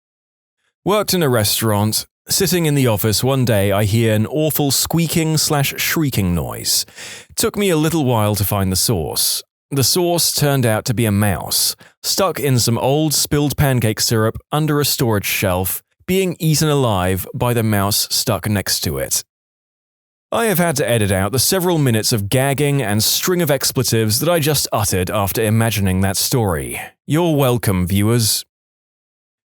Worked in a restaurant. Sitting in the office one day, I hear an awful squeaking/shrieking noise. Took me a little while to find the source. The source turned out to be a mouse, stuck in some old spilled pancake syrup under a storage shelf, being eaten alive by the mouse stuck next to it. I have had to edit out the several minutes of gagging and string of expletives that I just uttered after imagining that story. You're welcome, viewers.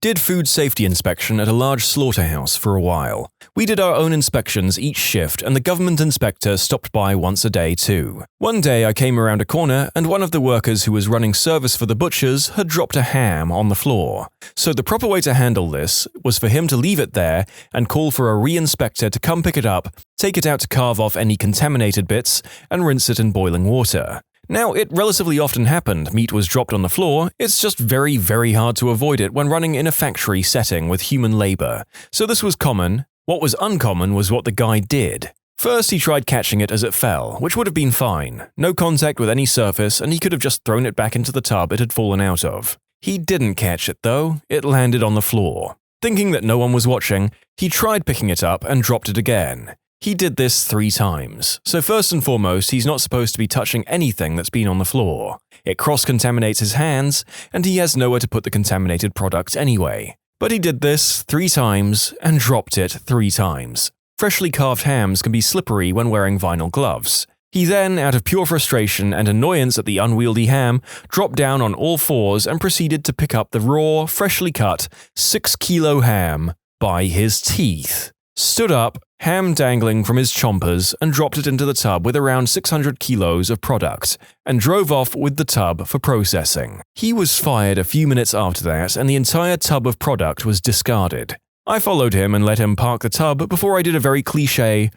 Did food safety inspection at a large slaughterhouse for a while. We did our own inspections each shift and the government inspector stopped by once a day too. One day I came around a corner and one of the workers who was running service for the butchers had dropped a ham on the floor. So the proper way to handle this was for him to leave it there and call for a re-inspector to come pick it up, take it out to carve off any contaminated bits, and rinse it in boiling water. Now, it relatively often happened meat was dropped on the floor, it's just very, very hard to avoid it when running in a factory setting with human labor. So this was common. What was uncommon was what the guy did. First, he tried catching it as it fell, which would have been fine. No contact with any surface, and he could have just thrown it back into the tub it had fallen out of. He didn't catch it though, it landed on the floor. Thinking that no one was watching, he tried picking it up and dropped it again. He did this 3 times, so first and foremost he's not supposed to be touching anything that's been on the floor. It cross-contaminates his hands, and he has nowhere to put the contaminated product anyway. But he did this 3 times and dropped it 3 times. Freshly carved hams can be slippery when wearing vinyl gloves. He then, out of pure frustration and annoyance at the unwieldy ham, dropped down on all 4s and proceeded to pick up the raw, freshly cut, 6-kilo ham by his teeth. Stood up, ham dangling from his chompers, and dropped it into the tub with around 600 kilos of product, and drove off with the tub for processing. He was fired a few minutes after that, and the entire tub of product was discarded. I followed him and let him park the tub before I did a very cliché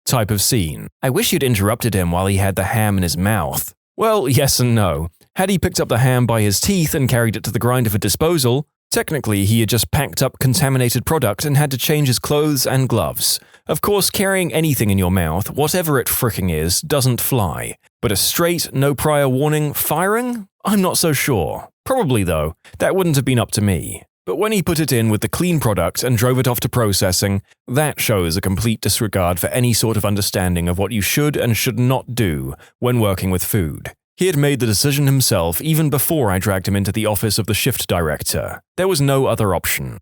type of scene. I wish you'd interrupted him while he had the ham in his mouth. Well, yes and no. Had he picked up the ham by his teeth and carried it to the grinder for disposal, technically, he had just packed up contaminated product and had to change his clothes and gloves. Of course, carrying anything in your mouth, whatever it fricking is, doesn't fly. But a straight, no prior warning firing? I'm not so sure. Probably though, that wouldn't have been up to me. But when he put it in with the clean product and drove it off to processing, that shows a complete disregard for any sort of understanding of what you should and should not do when working with food. He had made the decision himself even before I dragged him into the office of the shift director. There was no other option.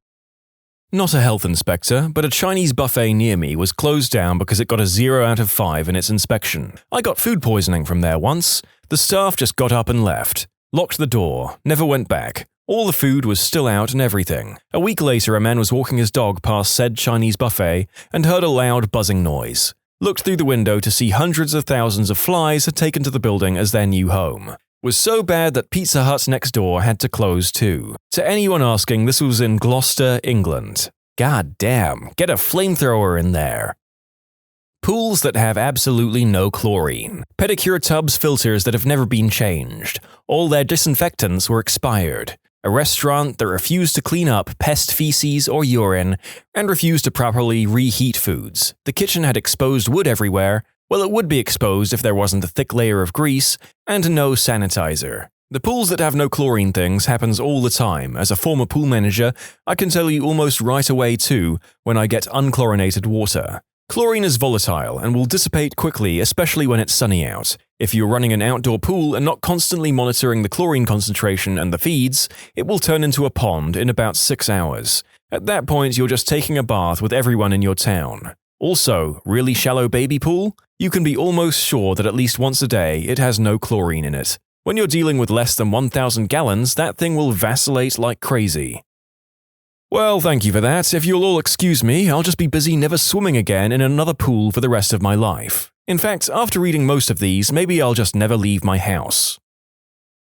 Not a health inspector, but a Chinese buffet near me was closed down because it got a 0 out of 5 in its inspection. I got food poisoning from there once. The staff just got up and left. Locked the door, never went back. All the food was still out and everything. A week later, a man was walking his dog past said Chinese buffet and heard a loud buzzing noise. Looked through the window to see hundreds of thousands of flies had taken to the building as their new home. was so bad that Pizza Hut next door had to close too. To anyone asking, this was in Gloucester, England. God damn, get a flamethrower in there. Pools that have absolutely no chlorine. Pedicure tubs filters that have never been changed. All their disinfectants were expired. A restaurant that refused to clean up pest feces or urine and refused to properly reheat foods. The kitchen had exposed wood everywhere. Well, it would be exposed if there wasn't a thick layer of grease and no sanitizer. The pools that have no chlorine things happens all the time. As a former pool manager, I can tell you almost right away too when I get unchlorinated water. Chlorine is volatile and will dissipate quickly, especially when it's sunny out. If you're running an outdoor pool and not constantly monitoring the chlorine concentration and the feeds, it will turn into a pond in about 6 hours. At that point, you're just taking a bath with everyone in your town. Also, really shallow baby pool? You can be almost sure that at least once a day it has no chlorine in it. When you're dealing with less than 1,000 gallons, that thing will vacillate like crazy. Well, thank you for that. If you'll all excuse me, I'll just be busy never swimming again in another pool for the rest of my life. In fact, after reading most of these, maybe I'll just never leave my house.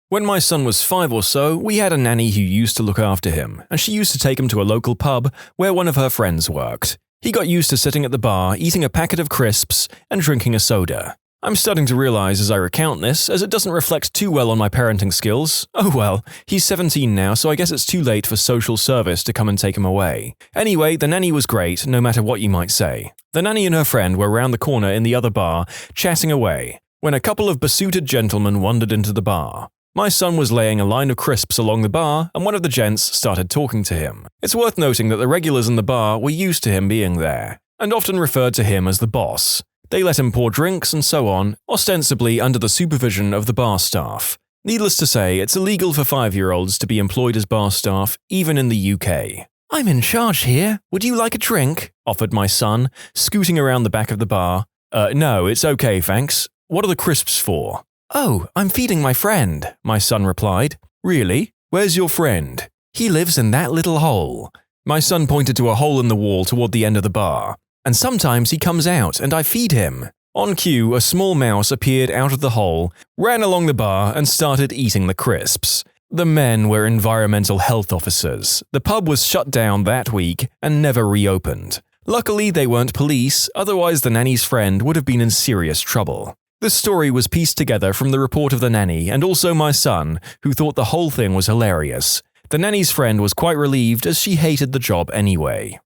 When my son was 5 or so, we had a nanny who used to look after him, and she used to take him to a local pub where one of her friends worked. He got used to sitting at the bar, eating a packet of crisps, and drinking a soda. I'm starting to realize as I recount this, as it doesn't reflect too well on my parenting skills. Oh well, he's 17 now, so I guess it's too late for social service to come and take him away. Anyway, the nanny was great, no matter what you might say. The nanny and her friend were around the corner in the other bar, chatting away, when a couple of besooted gentlemen wandered into the bar. My son was laying a line of crisps along the bar, and one of the gents started talking to him. It's worth noting that the regulars in the bar were used to him being there, and often referred to him as the boss. They let him pour drinks and so on, ostensibly under the supervision of the bar staff. Needless to say, it's illegal for 5-year-olds to be employed as bar staff, even in the UK. "I'm in charge here. Would you like a drink?" offered my son, scooting around the back of the bar. No, it's okay, thanks. What are the crisps for?" "Oh, I'm feeding my friend," my son replied. "Really? Where's your friend?" "He lives in that little hole." My son pointed to a hole in the wall toward the end of the bar. "And sometimes he comes out and I feed him." On cue, a small mouse appeared out of the hole, ran along the bar, and started eating the crisps. The men were environmental health officers. The pub was shut down that week and never reopened. Luckily, they weren't police, otherwise the nanny's friend would have been in serious trouble. This story was pieced together from the report of the nanny and also my son, who thought the whole thing was hilarious. The nanny's friend was quite relieved as she hated the job anyway.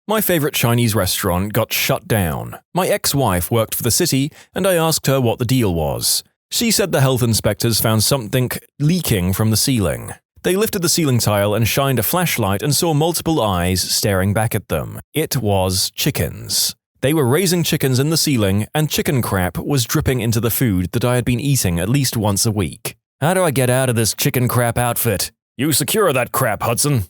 My favorite Chinese restaurant got shut down. My ex-wife worked for the city, and I asked her what the deal was. She said the health inspectors found something leaking from the ceiling. They lifted the ceiling tile and shined a flashlight and saw multiple eyes staring back at them. It was chickens. They were raising chickens in the ceiling, and chicken crap was dripping into the food that I had been eating at least once a week. How do I get out of this chicken crap outfit? You secure that crap, Hudson.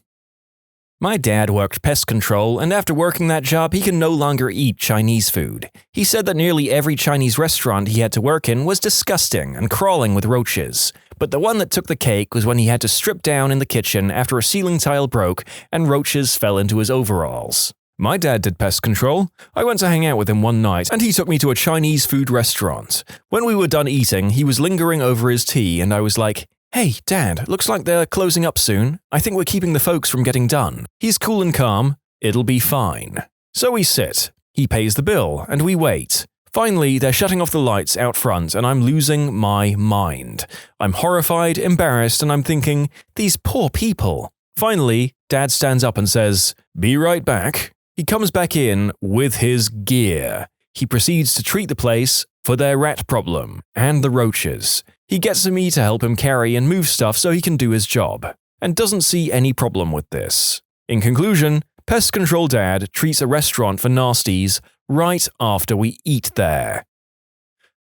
My dad worked pest control, and after working that job, he can no longer eat Chinese food. He said that nearly every Chinese restaurant he had to work in was disgusting and crawling with roaches. But the one that took the cake was when he had to strip down in the kitchen after a ceiling tile broke and roaches fell into his overalls. My dad did pest control. I went to hang out with him one night, and he took me to a Chinese food restaurant. When we were done eating, he was lingering over his tea, and I was like, "Hey, Dad, looks like they're closing up soon. I think we're keeping the folks from getting done." He's cool and calm. It'll be fine. So we sit. He pays the bill, and we wait. Finally, they're shutting off the lights out front, and I'm losing my mind. I'm horrified, embarrassed, and I'm thinking, these poor people. Finally, Dad stands up and says, "Be right back." He comes back in with his gear. He proceeds to treat the place for their rat problem and the roaches. He gets me to help him carry and move stuff so he can do his job, and doesn't see any problem with this. In conclusion, Pest Control Dad treats a restaurant for nasties right after we eat there.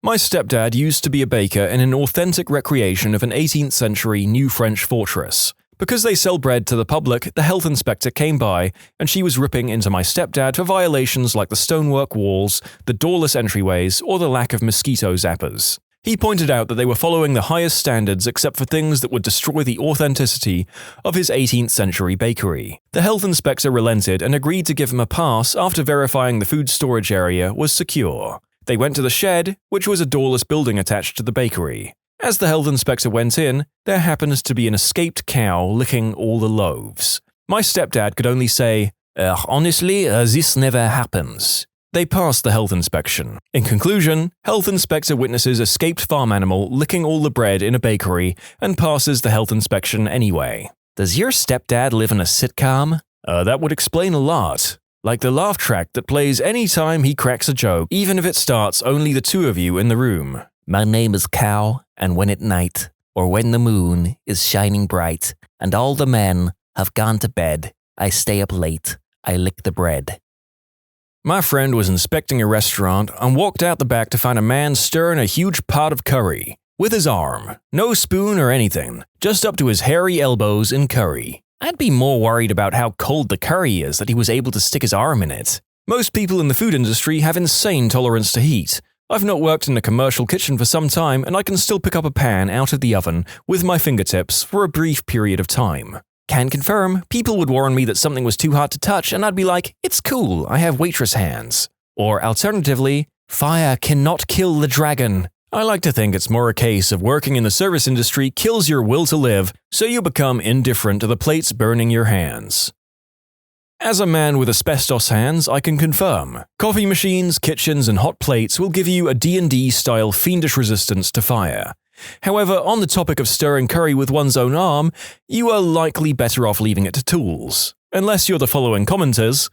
My stepdad used to be a baker in an authentic recreation of an 18th century New French fortress. Because they sell bread to the public, the health inspector came by, and she was ripping into my stepdad for violations like the stonework walls, the doorless entryways, or the lack of mosquito zappers. He pointed out that they were following the highest standards except for things that would destroy the authenticity of his 18th century bakery. The health inspector relented and agreed to give him a pass after verifying the food storage area was secure. They went to the shed, which was a doorless building attached to the bakery. As the health inspector went in, there happened to be an escaped cow licking all the loaves. My stepdad could only say, honestly, this never happens. They passed the health inspection. In conclusion, health inspector witnesses escaped farm animal licking all the bread in a bakery and passes the health inspection anyway. Does your stepdad live in a sitcom? That would explain a lot. Like the laugh track that plays any time he cracks a joke, even if it starts only the two of you in the room. My name is Cow, and when at night, or when the moon is shining bright, and all the men have gone to bed, I stay up late, I lick the bread. My friend was inspecting a restaurant and walked out the back to find a man stirring a huge pot of curry. With his arm. No spoon or anything. Just up to his hairy elbows in curry. I'd be more worried about how cold the curry is that he was able to stick his arm in it. Most people in the food industry have insane tolerance to heat. I've not worked in a commercial kitchen for some time, and I can still pick up a pan out of the oven with my fingertips for a brief period of time. Can confirm, people would warn me that something was too hot to touch, and I'd be like, it's cool, I have waitress hands. Or alternatively, fire cannot kill the dragon. I like to think it's more a case of working in the service industry kills your will to live, so you become indifferent to the plates burning your hands. As a man with asbestos hands, I can confirm, coffee machines, kitchens, and hot plates will give you a D&D-style fiendish resistance to fire. However, on the topic of stirring curry with one's own arm, you are likely better off leaving it to tools. Unless you're the following commenters.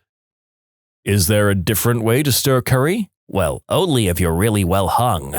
Is there a different way to stir curry? Well, only if you're really well hung.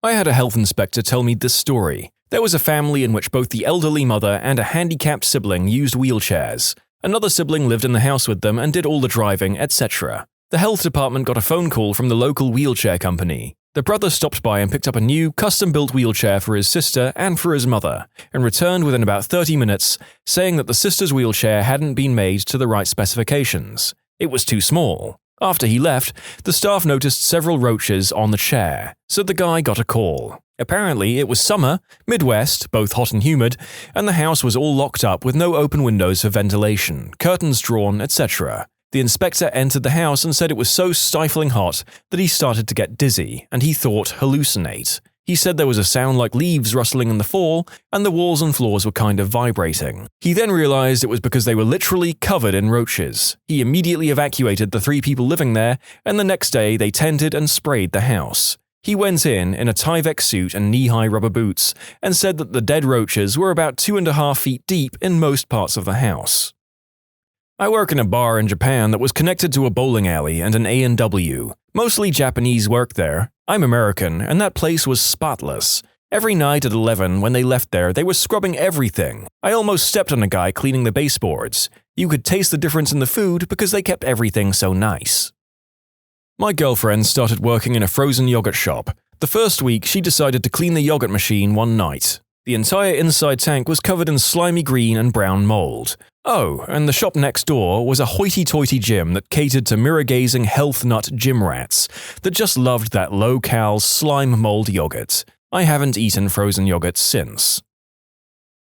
I had a health inspector tell me this story. There was a family in which both the elderly mother and a handicapped sibling used wheelchairs. Another sibling lived in the house with them and did all the driving, etc. The health department got a phone call from the local wheelchair company. The brother stopped by and picked up a new, custom-built wheelchair for his sister and for his mother, and returned within about 30 minutes, saying that the sister's wheelchair hadn't been made to the right specifications. It was too small. After he left, the staff noticed several roaches on the chair, so the guy got a call. Apparently, it was summer, Midwest, both hot and humid, and the house was all locked up with no open windows for ventilation, curtains drawn, etc. The inspector entered the house and said it was so stifling hot that he started to get dizzy, and he thought hallucinate. He said there was a sound like leaves rustling in the fall, and the walls and floors were kind of vibrating. He then realized it was because they were literally covered in roaches. He immediately evacuated the 3 people living there, and the next day they tented and sprayed the house. He went in a Tyvek suit and knee-high rubber boots, and said that the dead roaches were about 2.5 feet deep in most parts of the house. I work in a bar in Japan that was connected to a bowling alley and an A&W. Mostly Japanese work there. I'm American, and that place was spotless. Every night at 11 when they left there, they were scrubbing everything. I almost stepped on a guy cleaning the baseboards. You could taste the difference in the food because they kept everything so nice. My girlfriend started working in a frozen yogurt shop. The first week, she decided to clean the yogurt machine one night. The entire inside tank was covered in slimy green and brown mold. Oh, and the shop next door was a hoity-toity gym that catered to mirror-gazing health nut gym rats that just loved that low-cal slime mold yogurt. I haven't eaten frozen yogurt since.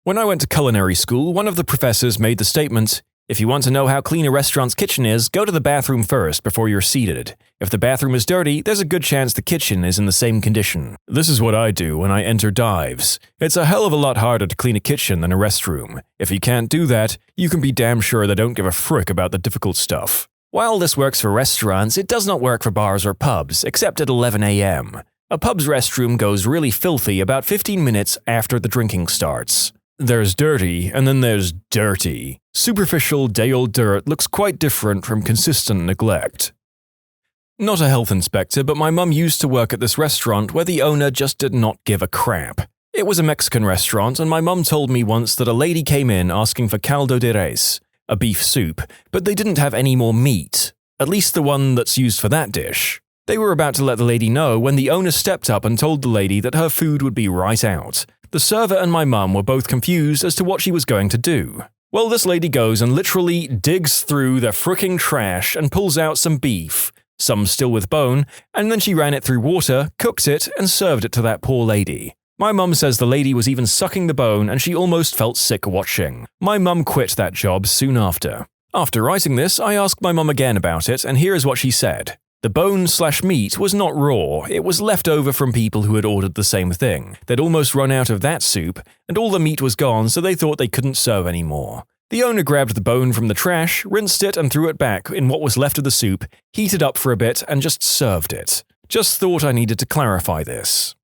When I went to culinary school, one of the professors made the statement, "If you want to know how clean a restaurant's kitchen is, go to the bathroom first before you're seated. If the bathroom is dirty, there's a good chance the kitchen is in the same condition." This is what I do when I enter dives. It's a hell of a lot harder to clean a kitchen than a restroom. If you can't do that, you can be damn sure they don't give a frick about the difficult stuff. While this works for restaurants, it does not work for bars or pubs, except at 11 a.m. A pub's restroom goes really filthy about 15 minutes after the drinking starts. There's dirty, and then there's dirty. Superficial, day-old dirt looks quite different from consistent neglect. Not a health inspector, but my mum used to work at this restaurant where the owner just did not give a crap. It was a Mexican restaurant, and my mum told me once that a lady came in asking for caldo de res, a beef soup, but they didn't have any more meat, at least the one that's used for that dish. They were about to let the lady know when the owner stepped up and told the lady that her food would be right out. The server and my mum were both confused as to what she was going to do. Well, this lady goes and literally digs through the fricking trash and pulls out some beef, some still with bone, and then she ran it through water, cooked it, and served it to that poor lady. My mum says the lady was even sucking the bone and she almost felt sick watching. My mum quit that job soon after. After writing this, I asked my mum again about it, and here is what she said. The bone/meat was not raw, it was left over from people who had ordered the same thing. They'd almost run out of that soup, and all the meat was gone, so they thought they couldn't serve anymore. The owner grabbed the bone from the trash, rinsed it and threw it back in what was left of the soup, heated up for a bit and just served it. Just thought I needed to clarify this.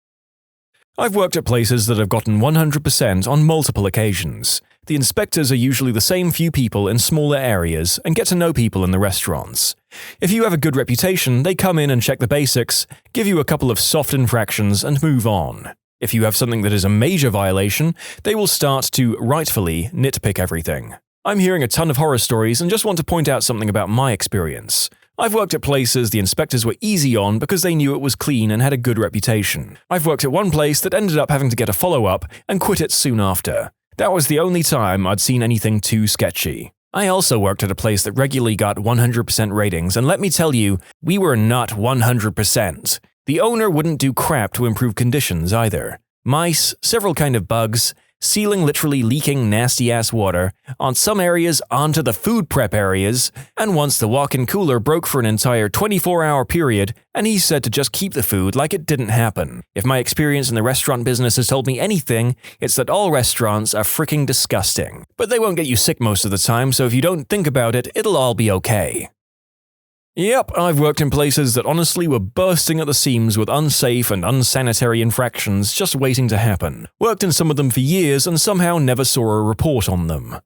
I've worked at places that have gotten 100% on multiple occasions. The inspectors are usually the same few people in smaller areas and get to know people in the restaurants. If you have a good reputation, they come in and check the basics, give you a couple of soft infractions and move on. If you have something that is a major violation, they will start to, rightfully, nitpick everything. I'm hearing a ton of horror stories and just want to point out something about my experience. I've worked at places the inspectors were easy on because they knew it was clean and had a good reputation. I've worked at one place that ended up having to get a follow-up and quit it soon after. That was the only time I'd seen anything too sketchy. I also worked at a place that regularly got 100% ratings, and let me tell you, we were not 100%. The owner wouldn't do crap to improve conditions either. Mice, several kind of bugs, ceiling literally leaking nasty-ass water, on some areas onto the food prep areas, and once the walk-in cooler broke for an entire 24-hour period, and he said to just keep the food like it didn't happen. If my experience in the restaurant business has told me anything, it's that all restaurants are freaking disgusting. But they won't get you sick most of the time, so if you don't think about it, it'll all be okay. Yep, I've worked in places that honestly were bursting at the seams with unsafe and unsanitary infractions just waiting to happen. Worked in some of them for years and somehow never saw a report on them.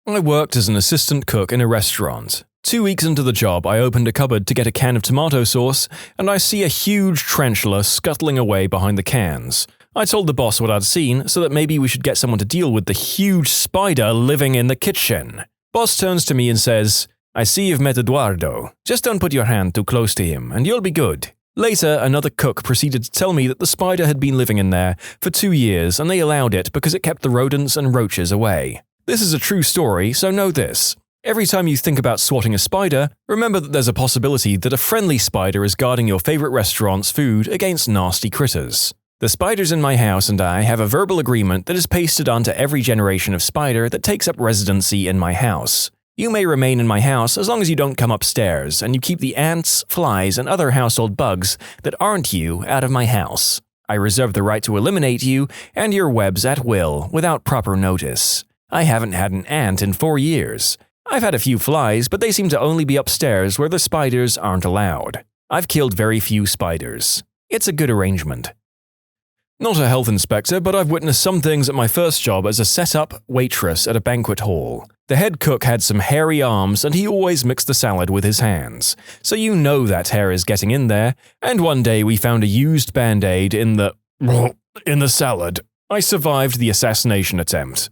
I worked as an assistant cook in a restaurant. 2 weeks into the job, I opened a cupboard to get a can of tomato sauce, and I see a huge tarantula scuttling away behind the cans. I told the boss what I'd seen so that maybe we should get someone to deal with the huge spider living in the kitchen. Boss turns to me and says, "I see you've met Eduardo. Just don't put your hand too close to him, and you'll be good." Later, another cook proceeded to tell me that the spider had been living in there for 2 years and they allowed it because it kept the rodents and roaches away. This is a true story, so know this. Every time you think about swatting a spider, remember that there's a possibility that a friendly spider is guarding your favorite restaurant's food against nasty critters. The spiders in my house and I have a verbal agreement that is pasted onto every generation of spider that takes up residency in my house. You may remain in my house as long as you don't come upstairs and you keep the ants, flies, and other household bugs that aren't you out of my house. I reserve the right to eliminate you and your webs at will without proper notice. I haven't had an ant in 4 years. I've had a few flies, but they seem to only be upstairs where the spiders aren't allowed. I've killed very few spiders. It's a good arrangement. Not a health inspector, but I've witnessed some things at my first job as a set-up waitress at a banquet hall. The head cook had some hairy arms and he always mixed the salad with his hands, so you know that hair is getting in there, and one day we found a used Band-Aid in the salad. I survived the assassination attempt.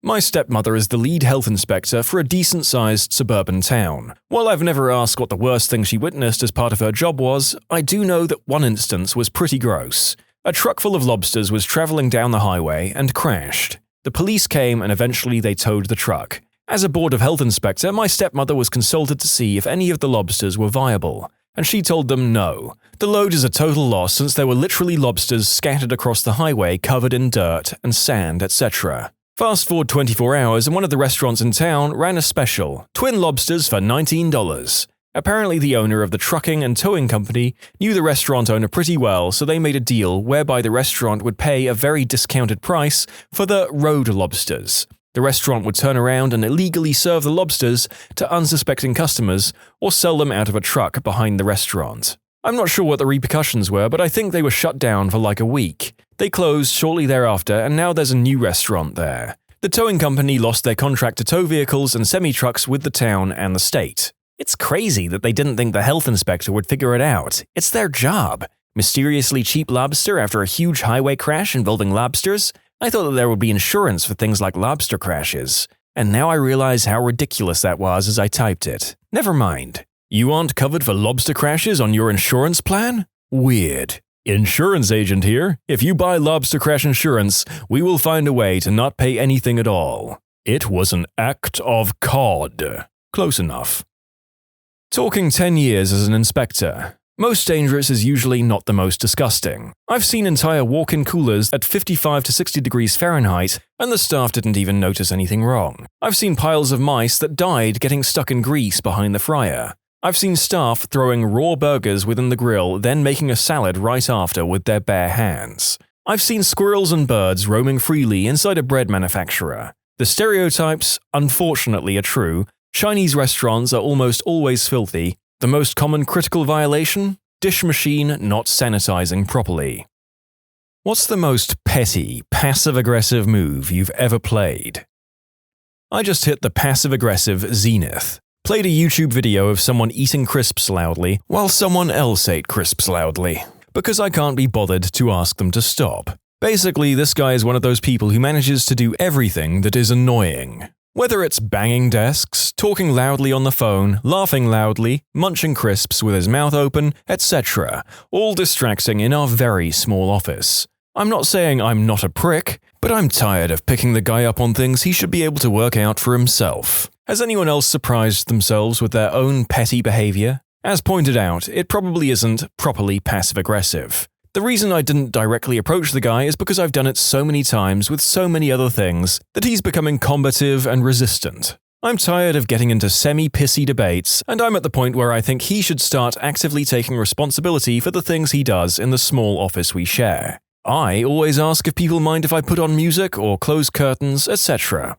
My stepmother is the lead health inspector for a decent-sized suburban town. While I've never asked what the worst thing she witnessed as part of her job was, I do know that one instance was pretty gross. A truck full of lobsters was traveling down the highway and crashed. The police came and eventually they towed the truck. As a Board of Health inspector, my stepmother was consulted to see if any of the lobsters were viable, and she told them no. The load is a total loss since there were literally lobsters scattered across the highway covered in dirt and sand, etc. Fast forward 24 hours and one of the restaurants in town ran a special, twin lobsters for $19. Apparently the owner of the trucking and towing company knew the restaurant owner pretty well, so they made a deal whereby the restaurant would pay a very discounted price for the road lobsters. The restaurant would turn around and illegally serve the lobsters to unsuspecting customers or sell them out of a truck behind the restaurant. I'm not sure what the repercussions were, but I think they were shut down for like a week. They closed shortly thereafter and now there's a new restaurant there. The towing company lost their contract to tow vehicles and semi-trucks with the town and the state. It's crazy that they didn't think the health inspector would figure it out. It's their job. Mysteriously cheap lobster after a huge highway crash involving lobsters? I thought that there would be insurance for things like lobster crashes. And now I realize how ridiculous that was as I typed it. Never mind. You aren't covered for lobster crashes on your insurance plan? Weird. Insurance agent here. If you buy lobster crash insurance, we will find a way to not pay anything at all. It was an act of cod. Close enough. Talking 10 years as an inspector. Most dangerous is usually not the most disgusting. I've seen entire walk-in coolers at 55 to 60 degrees Fahrenheit, and the staff didn't even notice anything wrong. I've seen piles of mice that died getting stuck in grease behind the fryer. I've seen staff throwing raw burgers within the grill, then making a salad right after with their bare hands. I've seen squirrels and birds roaming freely inside a bread manufacturer. The stereotypes, unfortunately, are true. Chinese restaurants are almost always filthy. The most common critical violation? Dish machine not sanitizing properly. What's the most petty, passive-aggressive move you've ever played? I just hit the passive-aggressive zenith. Played a YouTube video of someone eating crisps loudly while someone else ate crisps loudly, because I can't be bothered to ask them to stop. Basically, this guy is one of those people who manages to do everything that is annoying. Whether it's banging desks, talking loudly on the phone, laughing loudly, munching crisps with his mouth open, etc., all distracting in our very small office. I'm not saying I'm not a prick, but I'm tired of picking the guy up on things he should be able to work out for himself. Has anyone else surprised themselves with their own petty behavior? As pointed out, it probably isn't properly passive-aggressive. The reason I didn't directly approach the guy is because I've done it so many times with so many other things that he's becoming combative and resistant. I'm tired of getting into semi-pissy debates, and I'm at the point where I think he should start actively taking responsibility for the things he does in the small office we share. I always ask if people mind if I put on music or close curtains, etc.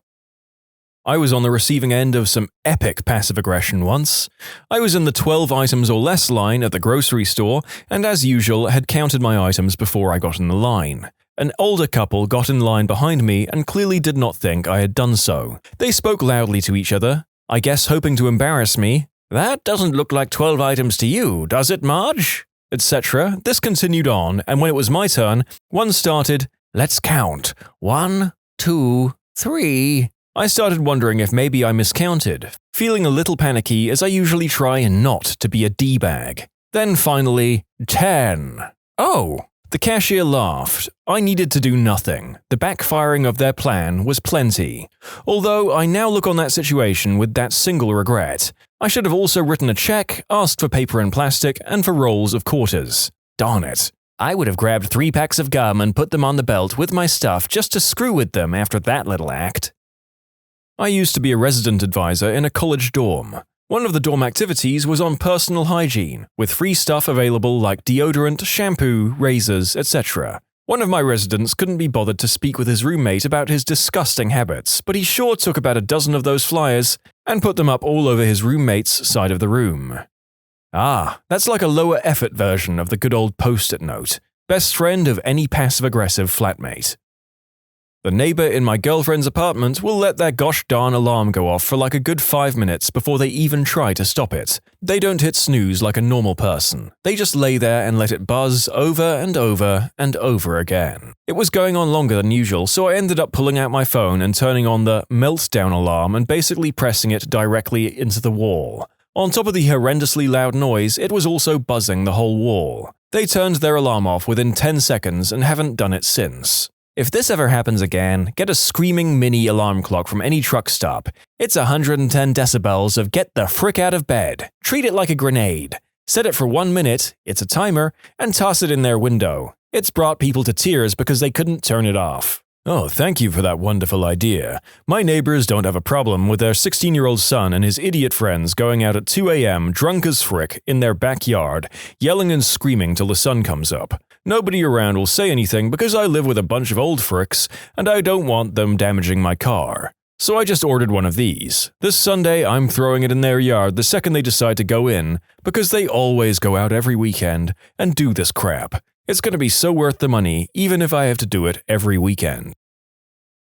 I was on the receiving end of some epic passive aggression once. I was in the 12 items or less line at the grocery store, and as usual had counted my items before I got in the line. An older couple got in line behind me and clearly did not think I had done so. They spoke loudly to each other, I guess hoping to embarrass me. "That doesn't look like 12 items to you, does it, Marge?" etc. This continued on, and when it was my turn, one started, "Let's count. 1, 2, 3. I started wondering if maybe I miscounted, feeling a little panicky as I usually try not to be a D-bag. Then finally, 10. Oh! The cashier laughed. I needed to do nothing. The backfiring of their plan was plenty. Although I now look on that situation with that single regret. I should have also written a check, asked for paper and plastic, and for rolls of quarters. Darn it. I would have grabbed 3 packs of gum and put them on the belt with my stuff just to screw with them after that little act. I used to be a resident advisor in a college dorm. One of the dorm activities was on personal hygiene, with free stuff available like deodorant, shampoo, razors, etc. One of my residents couldn't be bothered to speak with his roommate about his disgusting habits, but he sure took about a dozen of those flyers and put them up all over his roommate's side of the room. Ah, that's like a lower effort version of the good old post-it note. Best friend of any passive-aggressive flatmate. The neighbor in my girlfriend's apartment will let their gosh darn alarm go off for like a good 5 minutes before they even try to stop it. They don't hit snooze like a normal person. They just lay there and let it buzz over and over and over again. It was going on longer than usual, so I ended up pulling out my phone and turning on the meltdown alarm and basically pressing it directly into the wall. On top of the horrendously loud noise, it was also buzzing the whole wall. They turned their alarm off within 10 seconds and haven't done it since. If this ever happens again, get a screaming mini alarm clock from any truck stop. It's 110 decibels of get the frick out of bed. Treat it like a grenade. Set it for 1 minute, it's a timer, and toss it in their window. It's brought people to tears because they couldn't turn it off. Oh, thank you for that wonderful idea. My neighbors don't have a problem with their 16-year-old son and his idiot friends going out at 2 a.m. drunk as frick in their backyard, yelling and screaming till the sun comes up. Nobody around will say anything because I live with a bunch of old fricks and I don't want them damaging my car. So I just ordered one of these. This Sunday I'm throwing it in their yard the second they decide to go in, because they always go out every weekend and do this crap. It's going to be so worth the money, even if I have to do it every weekend.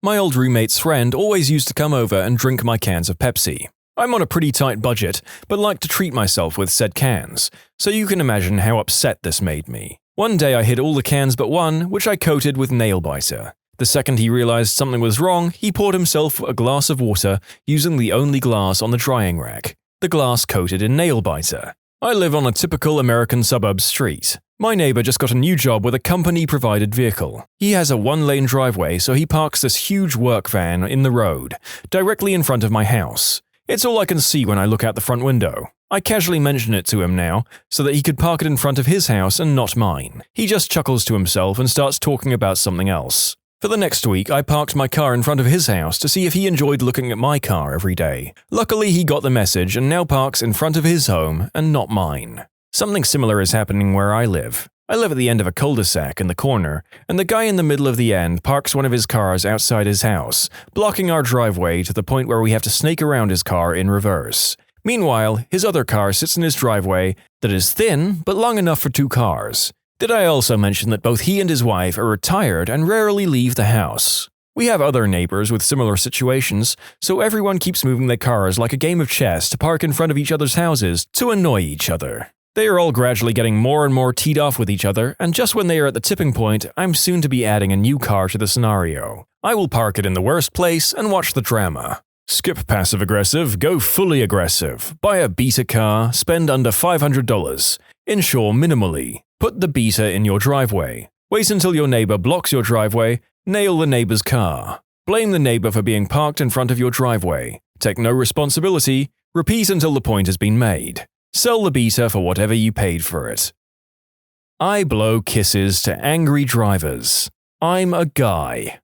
My old roommate's friend always used to come over and drink my cans of Pepsi. I'm on a pretty tight budget, but like to treat myself with said cans, so you can imagine how upset this made me. One day I hid all the cans but one, which I coated with nail biter. The second he realized something was wrong, he poured himself a glass of water using the only glass on the drying rack. The glass coated in nail biter. I live on a typical American suburb street. My neighbor just got a new job with a company-provided vehicle. He has a 1-lane driveway, so he parks this huge work van in the road, directly in front of my house. It's all I can see when I look out the front window. I casually mention it to him now, so that he could park it in front of his house and not mine. He just chuckles to himself and starts talking about something else. For the next week, I parked my car in front of his house to see if he enjoyed looking at my car every day. Luckily, he got the message and now parks in front of his home and not mine. Something similar is happening where I live. I live at the end of a cul-de-sac in the corner, and the guy in the middle of the end parks one of his cars outside his house, blocking our driveway to the point where we have to snake around his car in reverse. Meanwhile, his other car sits in his driveway that is thin but long enough for 2 cars. Did I also mention that both he and his wife are retired and rarely leave the house? We have other neighbors with similar situations, so everyone keeps moving their cars like a game of chess to park in front of each other's houses to annoy each other. They are all gradually getting more and more teed off with each other, and just when they are at the tipping point, I'm soon to be adding a new car to the scenario. I will park it in the worst place and watch the drama. Skip passive-aggressive, go fully aggressive. Buy a beta car, spend under $500. Insure minimally. Put the beta in your driveway. Wait until your neighbor blocks your driveway. Nail the neighbor's car. Blame the neighbor for being parked in front of your driveway. Take no responsibility. Repeat until the point has been made. Sell the beta for whatever you paid for it. I blow kisses to angry drivers. I'm a guy.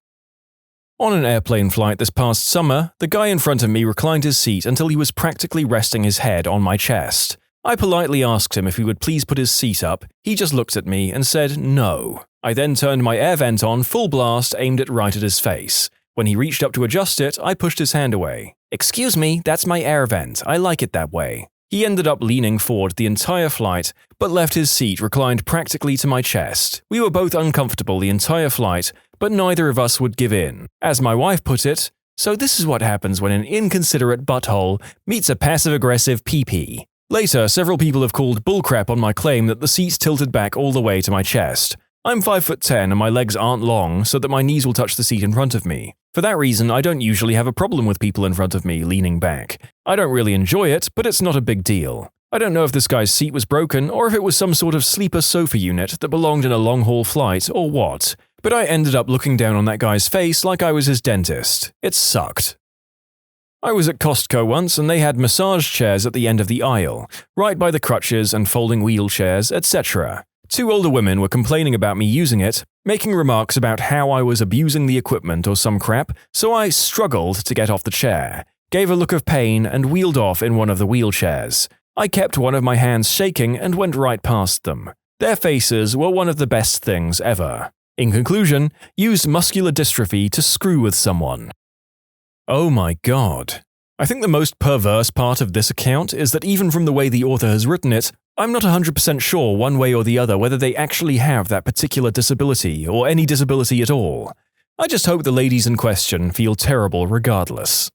On an airplane flight this past summer, the guy in front of me reclined his seat until he was practically resting his head on my chest. I politely asked him if he would please put his seat up. He just looked at me and said no. I then turned my air vent on full blast aimed right at his face. When he reached up to adjust it, I pushed his hand away. "Excuse me, that's my air vent. I like it that way." He ended up leaning forward the entire flight, but left his seat reclined practically to my chest. We were both uncomfortable the entire flight, but neither of us would give in. As my wife put it, "So this is what happens when an inconsiderate butthole meets a passive-aggressive pee-pee." Later, several people have called bullcrap on my claim that the seat tilted back all the way to my chest. I'm 5'10" and my legs aren't long so that my knees will touch the seat in front of me. For that reason, I don't usually have a problem with people in front of me leaning back. I don't really enjoy it, but it's not a big deal. I don't know if this guy's seat was broken or if it was some sort of sleeper sofa unit that belonged in a long-haul flight or what, but I ended up looking down on that guy's face like I was his dentist. It sucked. I was at Costco once and they had massage chairs at the end of the aisle, right by the crutches and folding wheelchairs, etc. 2 older women were complaining about me using it, making remarks about how I was abusing the equipment or some crap, so I struggled to get off the chair, gave a look of pain and wheeled off in one of the wheelchairs. I kept one of my hands shaking and went right past them. Their faces were one of the best things ever. In conclusion, used muscular dystrophy to screw with someone. Oh my god. I think the most perverse part of this account is that even from the way the author has written it, I'm not 100% sure one way or the other whether they actually have that particular disability or any disability at all. I just hope the ladies in question feel terrible regardless.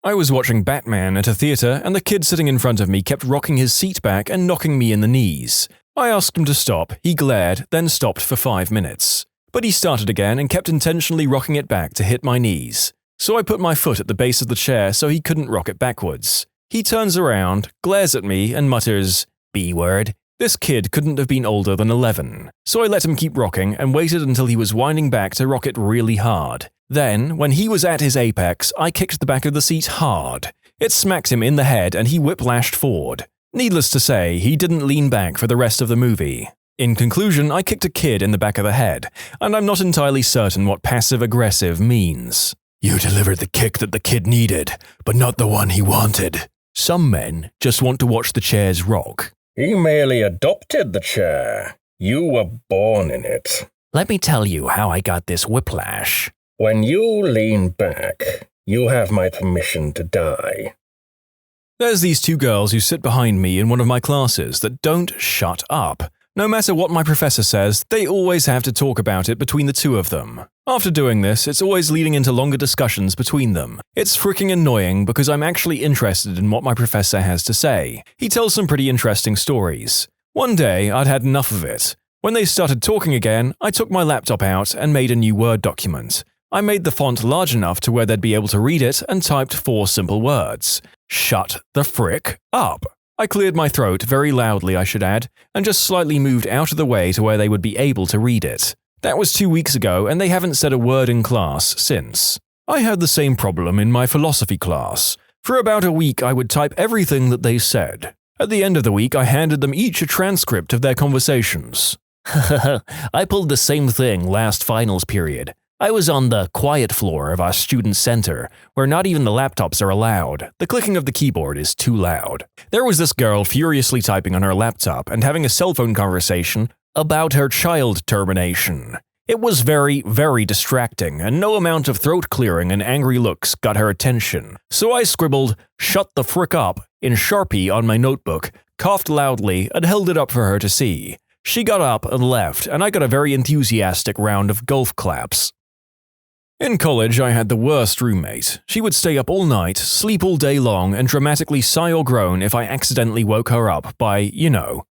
I was watching Batman at a theater and the kid sitting in front of me kept rocking his seat back and knocking me in the knees. I asked him to stop, he glared, then stopped for 5 minutes. But he started again and kept intentionally rocking it back to hit my knees. So I put my foot at the base of the chair so he couldn't rock it backwards. He turns around, glares at me, and mutters, "B-word." This kid couldn't have been older than 11, so I let him keep rocking and waited until he was winding back to rock it really hard. Then, when he was at his apex, I kicked the back of the seat hard. It smacked him in the head and he whiplashed forward. Needless to say, he didn't lean back for the rest of the movie. In conclusion, I kicked a kid in the back of the head, and I'm not entirely certain what passive-aggressive means. You delivered the kick that the kid needed, but not the one he wanted. Some men just want to watch the chairs rock. He merely adopted the chair. You were born in it. Let me tell you how I got this whiplash. When you lean back, you have my permission to die. There's these 2 girls who sit behind me in one of my classes that don't shut up. No matter what my professor says, they always have to talk about it between the 2 of them. After doing this, it's always leading into longer discussions between them. It's freaking annoying because I'm actually interested in what my professor has to say. He tells some pretty interesting stories. One day, I'd had enough of it. When they started talking again, I took my laptop out and made a new Word document. I made the font large enough to where they'd be able to read it and typed 4 simple words. Shut the frick up. I cleared my throat very loudly, I should add, and just slightly moved out of the way to where they would be able to read it. That was 2 weeks ago, and they haven't said a word in class since. I had the same problem in my philosophy class. For about a week, I would type everything that they said. At the end of the week, I handed them each a transcript of their conversations. I pulled the same thing last finals period. I was on the quiet floor of our student center, where not even the laptops are allowed. The clicking of the keyboard is too loud. There was this girl furiously typing on her laptop and having a cell phone conversation about her child termination. It was very, very distracting, and no amount of throat clearing and angry looks got her attention. So I scribbled, "Shut the frick up," in Sharpie on my notebook, coughed loudly, and held it up for her to see. She got up and left, and I got a very enthusiastic round of golf claps. In college, I had the worst roommate. She would stay up all night, sleep all day long, and dramatically sigh or groan if I accidentally woke her up by,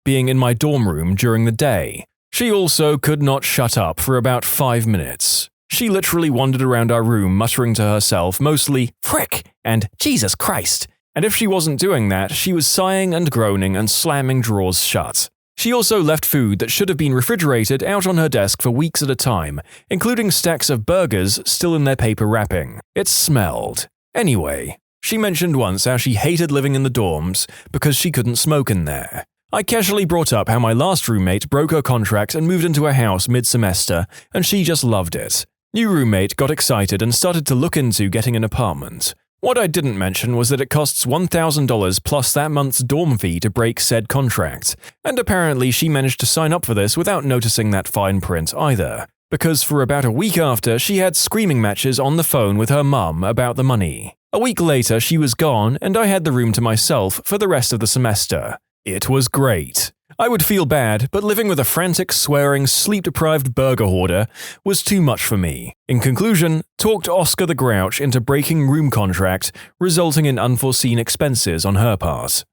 being in my dorm room during the day. She also could not shut up for about 5 minutes. She literally wandered around our room muttering to herself mostly, "Frick!" and "Jesus Christ!" And if she wasn't doing that, she was sighing and groaning and slamming drawers shut. She also left food that should have been refrigerated out on her desk for weeks at a time, including stacks of burgers still in their paper wrapping. It smelled. Anyway, she mentioned once how she hated living in the dorms because she couldn't smoke in there. I casually brought up how my last roommate broke her contract and moved into a house mid-semester, and she just loved it. New roommate got excited and started to look into getting an apartment. What I didn't mention was that it costs $1,000 plus that month's dorm fee to break said contract, and apparently she managed to sign up for this without noticing that fine print either, because for about a week after, she had screaming matches on the phone with her mum about the money. A week later, she was gone, and I had the room to myself for the rest of the semester. It was great. I would feel bad, but living with a frantic, swearing, sleep-deprived burger hoarder was too much for me. In conclusion, talked Oscar the Grouch into breaking room contract, resulting in unforeseen expenses on her part.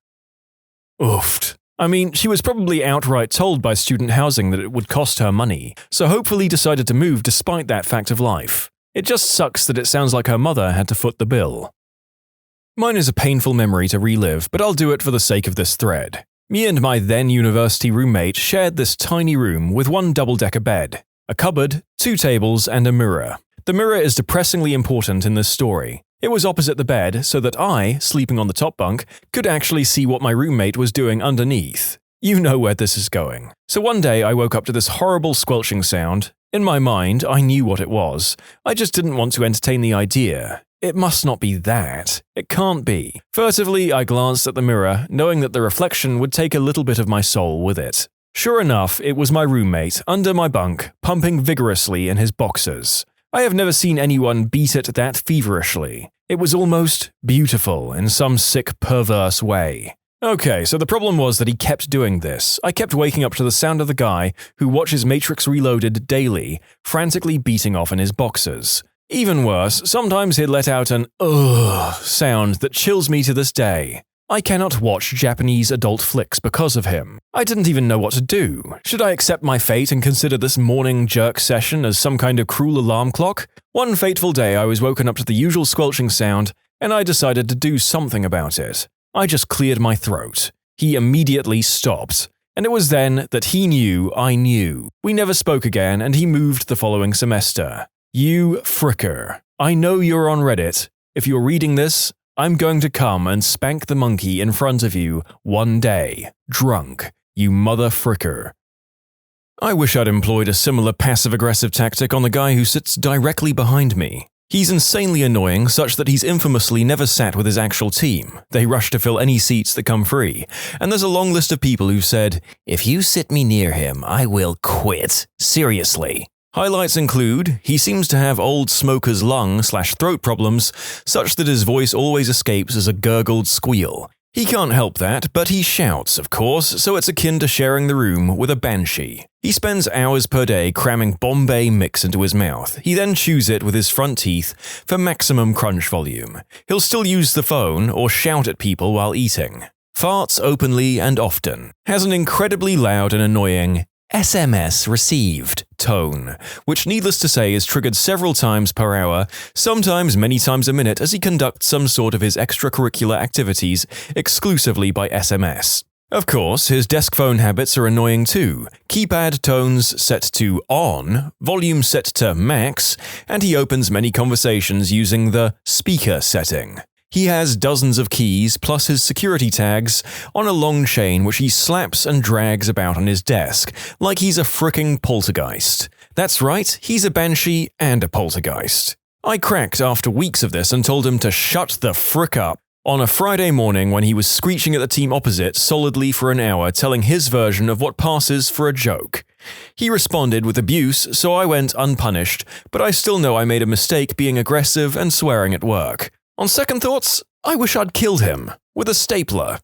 Oofed. I mean, she was probably outright told by student housing that it would cost her money, so hopefully decided to move despite that fact of life. It just sucks that it sounds like her mother had to foot the bill. Mine is a painful memory to relive, but I'll do it for the sake of this thread. Me and my then-university roommate shared this tiny room with one double-decker bed, a cupboard, 2 tables, and a mirror. The mirror is depressingly important in this story. It was opposite the bed so that I, sleeping on the top bunk, could actually see what my roommate was doing underneath. You know where this is going. So one day I woke up to this horrible squelching sound. In my mind, I knew what it was. I just didn't want to entertain the idea. It must not be that. It can't be. Furtively, I glanced at the mirror, knowing that the reflection would take a little bit of my soul with it. Sure enough, it was my roommate, under my bunk, pumping vigorously in his boxers. I have never seen anyone beat it that feverishly. It was almost beautiful in some sick, perverse way. Okay, so the problem was that he kept doing this. I kept waking up to the sound of the guy who watches Matrix Reloaded daily, frantically beating off in his boxers. Even worse, sometimes he'd let out an ugh sound that chills me to this day. I cannot watch Japanese adult flicks because of him. I didn't even know what to do. Should I accept my fate and consider this morning jerk session as some kind of cruel alarm clock? One fateful day I was woken up to the usual squelching sound, and I decided to do something about it. I just cleared my throat. He immediately stopped. And it was then that he knew I knew. We never spoke again, and he moved the following semester. You fricker. I know you're on Reddit. If you're reading this, I'm going to come and spank the monkey in front of you one day. Drunk. You mother fricker. I wish I'd employed a similar passive-aggressive tactic on the guy who sits directly behind me. He's insanely annoying, such that he's infamously never sat with his actual team. They rush to fill any seats that come free. And there's a long list of people who've said, "If you sit me near him, I will quit. Seriously." Highlights include, he seems to have old smoker's lung/throat problems, such that his voice always escapes as a gurgled squeal. He can't help that, but he shouts, of course, so it's akin to sharing the room with a banshee. He spends hours per day cramming Bombay mix into his mouth. He then chews it with his front teeth for maximum crunch volume. He'll still use the phone or shout at people while eating. Farts openly and often. Has an incredibly loud and annoying SMS received tone, which needless to say is triggered several times per hour, sometimes many times a minute as he conducts some sort of his extracurricular activities exclusively by SMS. Of course, his desk phone habits are annoying too. Keypad tones set to on, volume set to max, and he opens many conversations using the speaker setting. He has dozens of keys plus his security tags on a long chain which he slaps and drags about on his desk, like he's a fricking poltergeist. That's right, he's a banshee and a poltergeist. I cracked after weeks of this and told him to shut the frick up. On a Friday morning when he was screeching at the team opposite solidly for an hour telling his version of what passes for a joke. He responded with abuse, so I went unpunished, but I still know I made a mistake being aggressive and swearing at work. On second thoughts, I wish I'd killed him with a stapler.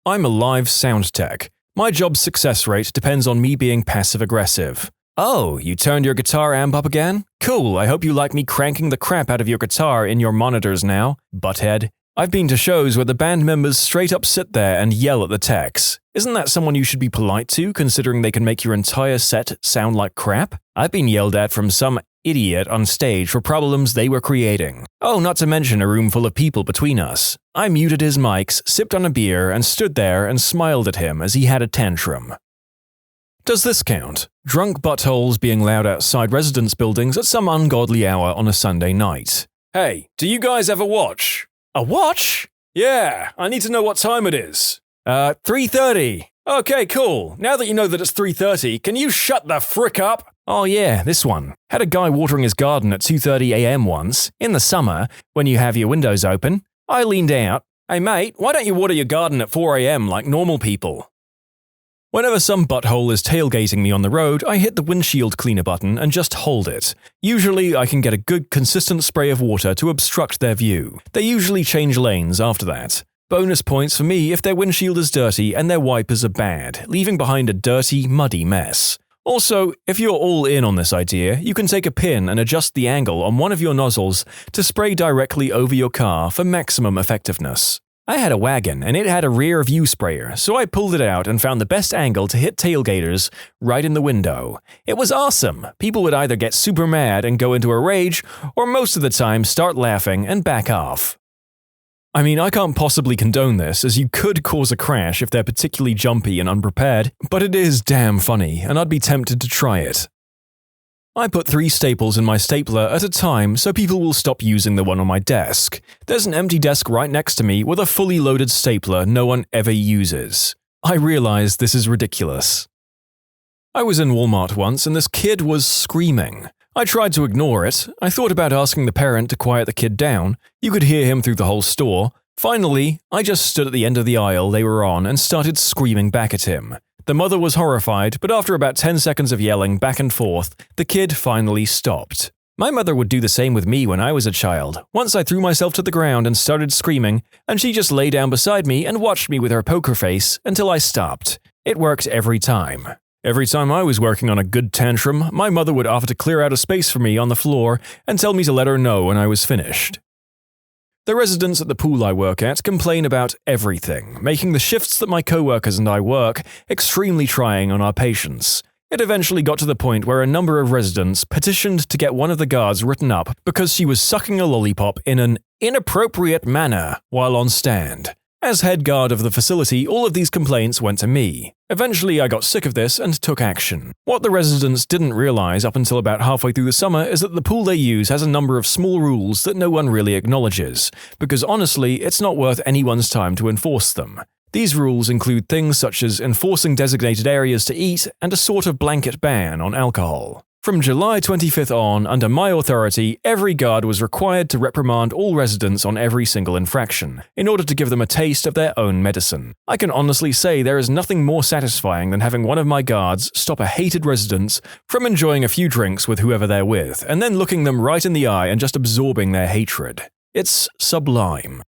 I'm a live sound tech. My job's success rate depends on me being passive-aggressive. Oh, you turned your guitar amp up again? Cool, I hope you like me cranking the crap out of your guitar in your monitors now, butthead. I've been to shows where the band members straight up sit there and yell at the techs. Isn't that someone you should be polite to, considering they can make your entire set sound like crap? I've been yelled at from some idiot on stage for problems they were creating. Oh, not to mention a room full of people between us. I muted his mics, sipped on a beer, and stood there and smiled at him as he had a tantrum. Does this count? Drunk buttholes being loud outside residence buildings at some ungodly hour on a Sunday night. Hey, do you guys ever watch? A watch? Yeah, I need to know what time it is. 3:30. Okay, cool. Now that you know that it's 3:30, can you shut the frick up? Oh yeah, this one. Had a guy watering his garden at 2:30 a.m. once, in the summer, when you have your windows open. I leaned out. Hey mate, why don't you water your garden at 4 a.m. like normal people? Whenever some butthole is tailgating me on the road, I hit the windshield cleaner button and just hold it. Usually, I can get a good consistent spray of water to obstruct their view. They usually change lanes after that. Bonus points for me if their windshield is dirty and their wipers are bad, leaving behind a dirty, muddy mess. Also, if you're all in on this idea, you can take a pin and adjust the angle on one of your nozzles to spray directly over your car for maximum effectiveness. I had a wagon and it had a rear view sprayer, so I pulled it out and found the best angle to hit tailgaters right in the window. It was awesome. People would either get super mad and go into a rage, or most of the time start laughing and back off. I mean, I can't possibly condone this, as you could cause a crash if they're particularly jumpy and unprepared, but it is damn funny, and I'd be tempted to try it. I put 3 staples in my stapler at a time so people will stop using the one on my desk. There's an empty desk right next to me with a fully loaded stapler no one ever uses. I realize this is ridiculous. I was in Walmart once and this kid was screaming. I tried to ignore it. I thought about asking the parent to quiet the kid down. You could hear him through the whole store. Finally, I just stood at the end of the aisle they were on and started screaming back at him. The mother was horrified, but after about 10 seconds of yelling back and forth, the kid finally stopped. My mother would do the same with me when I was a child. Once I threw myself to the ground and started screaming, and she just lay down beside me and watched me with her poker face until I stopped. It worked every time. Every time I was working on a good tantrum, my mother would offer to clear out a space for me on the floor and tell me to let her know when I was finished. The residents at the pool I work at complain about everything, making the shifts that my co-workers and I work extremely trying on our patience. It eventually got to the point where a number of residents petitioned to get one of the guards written up because she was sucking a lollipop in an inappropriate manner while on stand. As head guard of the facility, all of these complaints went to me. Eventually, I got sick of this and took action. What the residents didn't realize up until about halfway through the summer is that the pool they use has a number of small rules that no one really acknowledges, because honestly, it's not worth anyone's time to enforce them. These rules include things such as enforcing designated areas to eat and a sort of blanket ban on alcohol. From July 25th on, under my authority, every guard was required to reprimand all residents on every single infraction, in order to give them a taste of their own medicine. I can honestly say there is nothing more satisfying than having one of my guards stop a hated resident from enjoying a few drinks with whoever they're with, and then looking them right in the eye and just absorbing their hatred. It's sublime.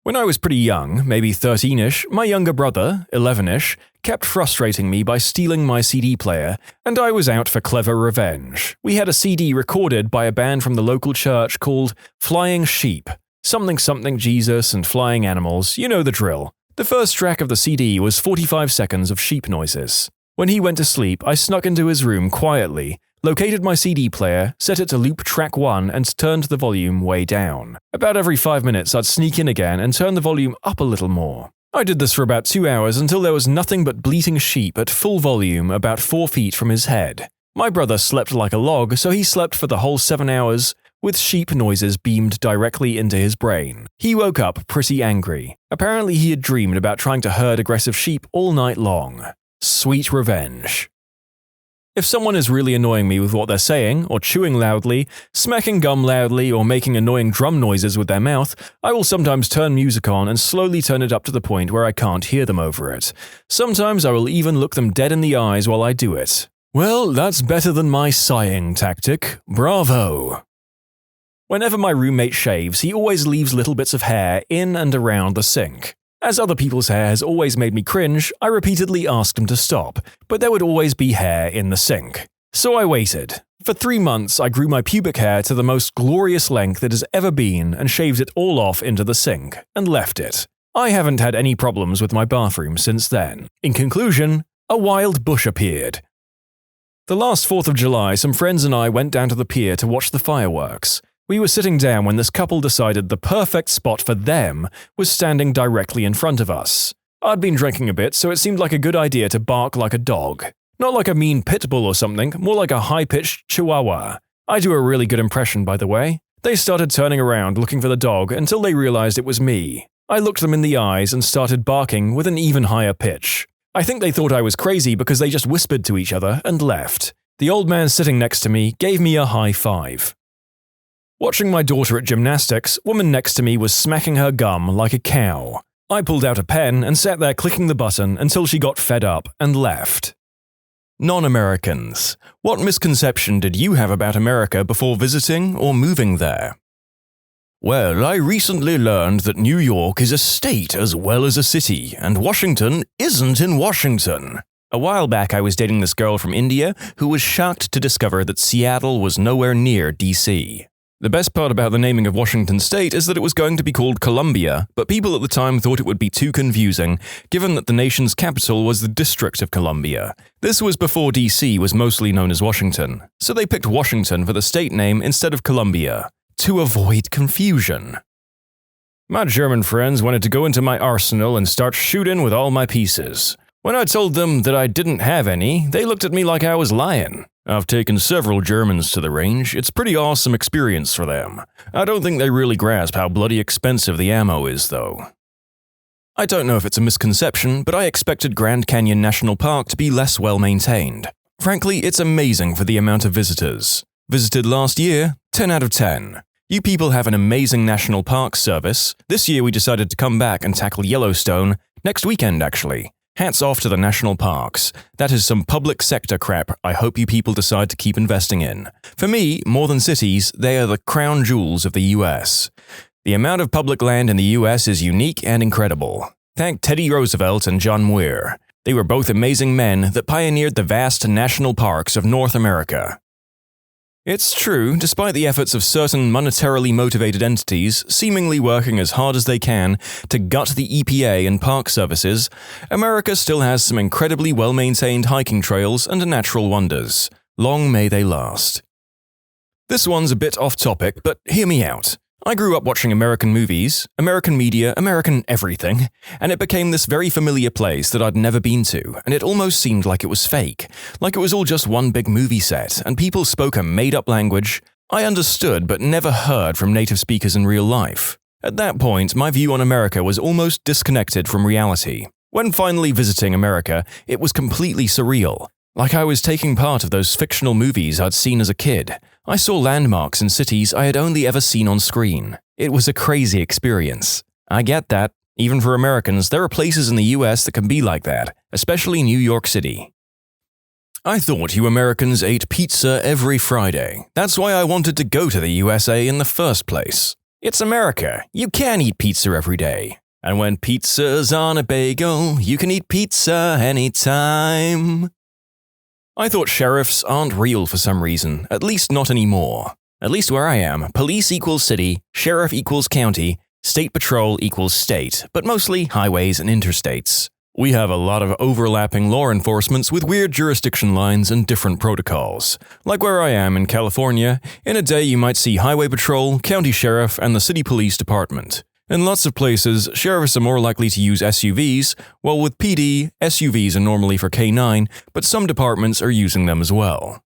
When I was pretty young, maybe 13-ish, my younger brother, 11-ish, kept frustrating me by stealing my CD player, and I was out for clever revenge. We had a CD recorded by a band from the local church called Flying Sheep. Something something Jesus and flying animals, you know the drill. The first track of the CD was 45 seconds of sheep noises. When he went to sleep, I snuck into his room quietly, located my CD player, set it to loop track 1 and turned the volume way down. About every 5 minutes I'd sneak in again and turn the volume up a little more. I did this for about 2 hours until there was nothing but bleating sheep at full volume about 4 feet from his head. My brother slept like a log, so he slept for the whole 7 hours, with sheep noises beamed directly into his brain. He woke up pretty angry. Apparently he had dreamed about trying to herd aggressive sheep all night long. Sweet revenge. If someone is really annoying me with what they're saying, or chewing loudly, smacking gum loudly, or making annoying drum noises with their mouth, I will sometimes turn music on and slowly turn it up to the point where I can't hear them over it. Sometimes I will even look them dead in the eyes while I do it. Well, that's better than my sighing tactic. Bravo! Whenever my roommate shaves, he always leaves little bits of hair in and around the sink. As other people's hair has always made me cringe, I repeatedly asked him to stop, but there would always be hair in the sink. So I waited. For 3 months, I grew my pubic hair to the most glorious length it has ever been and shaved it all off into the sink, and left it. I haven't had any problems with my bathroom since then. In conclusion, a wild bush appeared. The last 4th of July, some friends and I went down to the pier to watch the fireworks. We were sitting down when this couple decided the perfect spot for them was standing directly in front of us. I'd been drinking a bit, so it seemed like a good idea to bark like a dog. Not like a mean pit bull or something, more like a high-pitched chihuahua. I do a really good impression, by the way. They started turning around looking for the dog until they realized it was me. I looked them in the eyes and started barking with an even higher pitch. I think they thought I was crazy because they just whispered to each other and left. The old man sitting next to me gave me a high five. Watching my daughter at gymnastics, woman next to me was smacking her gum like a cow. I pulled out a pen and sat there clicking the button until she got fed up and left. Non-Americans. What misconception did you have about America before visiting or moving there? Well, I recently learned that New York is a state as well as a city, and Washington isn't in Washington. A while back, I was dating this girl from India who was shocked to discover that Seattle was nowhere near DC. The best part about the naming of Washington State is that it was going to be called Columbia, but people at the time thought it would be too confusing, given that the nation's capital was the District of Columbia. This was before DC was mostly known as Washington, so they picked Washington for the state name instead of Columbia, to avoid confusion. My German friends wanted to go into my arsenal and start shooting with all my pieces. When I told them that I didn't have any, they looked at me like I was lying. I've taken several Germans to the range. It's a pretty awesome experience for them. I don't think they really grasp how bloody expensive the ammo is, though. I don't know if it's a misconception, but I expected Grand Canyon National Park to be less well-maintained. Frankly, it's amazing for the amount of visitors. Visited last year, 10 out of 10. You people have an amazing national park service. This year we decided to come back and tackle Yellowstone, next weekend actually. Hats off to the national parks. That is some public sector crap I hope you people decide to keep investing in. For me, more than cities, they are the crown jewels of the US. The amount of public land in the US is unique and incredible. Thank Teddy Roosevelt and John Muir. They were both amazing men that pioneered the vast national parks of North America. It's true, despite the efforts of certain monetarily motivated entities seemingly working as hard as they can to gut the EPA and park services, America still has some incredibly well-maintained hiking trails and natural wonders. Long may they last. This one's a bit off topic, but hear me out. I grew up watching American movies, American media, American everything, and it became this very familiar place that I'd never been to, and it almost seemed like it was fake, like it was all just one big movie set, and people spoke a made-up language I understood but never heard from native speakers in real life. At that point, my view on America was almost disconnected from reality. When finally visiting America, it was completely surreal. Like I was taking part of those fictional movies I'd seen as a kid. I saw landmarks in cities I had only ever seen on screen. It was a crazy experience. I get that. Even for Americans, there are places in the US that can be like that, especially New York City. I thought you Americans ate pizza every Friday. That's why I wanted to go to the USA in the first place. It's America. You can eat pizza every day. And when pizza's on a bagel, you can eat pizza anytime. I thought sheriffs aren't real for some reason, at least not anymore. At least where I am, police equals city, sheriff equals county, state patrol equals state, but mostly highways and interstates. We have a lot of overlapping law enforcements with weird jurisdiction lines and different protocols. Like where I am in California, in a day you might see highway patrol, county sheriff, and the city police department. In lots of places, sheriffs are more likely to use SUVs, while with PD, SUVs are normally for K9, but some departments are using them as well.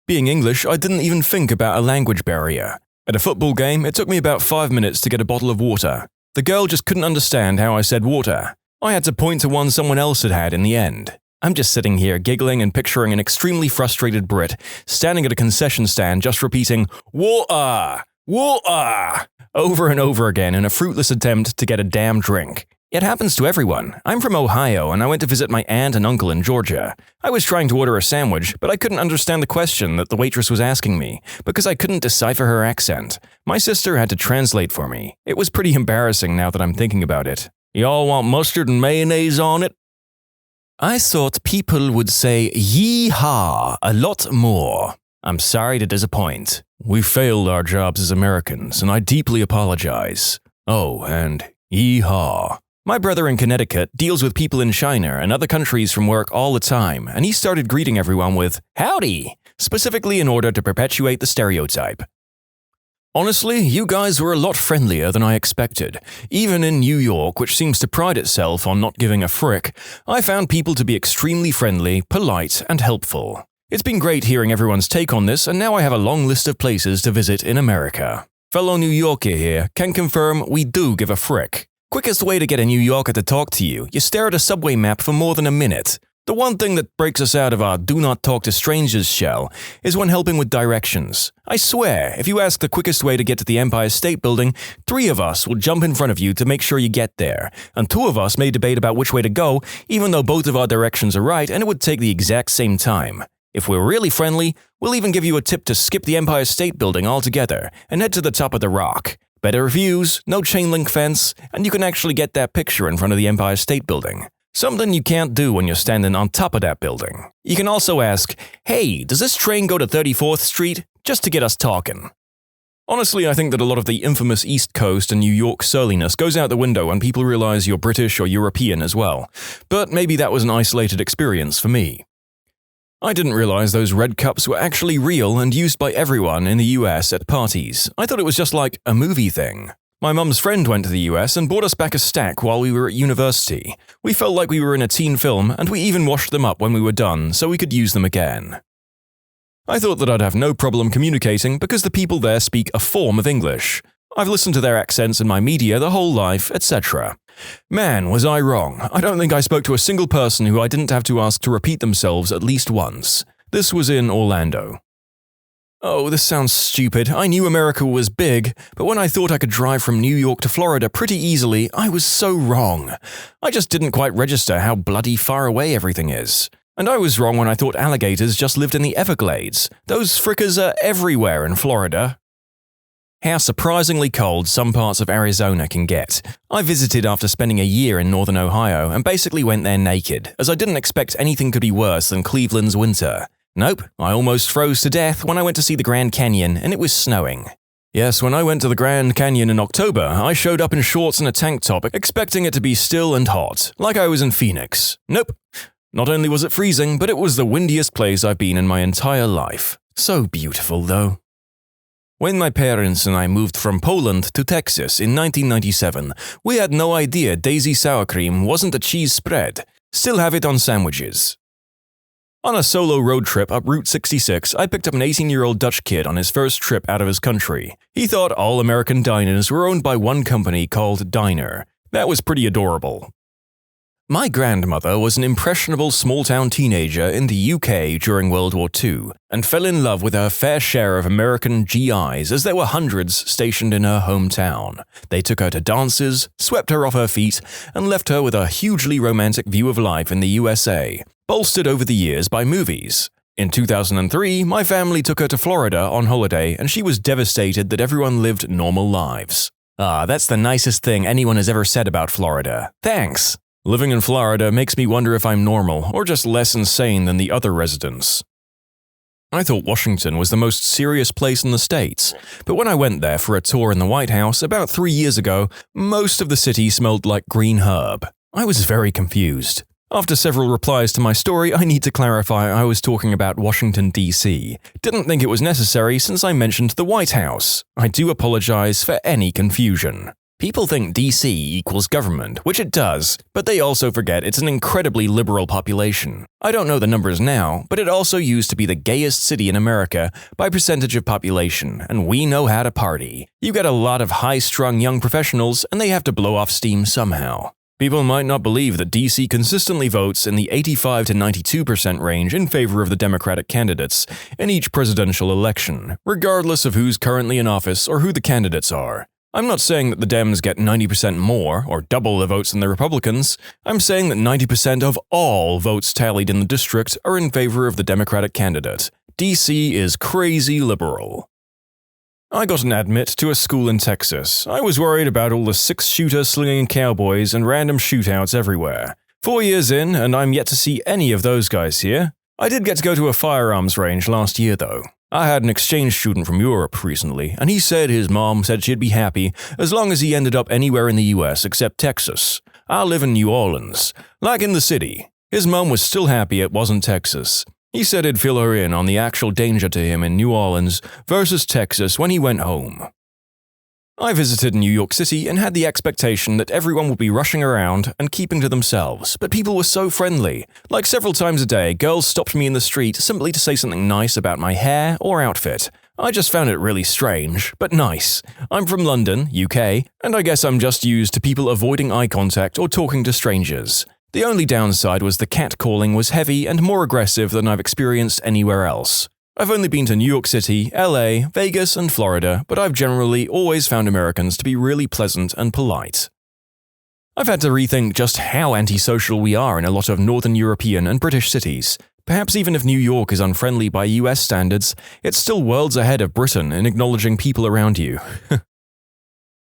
Being English, I didn't even think about a language barrier. At a football game, it took me about 5 minutes to get a bottle of water. The girl just couldn't understand how I said water. I had to point to one someone else had had in the end. I'm just sitting here giggling and picturing an extremely frustrated Brit standing at a concession stand just repeating, "Water! Water!" over and over again in a fruitless attempt to get a damn drink. It happens to everyone. I'm from Ohio and I went to visit my aunt and uncle in Georgia. I was trying to order a sandwich, but I couldn't understand the question that the waitress was asking me because I couldn't decipher her accent. My sister had to translate for me. It was pretty embarrassing now that I'm thinking about it. "Y'all want mustard and mayonnaise on it?" I thought people would say "yee-haw" a lot more. I'm sorry to disappoint. We failed our jobs as Americans, and I deeply apologize. Oh, and yee-haw. My brother in Connecticut deals with people in China and other countries from work all the time, and he started greeting everyone with "howdy," specifically in order to perpetuate the stereotype. Honestly, you guys were a lot friendlier than I expected. Even in New York, which seems to pride itself on not giving a frick, I found people to be extremely friendly, polite, and helpful. It's been great hearing everyone's take on this, and now I have a long list of places to visit in America. Fellow New Yorker here can confirm we do give a frick. Quickest way to get a New Yorker to talk to you, you stare at a subway map for more than a minute. The one thing that breaks us out of our do not talk to strangers shell is when helping with directions. I swear, if you ask the quickest way to get to the Empire State Building, 3 of us will jump in front of you to make sure you get there, and 2 of us may debate about which way to go, even though both of our directions are right and it would take the exact same time. If we're really friendly, we'll even give you a tip to skip the Empire State Building altogether and head to the top of the rock. Better views, no chain link fence, and you can actually get that picture in front of the Empire State Building. Something you can't do when you're standing on top of that building. You can also ask, "Hey, does this train go to 34th Street?" just to get us talking. Honestly, I think that a lot of the infamous East Coast and New York surliness goes out the window when people realize you're British or European as well. But maybe that was an isolated experience for me. I didn't realize those red cups were actually real and used by everyone in the US at parties. I thought it was just like a movie thing. My mum's friend went to the US and bought us back a stack while we were at university. We felt like we were in a teen film, and we even washed them up when we were done so we could use them again. I thought that I'd have no problem communicating because the people there speak a form of English. I've listened to their accents in my media the whole life, etc. Man, was I wrong. I don't think I spoke to a single person who I didn't have to ask to repeat themselves at least once. This was in Orlando. Oh, this sounds stupid. I knew America was big, but when I thought I could drive from New York to Florida pretty easily, I was so wrong. I just didn't quite register how bloody far away everything is. And I was wrong when I thought alligators just lived in the Everglades. Those frickers are everywhere in Florida. How surprisingly cold some parts of Arizona can get. I visited after spending a year in northern Ohio and basically went there naked, as I didn't expect anything could be worse than Cleveland's winter. Nope, I almost froze to death when I went to see the Grand Canyon and it was snowing. Yes, when I went to the Grand Canyon in October, I showed up in shorts and a tank top, expecting it to be still and hot, like I was in Phoenix. Nope. Not only was it freezing, but it was the windiest place I've been in my entire life. So beautiful, though. When my parents and I moved from Poland to Texas in 1997, we had no idea Daisy sour cream wasn't a cheese spread. Still have it on sandwiches. On a solo road trip up Route 66, I picked up an 18-year-old Dutch kid on his first trip out of his country. He thought all American diners were owned by one company called Diner. That was pretty adorable. My grandmother was an impressionable small-town teenager in the UK during World War II and fell in love with her fair share of American GIs as there were hundreds stationed in her hometown. They took her to dances, swept her off her feet, and left her with a hugely romantic view of life in the USA, bolstered over the years by movies. In 2003, my family took her to Florida on holiday and she was devastated that everyone lived normal lives. Ah, that's the nicest thing anyone has ever said about Florida. Thanks! Living in Florida makes me wonder if I'm normal or just less insane than the other residents. I thought Washington was the most serious place in the States, but when I went there for a tour in the White House about 3 years ago, most of the city smelled like green herb. I was very confused. After several replies to my story, I need to clarify I was talking about Washington, D.C. Didn't think it was necessary since I mentioned the White House. I do apologize for any confusion. People think DC equals government, which it does, but they also forget it's an incredibly liberal population. I don't know the numbers now, but it also used to be the gayest city in America by percentage of population, and we know how to party. You get a lot of high-strung young professionals, and they have to blow off steam somehow. People might not believe that DC consistently votes in the 85 to 92% range in favor of the Democratic candidates in each presidential election, regardless of who's currently in office or who the candidates are. I'm not saying that the Dems get 90% more or double the votes than the Republicans. I'm saying that 90% of all votes tallied in the district are in favor of the Democratic candidate. DC is crazy liberal. I got an admit to a school in Texas. I was worried about all the six-shooter slinging cowboys and random shootouts everywhere. 4 years in, and I'm yet to see any of those guys here. I did get to go to a firearms range last year, though. I had an exchange student from Europe recently, and he said his mom said she'd be happy as long as he ended up anywhere in the US except Texas. I live in New Orleans, like in the city. His mom was still happy it wasn't Texas. He said he'd fill her in on the actual danger to him in New Orleans versus Texas when he went home. I visited New York City and had the expectation that everyone would be rushing around and keeping to themselves, but people were so friendly. Like several times a day, girls stopped me in the street simply to say something nice about my hair or outfit. I just found it really strange, but nice. I'm from London, UK, and I guess I'm just used to people avoiding eye contact or talking to strangers. The only downside was the catcalling was heavy and more aggressive than I've experienced anywhere else. I've only been to New York City, LA, Vegas, and Florida, but I've generally always found Americans to be really pleasant and polite. I've had to rethink just how antisocial we are in a lot of Northern European and British cities. Perhaps even if New York is unfriendly by US standards, it's still worlds ahead of Britain in acknowledging people around you.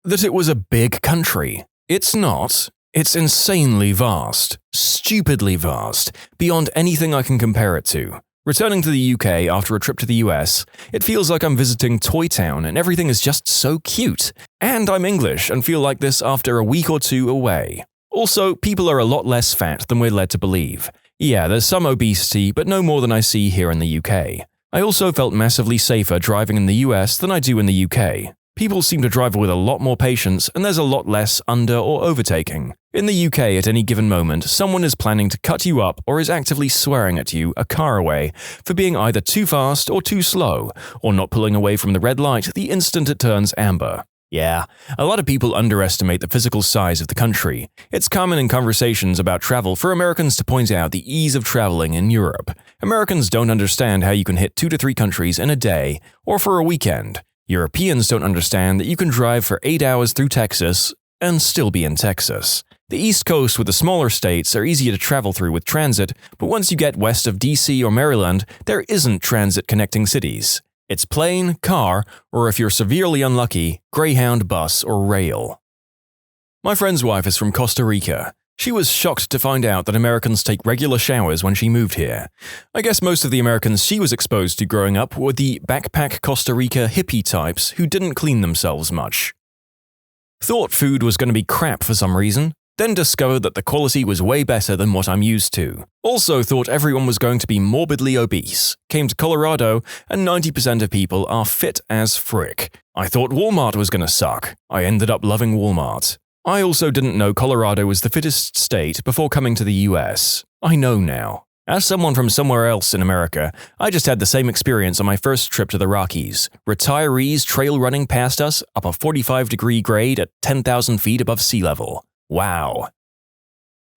That it was a big country. It's not. It's insanely vast. Stupidly vast. Beyond anything I can compare it to. Returning to the UK after a trip to the US, it feels like I'm visiting Toy Town and everything is just so cute. And I'm English and feel like this after a week or two away. Also, people are a lot less fat than we're led to believe. Yeah, there's some obesity, but no more than I see here in the UK. I also felt massively safer driving in the US than I do in the UK. People seem to drive with a lot more patience and there's a lot less under or overtaking. In the UK, at any given moment, someone is planning to cut you up or is actively swearing at you a car away for being either too fast or too slow, or not pulling away from the red light the instant it turns amber. Yeah, a lot of people underestimate the physical size of the country. It's common in conversations about travel for Americans to point out the ease of traveling in Europe. Americans don't understand how you can hit 2 to 3 countries in a day or for a weekend. Europeans don't understand that you can drive for 8 hours through Texas and still be in Texas. The East Coast with the smaller states are easier to travel through with transit, but once you get west of DC or Maryland, there isn't transit connecting cities. It's plane, car, or if you're severely unlucky, Greyhound bus or rail. My friend's wife is from Costa Rica. She was shocked to find out that Americans take regular showers when she moved here. I guess most of the Americans she was exposed to growing up were the backpack Costa Rica hippie types who didn't clean themselves much. Thought food was going to be crap for some reason, then discovered that the quality was way better than what I'm used to. Also thought everyone was going to be morbidly obese. Came to Colorado, and 90% of people are fit as frick. I thought Walmart was going to suck. I ended up loving Walmart. I also didn't know Colorado was the fittest state before coming to the US. I know now. As someone from somewhere else in America, I just had the same experience on my first trip to the Rockies. Retirees trail running past us up a 45-degree grade at 10,000 feet above sea level. Wow.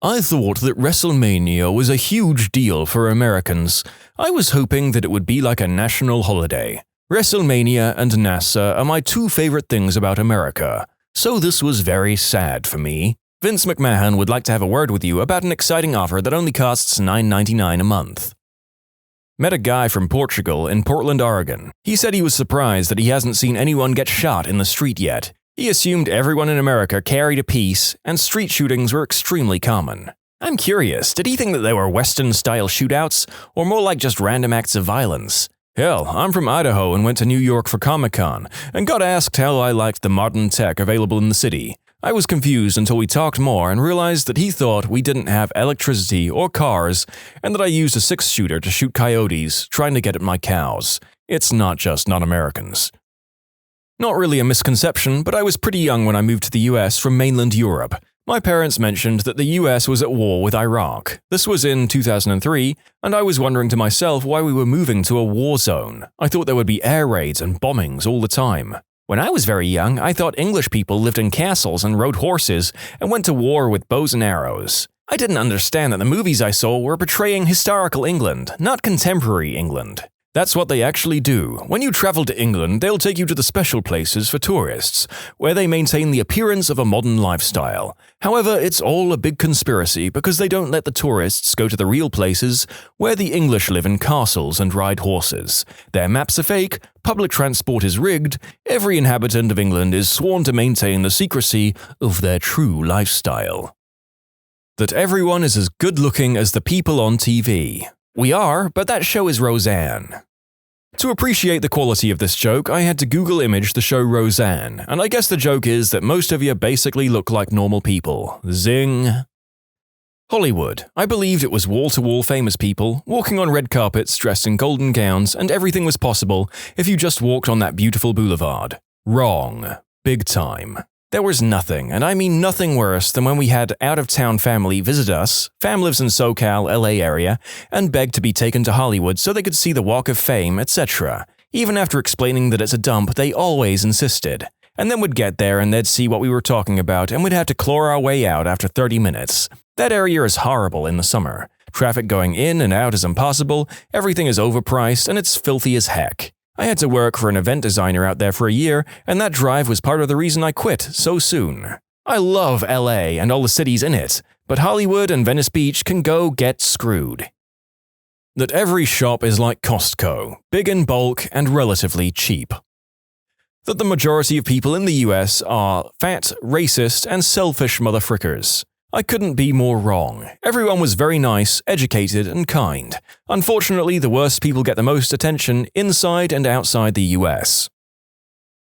I thought that WrestleMania was a huge deal for Americans. I was hoping that it would be like a national holiday. WrestleMania and NASA are my 2 favorite things about America. So this was very sad for me. Vince McMahon would like to have a word with you about an exciting offer that only costs $9.99 a month. Met a guy from Portugal in Portland, Oregon. He said he was surprised that he hasn't seen anyone get shot in the street yet. He assumed everyone in America carried a piece, and street shootings were extremely common. I'm curious, did he think that they were Western-style shootouts, or more like just random acts of violence? Hell, I'm from Idaho and went to New York for Comic-Con, and got asked how I liked the modern tech available in the city. I was confused until we talked more and realized that he thought we didn't have electricity or cars, and that I used a 6-shooter to shoot coyotes trying to get at my cows. It's not just non-Americans. Not really a misconception, but I was pretty young when I moved to the US from mainland Europe. My parents mentioned that the US was at war with Iraq. This was in 2003, and I was wondering to myself why we were moving to a war zone. I thought there would be air raids and bombings all the time. When I was very young, I thought English people lived in castles and rode horses and went to war with bows and arrows. I didn't understand that the movies I saw were portraying historical England, not contemporary England. That's what they actually do. When you travel to England, they'll take you to the special places for tourists, where they maintain the appearance of a modern lifestyle. However, it's all a big conspiracy because they don't let the tourists go to the real places where the English live in castles and ride horses. Their maps are fake, public transport is rigged, every inhabitant of England is sworn to maintain the secrecy of their true lifestyle. That everyone is as good-looking as the people on TV. We are, but that show is Roseanne. To appreciate the quality of this joke, I had to Google image the show Roseanne, and I guess the joke is that most of you basically look like normal people. Zing. Hollywood. I believed it was wall-to-wall famous people, walking on red carpets dressed in golden gowns, and everything was possible if you just walked on that beautiful boulevard. Wrong. Big time. There was nothing, and I mean nothing worse than when we had out-of-town family visit us, fam lives in SoCal, LA area, and begged to be taken to Hollywood so they could see the Walk of Fame, etc. Even after explaining that it's a dump, they always insisted. And then we'd get there and they'd see what we were talking about and we'd have to claw our way out after 30 minutes. That area is horrible in the summer. Traffic going in and out is impossible, everything is overpriced, and it's filthy as heck. I had to work for an event designer out there for a year, and that drive was part of the reason I quit so soon. I love LA and all the cities in it, but Hollywood and Venice Beach can go get screwed. That every shop is like Costco, big in bulk and relatively cheap. That the majority of people in the US are fat, racist, and selfish motherfrickers. I couldn't be more wrong. Everyone was very nice, educated, and kind. Unfortunately, the worst people get the most attention inside and outside the US.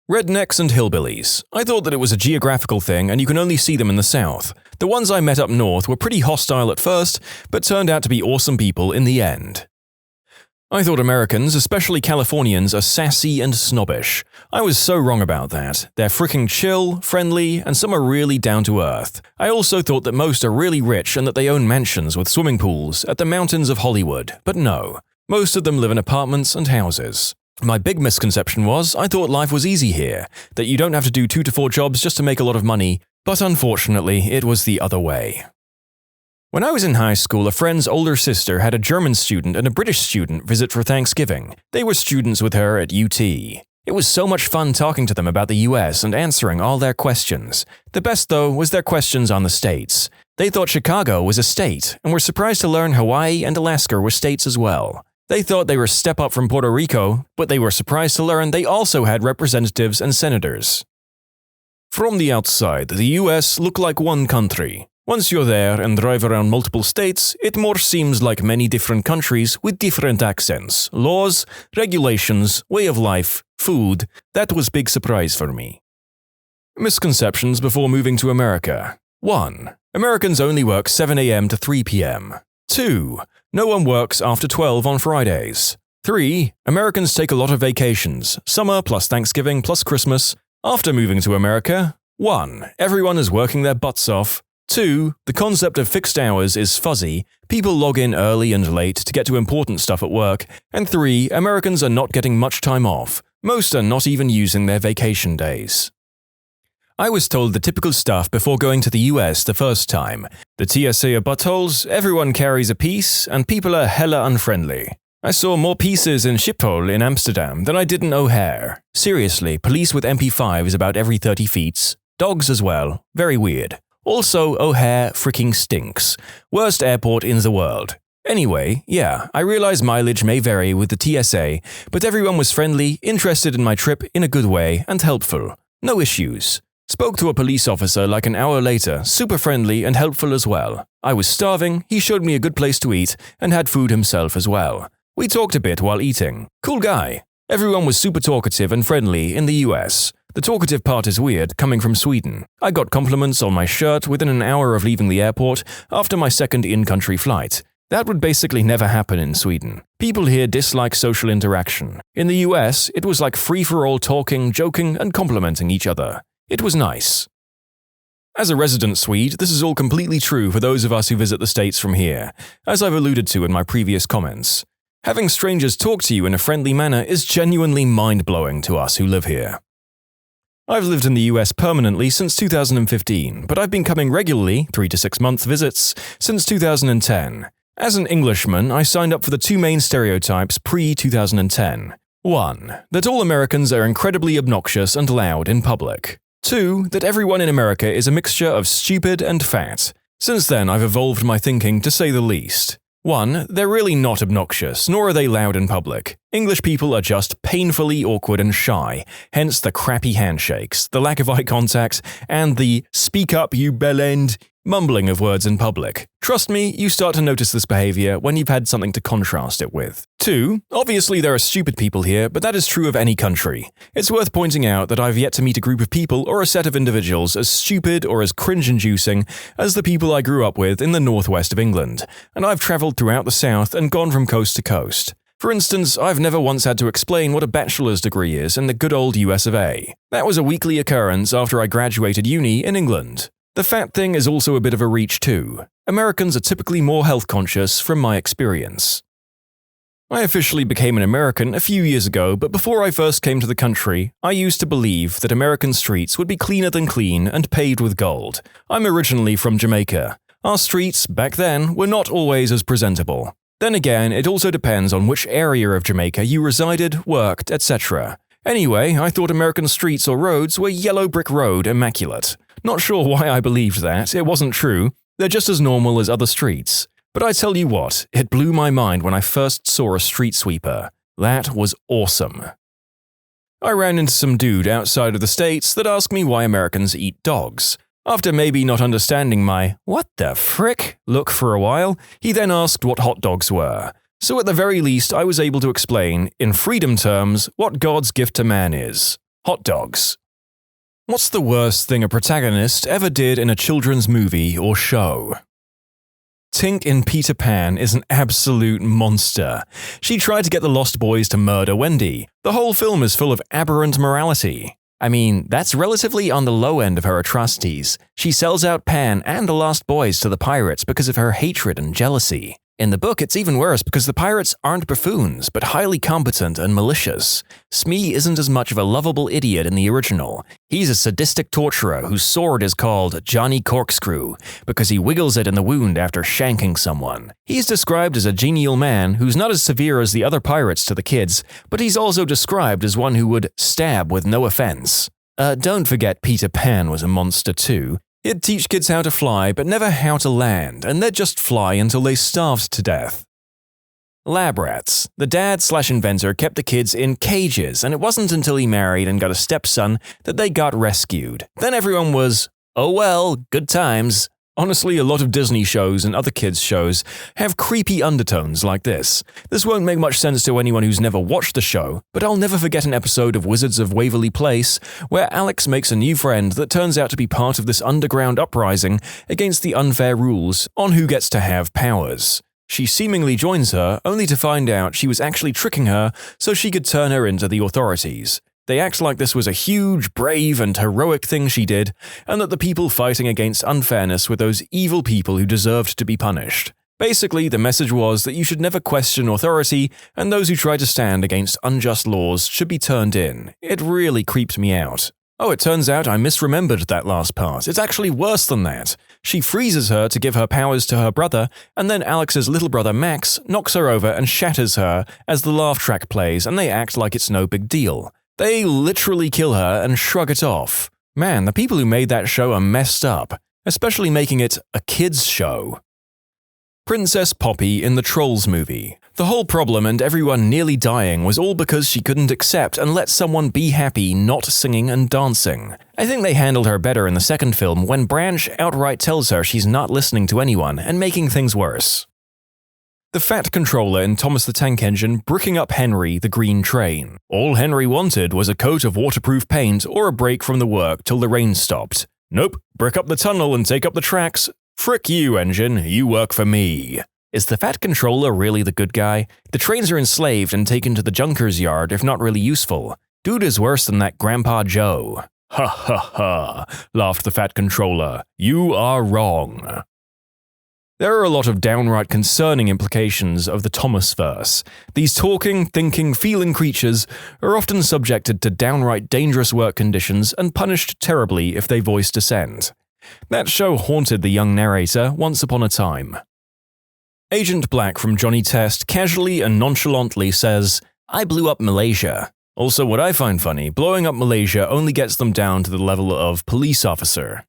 Rednecks and hillbillies. I thought that it was a geographical thing and you can only see them in the South. The ones I met up north were pretty hostile at first, but turned out to be awesome people in the end. I thought Americans, especially Californians, are sassy and snobbish. I was so wrong about that. They're freaking chill, friendly, and some are really down to earth. I also thought that most are really rich and that they own mansions with swimming pools at the mountains of Hollywood, but no. Most of them live in apartments and houses. My big misconception was I thought life was easy here, that you don't have to do 2 to 4 jobs just to make a lot of money, but unfortunately it was the other way. When I was in high school, a friend's older sister had a German student and a British student visit for Thanksgiving. They were students with her at UT. It was so much fun talking to them about the US and answering all their questions. The best, though, was their questions on the states. They thought Chicago was a state and were surprised to learn Hawaii and Alaska were states as well. They thought they were a step up from Puerto Rico, but they were surprised to learn they also had representatives and senators. From the outside, the US looked like one country. Once you're there and drive around multiple states, it more seems like many different countries with different accents, laws, regulations, way of life, food. That was a big surprise for me. Misconceptions before moving to America. 1. Americans only work 7 a.m. to 3 p.m. 2. No one works after 12 on Fridays. 3. Americans take a lot of vacations, summer plus Thanksgiving plus Christmas. After moving to America, 1. Everyone is working their butts off. 2. The concept of fixed hours is fuzzy, people log in early and late to get to important stuff at work, and 3. Americans are not getting much time off, most are not even using their vacation days. I was told the typical stuff before going to the US the first time. The TSA are buttholes, everyone carries a piece, and people are hella unfriendly. I saw more pieces in Schiphol in Amsterdam than I did in O'Hare. Seriously, police with MP5s about every 30 feet. Dogs as well. Very weird. Also, O'Hare freaking stinks. Worst airport in the world. Anyway, yeah, I realize mileage may vary with the TSA, but everyone was friendly, interested in my trip in a good way, and helpful. No issues. Spoke to a police officer like an hour later, super friendly and helpful as well. I was starving, he showed me a good place to eat, and had food himself as well. We talked a bit while eating. Cool guy. Everyone was super talkative and friendly in the US. The talkative part is weird, coming from Sweden. I got compliments on my shirt within an hour of leaving the airport after my second in-country flight. That would basically never happen in Sweden. People here dislike social interaction. In the US, it was like free-for-all talking, joking, and complimenting each other. It was nice. As a resident Swede, this is all completely true for those of us who visit the States from here, as I've alluded to in my previous comments. Having strangers talk to you in a friendly manner is genuinely mind-blowing to us who live here. I've lived in the US permanently since 2015, but I've been coming regularly, 3 to 6 month visits, since 2010. As an Englishman, I signed up for the two main stereotypes pre-2010. 1. That all Americans are incredibly obnoxious and loud in public. 2. That everyone in America is a mixture of stupid and fat. Since then, I've evolved my thinking to say the least. 1. They're really not obnoxious, nor are they loud in public. English people are just painfully awkward and shy, hence the crappy handshakes, the lack of eye contact, and the "speak up, you bellend" mumbling of words in public. Trust me, you start to notice this behavior when you've had something to contrast it with. 2. Obviously there are stupid people here, but that is true of any country. It's worth pointing out that I've yet to meet a group of people or a set of individuals as stupid or as cringe-inducing as the people I grew up with in the northwest of England, and I've travelled throughout the south and gone from coast to coast. For instance, I've never once had to explain what a bachelor's degree is in the good old US of A. That was a weekly occurrence after I graduated uni in England. The fat thing is also a bit of a reach too. Americans are typically more health conscious from my experience. I officially became an American a few years ago, but before I first came to the country, I used to believe that American streets would be cleaner than clean and paved with gold. I'm originally from Jamaica. Our streets, back then, were not always as presentable. Then again, it also depends on which area of Jamaica you resided, worked, etc. Anyway, I thought American streets or roads were yellow brick road immaculate. Not sure why I believed that, it wasn't true. They're just as normal as other streets. But I tell you what, it blew my mind when I first saw a street sweeper. That was awesome. I ran into some dude outside of the States that asked me why Americans eat dogs. After maybe not understanding my "what the frick" look for a while, he then asked what hot dogs were. So at the very least I was able to explain, in freedom terms, what God's gift to man is. Hot dogs. What's the worst thing a protagonist ever did in a children's movie or show? Tink in Peter Pan is an absolute monster. She tried to get the Lost Boys to murder Wendy. The whole film is full of aberrant morality. I mean, that's relatively on the low end of her atrocities. She sells out Pan and the Lost Boys to the pirates because of her hatred and jealousy. In the book, it's even worse because the pirates aren't buffoons, but highly competent and malicious. Smee isn't as much of a lovable idiot in the original. He's a sadistic torturer whose sword is called Johnny Corkscrew because he wiggles it in the wound after shanking someone. He's described as a genial man who's not as severe as the other pirates to the kids, but he's also described as one who would stab with no offense. Don't forget Peter Pan was a monster too. He'd teach kids how to fly, but never how to land, and they'd just fly until they starved to death. Lab rats. The dad/inventor kept the kids in cages, and it wasn't until he married and got a stepson that they got rescued. Then everyone was, oh well, good times. Honestly, a lot of Disney shows and other kids' shows have creepy undertones like this. This won't make much sense to anyone who's never watched the show, but I'll never forget an episode of Wizards of Waverly Place where Alex makes a new friend that turns out to be part of this underground uprising against the unfair rules on who gets to have powers. She seemingly joins her, only to find out she was actually tricking her so she could turn her into the authorities. They act like this was a huge, brave, and heroic thing she did, and that the people fighting against unfairness were those evil people who deserved to be punished. Basically, the message was that you should never question authority, and those who try to stand against unjust laws should be turned in. It really creeped me out. Oh, it turns out I misremembered that last part. It's actually worse than that. She freezes her to give her powers to her brother, and then Alex's little brother Max knocks her over and shatters her as the laugh track plays, and they act like it's no big deal. They literally kill her and shrug it off. Man, the people who made that show are messed up, especially making it a kids' show. Princess Poppy in the Trolls movie. The whole problem and everyone nearly dying was all because she couldn't accept and let someone be happy not singing and dancing. I think they handled her better in the second film when Branch outright tells her she's not listening to anyone and making things worse. The fat controller in Thomas the Tank Engine bricking up Henry the Green Train. All Henry wanted was a coat of waterproof paint or a break from the work till the rain stopped. Nope, brick up the tunnel and take up the tracks. Frick you, engine, you work for me. Is the fat controller really the good guy? The trains are enslaved and taken to the junker's yard if not really useful. Dude is worse than that Grandpa Joe. Ha ha ha, laughed the fat controller. You are wrong. There are a lot of downright concerning implications of the Thomas verse. These talking, thinking, feeling creatures are often subjected to downright dangerous work conditions and punished terribly if they voice dissent. That show haunted the young narrator once upon a time. Agent Black from Johnny Test casually and nonchalantly says, "I blew up Malaysia." Also, what I find funny, blowing up Malaysia only gets them down to the level of police officer.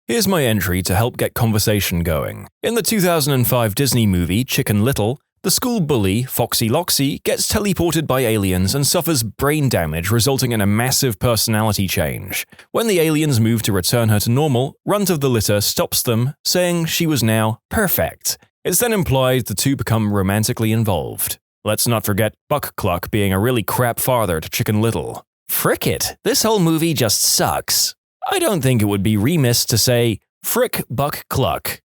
Here's my entry to help get conversation going. In the 2005 Disney movie Chicken Little, the school bully, Foxy Loxy, gets teleported by aliens and suffers brain damage resulting in a massive personality change. When the aliens move to return her to normal, Runt of the Litter stops them, saying she was now perfect. It's then implied the two become romantically involved. Let's not forget Buck Cluck being a really crap father to Chicken Little. Frick it, this whole movie just sucks. I don't think it would be remiss to say, frick Buck Cluck.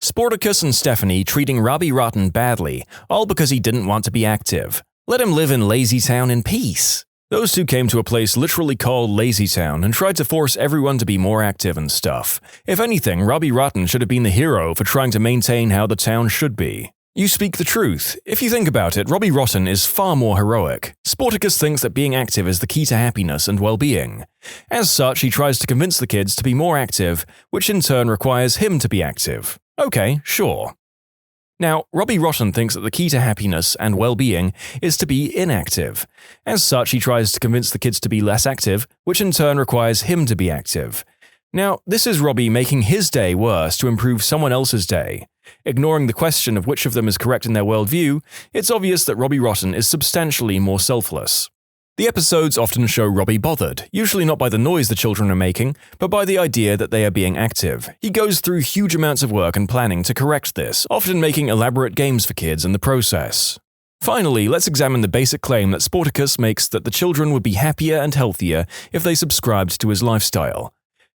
Sportacus and Stephanie treating Robbie Rotten badly, all because he didn't want to be active. Let him live in Lazy Town in peace. Those two came to a place literally called Lazy Town and tried to force everyone to be more active and stuff. If anything, Robbie Rotten should have been the hero for trying to maintain how the town should be. You speak the truth. If you think about it, Robbie Rotten is far more heroic. Sportacus thinks that being active is the key to happiness and well-being. As such, he tries to convince the kids to be more active, which in turn requires him to be active. Okay, sure. Now, Robbie Rotten thinks that the key to happiness and well-being is to be inactive. As such, he tries to convince the kids to be less active, which in turn requires him to be active. Now, this is Robbie making his day worse to improve someone else's day. Ignoring the question of which of them is correct in their worldview, it's obvious that Robbie Rotten is substantially more selfless. The episodes often show Robbie bothered, usually not by the noise the children are making, but by the idea that they are being active. He goes through huge amounts of work and planning to correct this, often making elaborate games for kids in the process. Finally, let's examine the basic claim that Sportacus makes that the children would be happier and healthier if they subscribed to his lifestyle.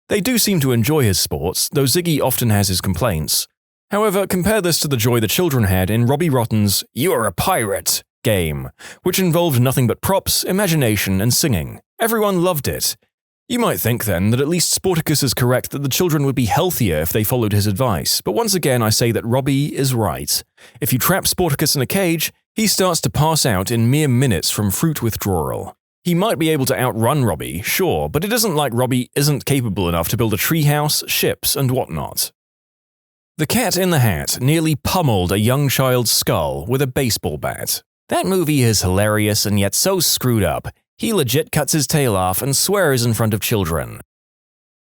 They do seem to enjoy his sports, though Ziggy often has his complaints. However, compare this to the joy the children had in Robbie Rotten's "You're a Pirate" game, which involved nothing but props, imagination, and singing. Everyone loved it. You might think then that at least Sportacus is correct that the children would be healthier if they followed his advice, but once again I say that Robbie is right. If you trap Sportacus in a cage, he starts to pass out in mere minutes from fruit withdrawal. He might be able to outrun Robbie, sure, but it isn't like Robbie isn't capable enough to build a treehouse, ships, and whatnot. The Cat in the Hat nearly pummeled a young child's skull with a baseball bat. That movie is hilarious and yet so screwed up. He legit cuts his tail off and swears in front of children.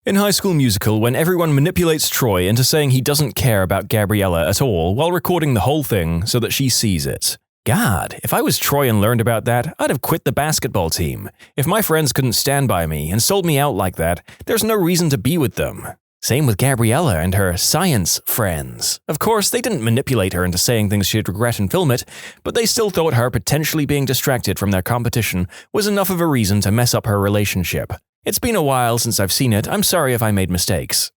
In High School Musical, when everyone manipulates Troy into saying he doesn't care about Gabriella at all while recording the whole thing so that she sees it. God, if I was Troy and learned about that, I'd have quit the basketball team. If my friends couldn't stand by me and sold me out like that, there's no reason to be with them. Same with Gabriella and her science friends. Of course, they didn't manipulate her into saying things she'd regret and film it, but they still thought her potentially being distracted from their competition was enough of a reason to mess up her relationship. It's been a while since I've seen it, I'm sorry if I made mistakes.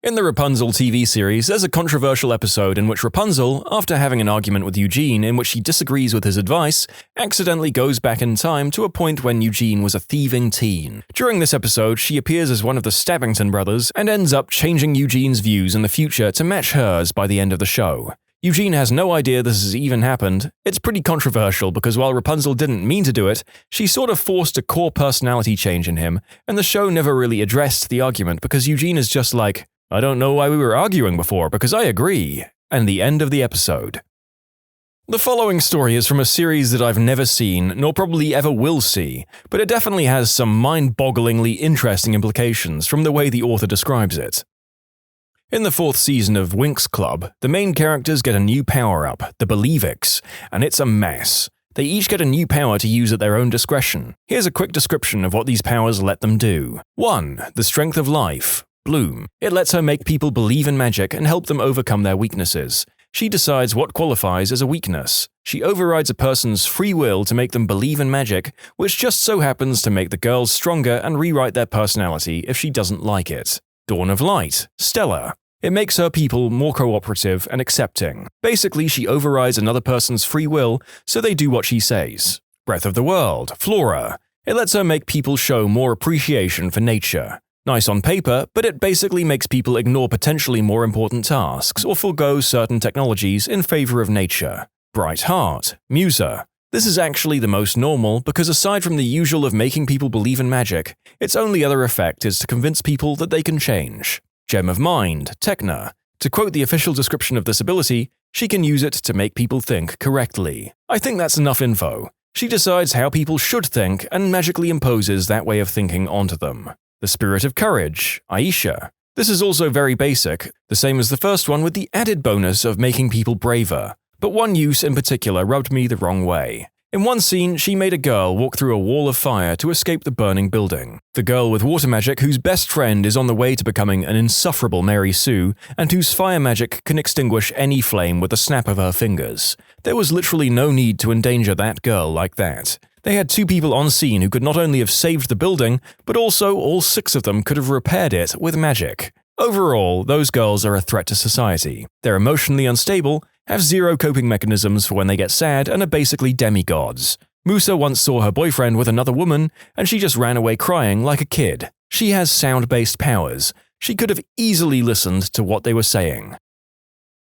In the Rapunzel TV series, there's a controversial episode in which Rapunzel, after having an argument with Eugene in which she disagrees with his advice, accidentally goes back in time to a point when Eugene was a thieving teen. During this episode, she appears as one of the Stabbington brothers and ends up changing Eugene's views in the future to match hers by the end of the show. Eugene has no idea this has even happened. It's pretty controversial because while Rapunzel didn't mean to do it, she sort of forced a core personality change in him, and the show never really addressed the argument because Eugene is just like, I don't know why we were arguing before, because I agree. And the end of the episode. The following story is from a series that I've never seen, nor probably ever will see, but it definitely has some mind-bogglingly interesting implications from the way the author describes it. In the 4th season of Winx Club, the main characters get a new power-up, the Believix, and it's a mess. They each get a new power to use at their own discretion. Here's a quick description of what these powers let them do. 1. The Strength of Life. Bloom. It lets her make people believe in magic and help them overcome their weaknesses. She decides what qualifies as a weakness. She overrides a person's free will to make them believe in magic, which just so happens to make the girls stronger and rewrite their personality if she doesn't like it. Dawn of Light. Stella. It makes her people more cooperative and accepting. Basically, she overrides another person's free will, so they do what she says. Breath of the World, Flora. It lets her make people show more appreciation for nature. Nice on paper, but it basically makes people ignore potentially more important tasks or forego certain technologies in favor of nature. Bright Heart, Musa. This is actually the most normal because aside from the usual of making people believe in magic, its only other effect is to convince people that they can change. Gem of Mind, Techna. To quote the official description of this ability, she can use it to make people think correctly. I think that's enough info. She decides how people should think and magically imposes that way of thinking onto them. The Spirit of Courage, Aisha. This is also very basic, the same as the first one with the added bonus of making people braver. But one use in particular rubbed me the wrong way. In one scene, she made a girl walk through a wall of fire to escape the burning building. The girl with water magic whose best friend is on the way to becoming an insufferable Mary Sue, and whose fire magic can extinguish any flame with a snap of her fingers. There was literally no need to endanger that girl like that. They had two people on scene who could not only have saved the building, but also all 6 of them could have repaired it with magic. Overall, those girls are a threat to society. They're emotionally unstable, have 0 coping mechanisms for when they get sad, and are basically demigods. Musa once saw her boyfriend with another woman, and she just ran away crying like a kid. She has sound-based powers. She could have easily listened to what they were saying.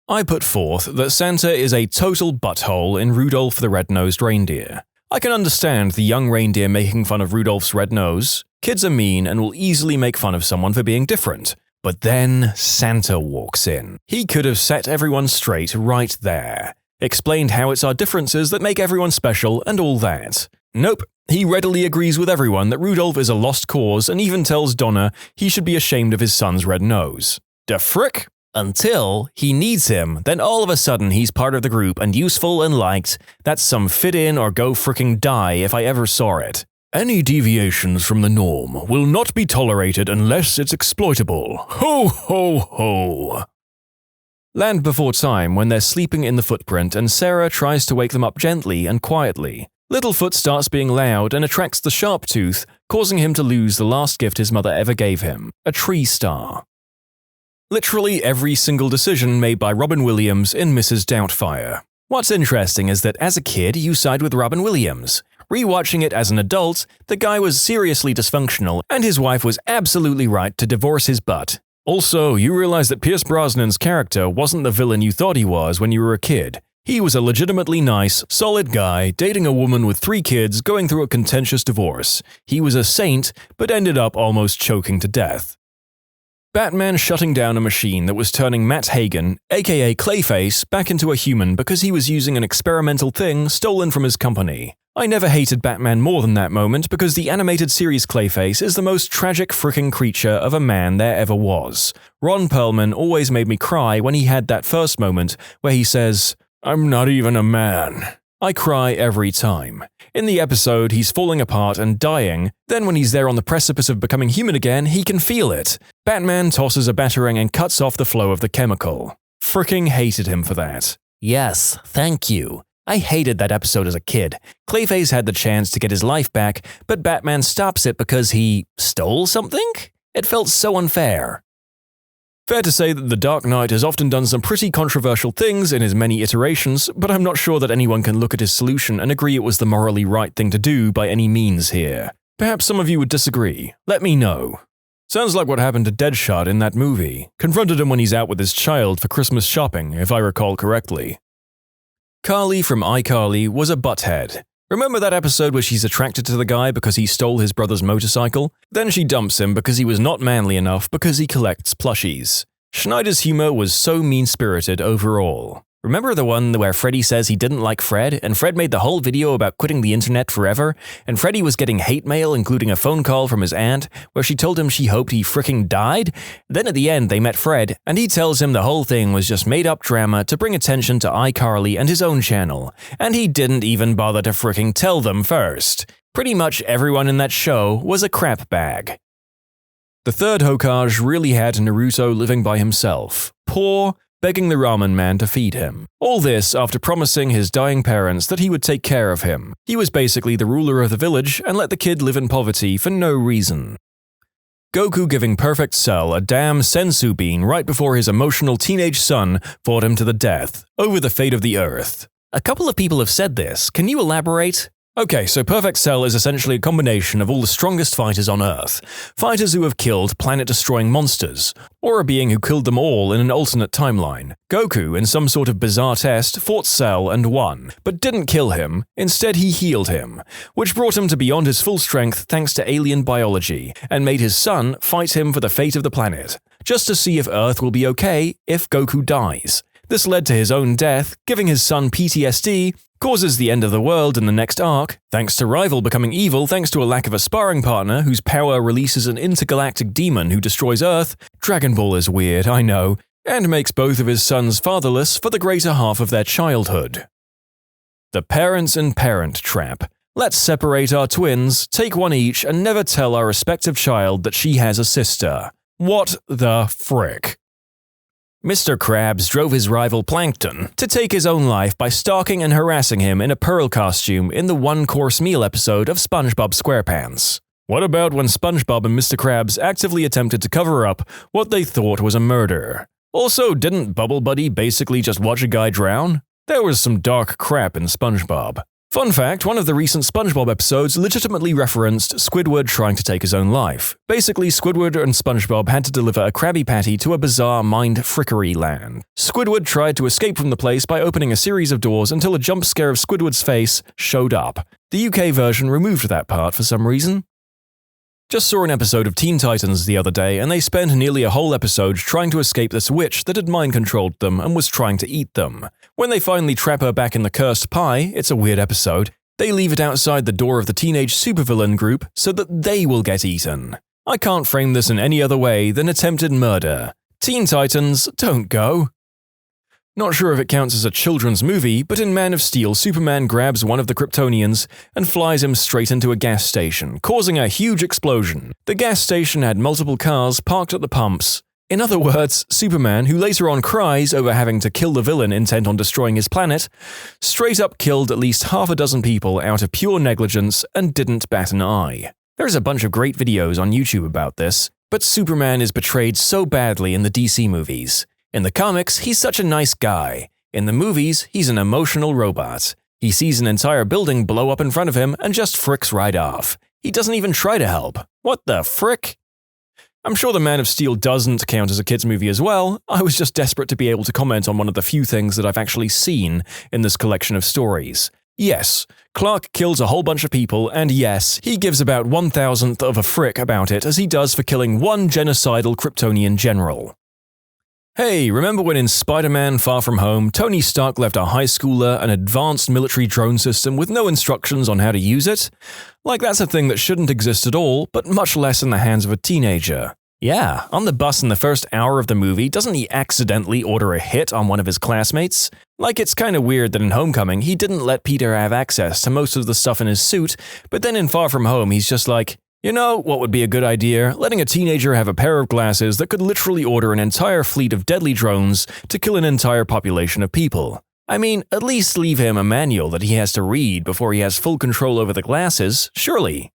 I put forth that Santa is a total butthole in Rudolph the Red-Nosed Reindeer. I can understand the young reindeer making fun of Rudolph's red nose. Kids are mean and will easily make fun of someone for being different. But then Santa walks in. He could have set everyone straight right there. Explained how it's our differences that make everyone special and all that. Nope, he readily agrees with everyone that Rudolph is a lost cause and even tells Donna he should be ashamed of his son's red nose. Da frick? Until he needs him, then all of a sudden he's part of the group and useful and liked. That's some fit in or go fricking die if I ever saw it. Any deviations from the norm will not be tolerated unless it's exploitable. Ho ho ho! Land Before Time when they're sleeping in the footprint and Sarah tries to wake them up gently and quietly. Littlefoot starts being loud and attracts the sharp tooth, causing him to lose the last gift his mother ever gave him, a tree star. Literally every single decision made by Robin Williams in Mrs. Doubtfire. What's interesting is that as a kid, you side with Robin Williams. Rewatching it as an adult, the guy was seriously dysfunctional, and his wife was absolutely right to divorce his butt. Also, you realize that Pierce Brosnan's character wasn't the villain you thought he was when you were a kid. He was a legitimately nice, solid guy, dating a woman with 3 kids, going through a contentious divorce. He was a saint, but ended up almost choking to death. Batman shutting down a machine that was turning Matt Hagen, aka Clayface, back into a human because he was using an experimental thing stolen from his company. I never hated Batman more than that moment because the animated series Clayface is the most tragic fricking creature of a man there ever was. Ron Perlman always made me cry when he had that first moment where he says, "I'm not even a man." I cry every time. In the episode, he's falling apart and dying, then when he's there on the precipice of becoming human again, he can feel it. Batman tosses a batarang and cuts off the flow of the chemical. Fricking hated him for that. Yes, thank you. I hated that episode as a kid. Clayface had the chance to get his life back, but Batman stops it because he stole something? It felt so unfair. Fair to say that The Dark Knight has often done some pretty controversial things in his many iterations, but I'm not sure that anyone can look at his solution and agree it was the morally right thing to do by any means here. Perhaps some of you would disagree. Let me know. Sounds like what happened to Deadshot in that movie. Confronted him when he's out with his child for Christmas shopping, if I recall correctly. Carly from iCarly was a butthead. Remember that episode where she's attracted to the guy because he stole his brother's motorcycle? Then she dumps him because he was not manly enough because he collects plushies. Schneider's humor was so mean-spirited overall. Remember the one where Freddy says he didn't like Fred, and Fred made the whole video about quitting the internet forever, and Freddy was getting hate mail including a phone call from his aunt where she told him she hoped he fricking died? Then at the end they met Fred, and he tells him the whole thing was just made-up drama to bring attention to iCarly and his own channel, and he didn't even bother to fricking tell them first. Pretty much everyone in that show was a crap bag. The third Hokage really had Naruto living by himself. Poor, begging the ramen man to feed him. All this after promising his dying parents that he would take care of him. He was basically the ruler of the village and let the kid live in poverty for no reason. Goku giving Perfect Cell a damn sensu bean right before his emotional teenage son fought him to the death, over the fate of the Earth. A couple of people have said this. Can you elaborate? Okay, so Perfect Cell is essentially a combination of all the strongest fighters on Earth. Fighters who have killed planet-destroying monsters, or a being who killed them all in an alternate timeline. Goku, in some sort of bizarre test, fought Cell and won, but didn't kill him. Instead, he healed him, which brought him to beyond his full strength thanks to alien biology, and made his son fight him for the fate of the planet, just to see if Earth will be okay if Goku dies. This led to his own death, giving his son PTSD, causes the end of the world in the next arc, thanks to Rival becoming evil thanks to a lack of a sparring partner whose power releases an intergalactic demon who destroys Earth. Dragon Ball is weird, I know, and makes both of his sons fatherless for the greater half of their childhood. The parents and parent trap. Let's separate our twins, take one each, and never tell our respective child that she has a sister. What the frick? Mr. Krabs drove his rival Plankton to take his own life by stalking and harassing him in a Pearl costume in the one-course meal episode of SpongeBob SquarePants. What about when SpongeBob and Mr. Krabs actively attempted to cover up what they thought was a murder? Also, didn't Bubble Buddy basically just watch a guy drown? There was some dark crap in SpongeBob. Fun fact, one of the recent SpongeBob episodes legitimately referenced Squidward trying to take his own life. Basically, Squidward and SpongeBob had to deliver a Krabby Patty to a bizarre mind-frickery land. Squidward tried to escape from the place by opening a series of doors until a jump scare of Squidward's face showed up. The UK version removed that part for some reason. Just saw an episode of Teen Titans the other day, and they spent nearly a whole episode trying to escape this witch that had mind-controlled them and was trying to eat them. When they finally trap her back in the cursed pie, it's a weird episode, they leave it outside the door of the teenage supervillain group so that they will get eaten. I can't frame this in any other way than attempted murder. Teen Titans, don't go. Not sure if it counts as a children's movie, but in Man of Steel, Superman grabs one of the Kryptonians and flies him straight into a gas station, causing a huge explosion. The gas station had multiple cars parked at the pumps. In other words, Superman, who later on cries over having to kill the villain intent on destroying his planet, straight up killed at least half a dozen people out of pure negligence and didn't bat an eye. There's a bunch of great videos on YouTube about this, but Superman is portrayed so badly in the DC movies. In the comics, he's such a nice guy. In the movies, he's an emotional robot. He sees an entire building blow up in front of him and just fricks right off. He doesn't even try to help. What the frick? I'm sure The Man of Steel doesn't count as a kids movie as well. I was just desperate to be able to comment on one of the few things that I've actually seen in this collection of stories. Yes, Clark kills a whole bunch of people, and yes, he gives about 1,000th of a frick about it as he does for killing one genocidal Kryptonian general. Hey, remember when in Spider-Man Far From Home, Tony Stark left a high schooler an advanced military drone system with no instructions on how to use it? Like that's a thing that shouldn't exist at all, but much less in the hands of a teenager. Yeah, on the bus in the first hour of the movie, doesn't he accidentally order a hit on one of his classmates? Like, it's kinda weird that in Homecoming, he didn't let Peter have access to most of the stuff in his suit, but then in Far From Home, he's just like, you know what would be a good idea? Letting a teenager have a pair of glasses that could literally order an entire fleet of deadly drones to kill an entire population of people. I mean, at least leave him a manual that he has to read before he has full control over the glasses, surely.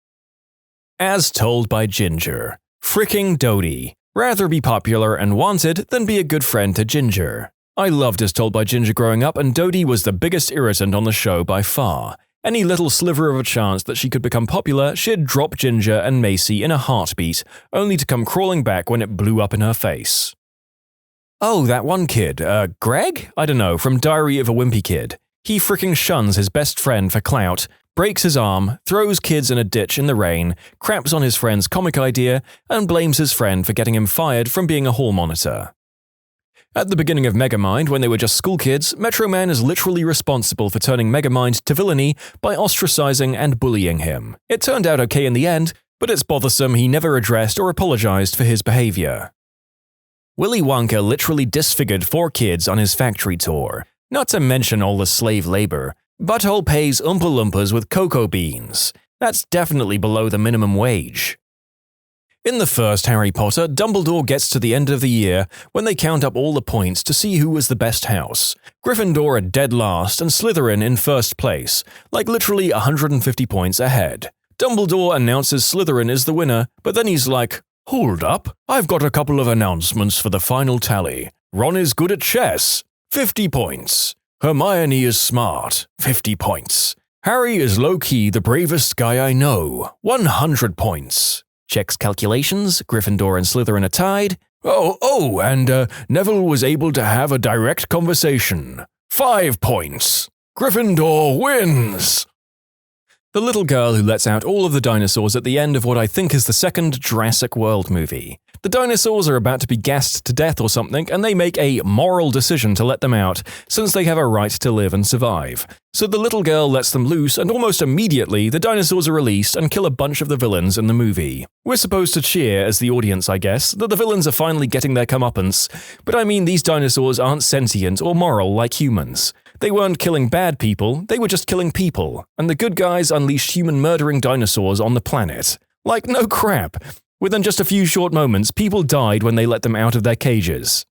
As told by Ginger. Fricking Dodie. Rather be popular and wanted than be a good friend to Ginger. I loved As Told by Ginger growing up, and Dodie was the biggest irritant on the show by far. Any little sliver of a chance that she could become popular, she'd drop Ginger and Macy in a heartbeat, only to come crawling back when it blew up in her face. Oh, that one kid, Greg? I don't know, from Diary of a Wimpy Kid. He fricking shuns his best friend for clout, breaks his arm, throws kids in a ditch in the rain, craps on his friend's comic idea, and blames his friend for getting him fired from being a hall monitor. At the beginning of Megamind, when they were just school kids, Metro Man is literally responsible for turning Megamind to villainy by ostracizing and bullying him. It turned out okay in the end, but it's bothersome he never addressed or apologized for his behavior. Willy Wonka literally disfigured 4 kids on his factory tour. Not to mention all the slave labor. Butthole pays Oompa Loompas with cocoa beans. That's definitely below the minimum wage. In the first Harry Potter, Dumbledore gets to the end of the year when they count up all the points to see who was the best house. Gryffindor are dead last and Slytherin in first place, like literally 150 points ahead. Dumbledore announces Slytherin is the winner, but then he's like, Hold up, I've got a couple of announcements for the final tally. Ron is good at chess, 50 points. Hermione is smart, 50 points. Harry is low-key the bravest guy I know, 100 points. Checks calculations, Gryffindor and Slytherin are tied. And Neville was able to have a direct conversation, 5 points. Gryffindor wins! The little girl who lets out all of the dinosaurs at the end of what I think is the second Jurassic World movie. The dinosaurs are about to be gassed to death or something, and they make a moral decision to let them out, since they have a right to live and survive. So the little girl lets them loose, and almost immediately, the dinosaurs are released and kill a bunch of the villains in the movie. We're supposed to cheer, as the audience I guess, that the villains are finally getting their comeuppance, but I mean these dinosaurs aren't sentient or moral like humans. They weren't killing bad people, they were just killing people, and the good guys unleashed human-murdering dinosaurs on the planet. Like, no crap. Within just a few short moments, people died when they let them out of their cages.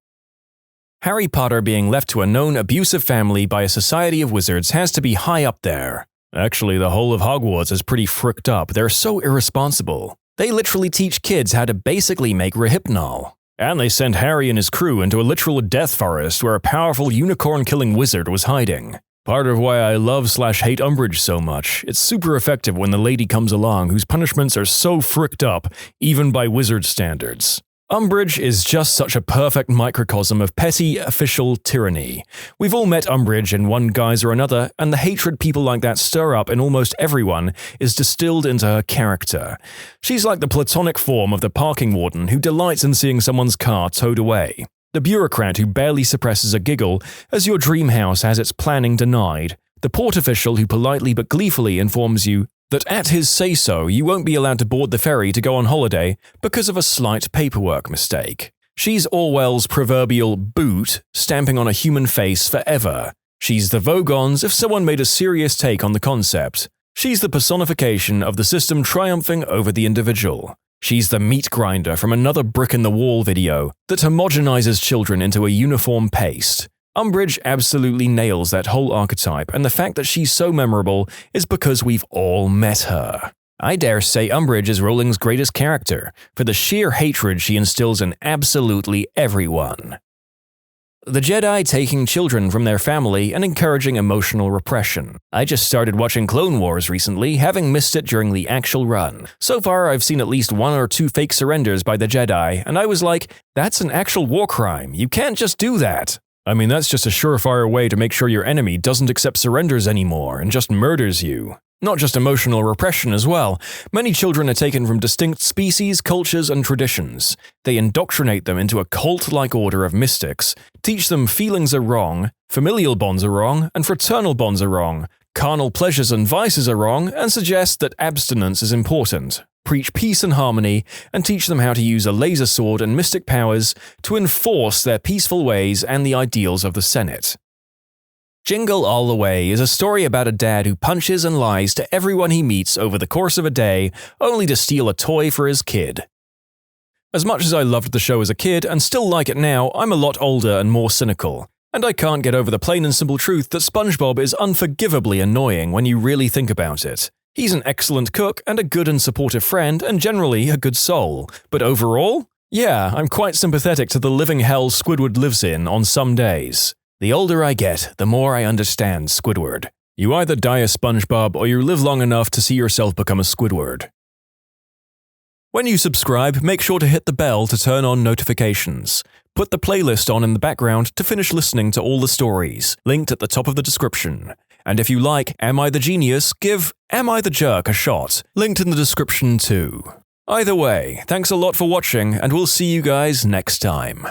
Harry Potter being left to a known abusive family by a society of wizards has to be high up there. Actually, the whole of Hogwarts is pretty fricked up. They're so irresponsible. They literally teach kids how to basically make Rohypnol. And they sent Harry and his crew into a literal death forest where a powerful unicorn-killing wizard was hiding. Part of why I love/hate Umbridge so much, it's super effective when the lady comes along whose punishments are so fricked up, even by wizard standards. Umbridge is just such a perfect microcosm of petty, official tyranny. We've all met Umbridge in one guise or another, and the hatred people like that stir up in almost everyone is distilled into her character. She's like the platonic form of the parking warden who delights in seeing someone's car towed away. The bureaucrat who barely suppresses a giggle as your dream house has its planning denied. The port official who politely but gleefully informs you that at his say-so you won't be allowed to board the ferry to go on holiday because of a slight paperwork mistake. She's Orwell's proverbial boot stamping on a human face forever. She's the Vogons if someone made a serious take on the concept. She's the personification of the system triumphing over the individual. She's the meat grinder from another brick-in-the-wall video that homogenizes children into a uniform paste. Umbridge absolutely nails that whole archetype, and the fact that she's so memorable is because we've all met her. I dare say Umbridge is Rowling's greatest character, for the sheer hatred she instills in absolutely everyone. The Jedi taking children from their family and encouraging emotional repression. I just started watching Clone Wars recently, having missed it during the actual run. So far, I've seen at least 1 or 2 fake surrenders by the Jedi, and I was like, that's an actual war crime. You can't just do that. I mean, that's just a surefire way to make sure your enemy doesn't accept surrenders anymore and just murders you. Not just emotional repression as well. Many children are taken from distinct species, cultures, and traditions. They indoctrinate them into a cult-like order of mystics, teach them feelings are wrong, familial bonds are wrong, and fraternal bonds are wrong, carnal pleasures and vices are wrong, and suggest that abstinence is important. Preach peace and harmony, and teach them how to use a laser sword and mystic powers to enforce their peaceful ways and the ideals of the Senate. Jingle All the Way is a story about a dad who punches and lies to everyone he meets over the course of a day, only to steal a toy for his kid. As much as I loved the show as a kid and still like it now, I'm a lot older and more cynical. And I can't get over the plain and simple truth that SpongeBob is unforgivably annoying when you really think about it. He's an excellent cook and a good and supportive friend and generally a good soul. But overall? Yeah, I'm quite sympathetic to the living hell Squidward lives in on some days. The older I get, the more I understand Squidward. You either die a SpongeBob or you live long enough to see yourself become a Squidward. When you subscribe, make sure to hit the bell to turn on notifications. Put the playlist on in the background to finish listening to all the stories, linked at the top of the description. And if you like Am I the Genius, give Am I the Jerk a shot, linked in the description too. Either way, thanks a lot for watching, and we'll see you guys next time.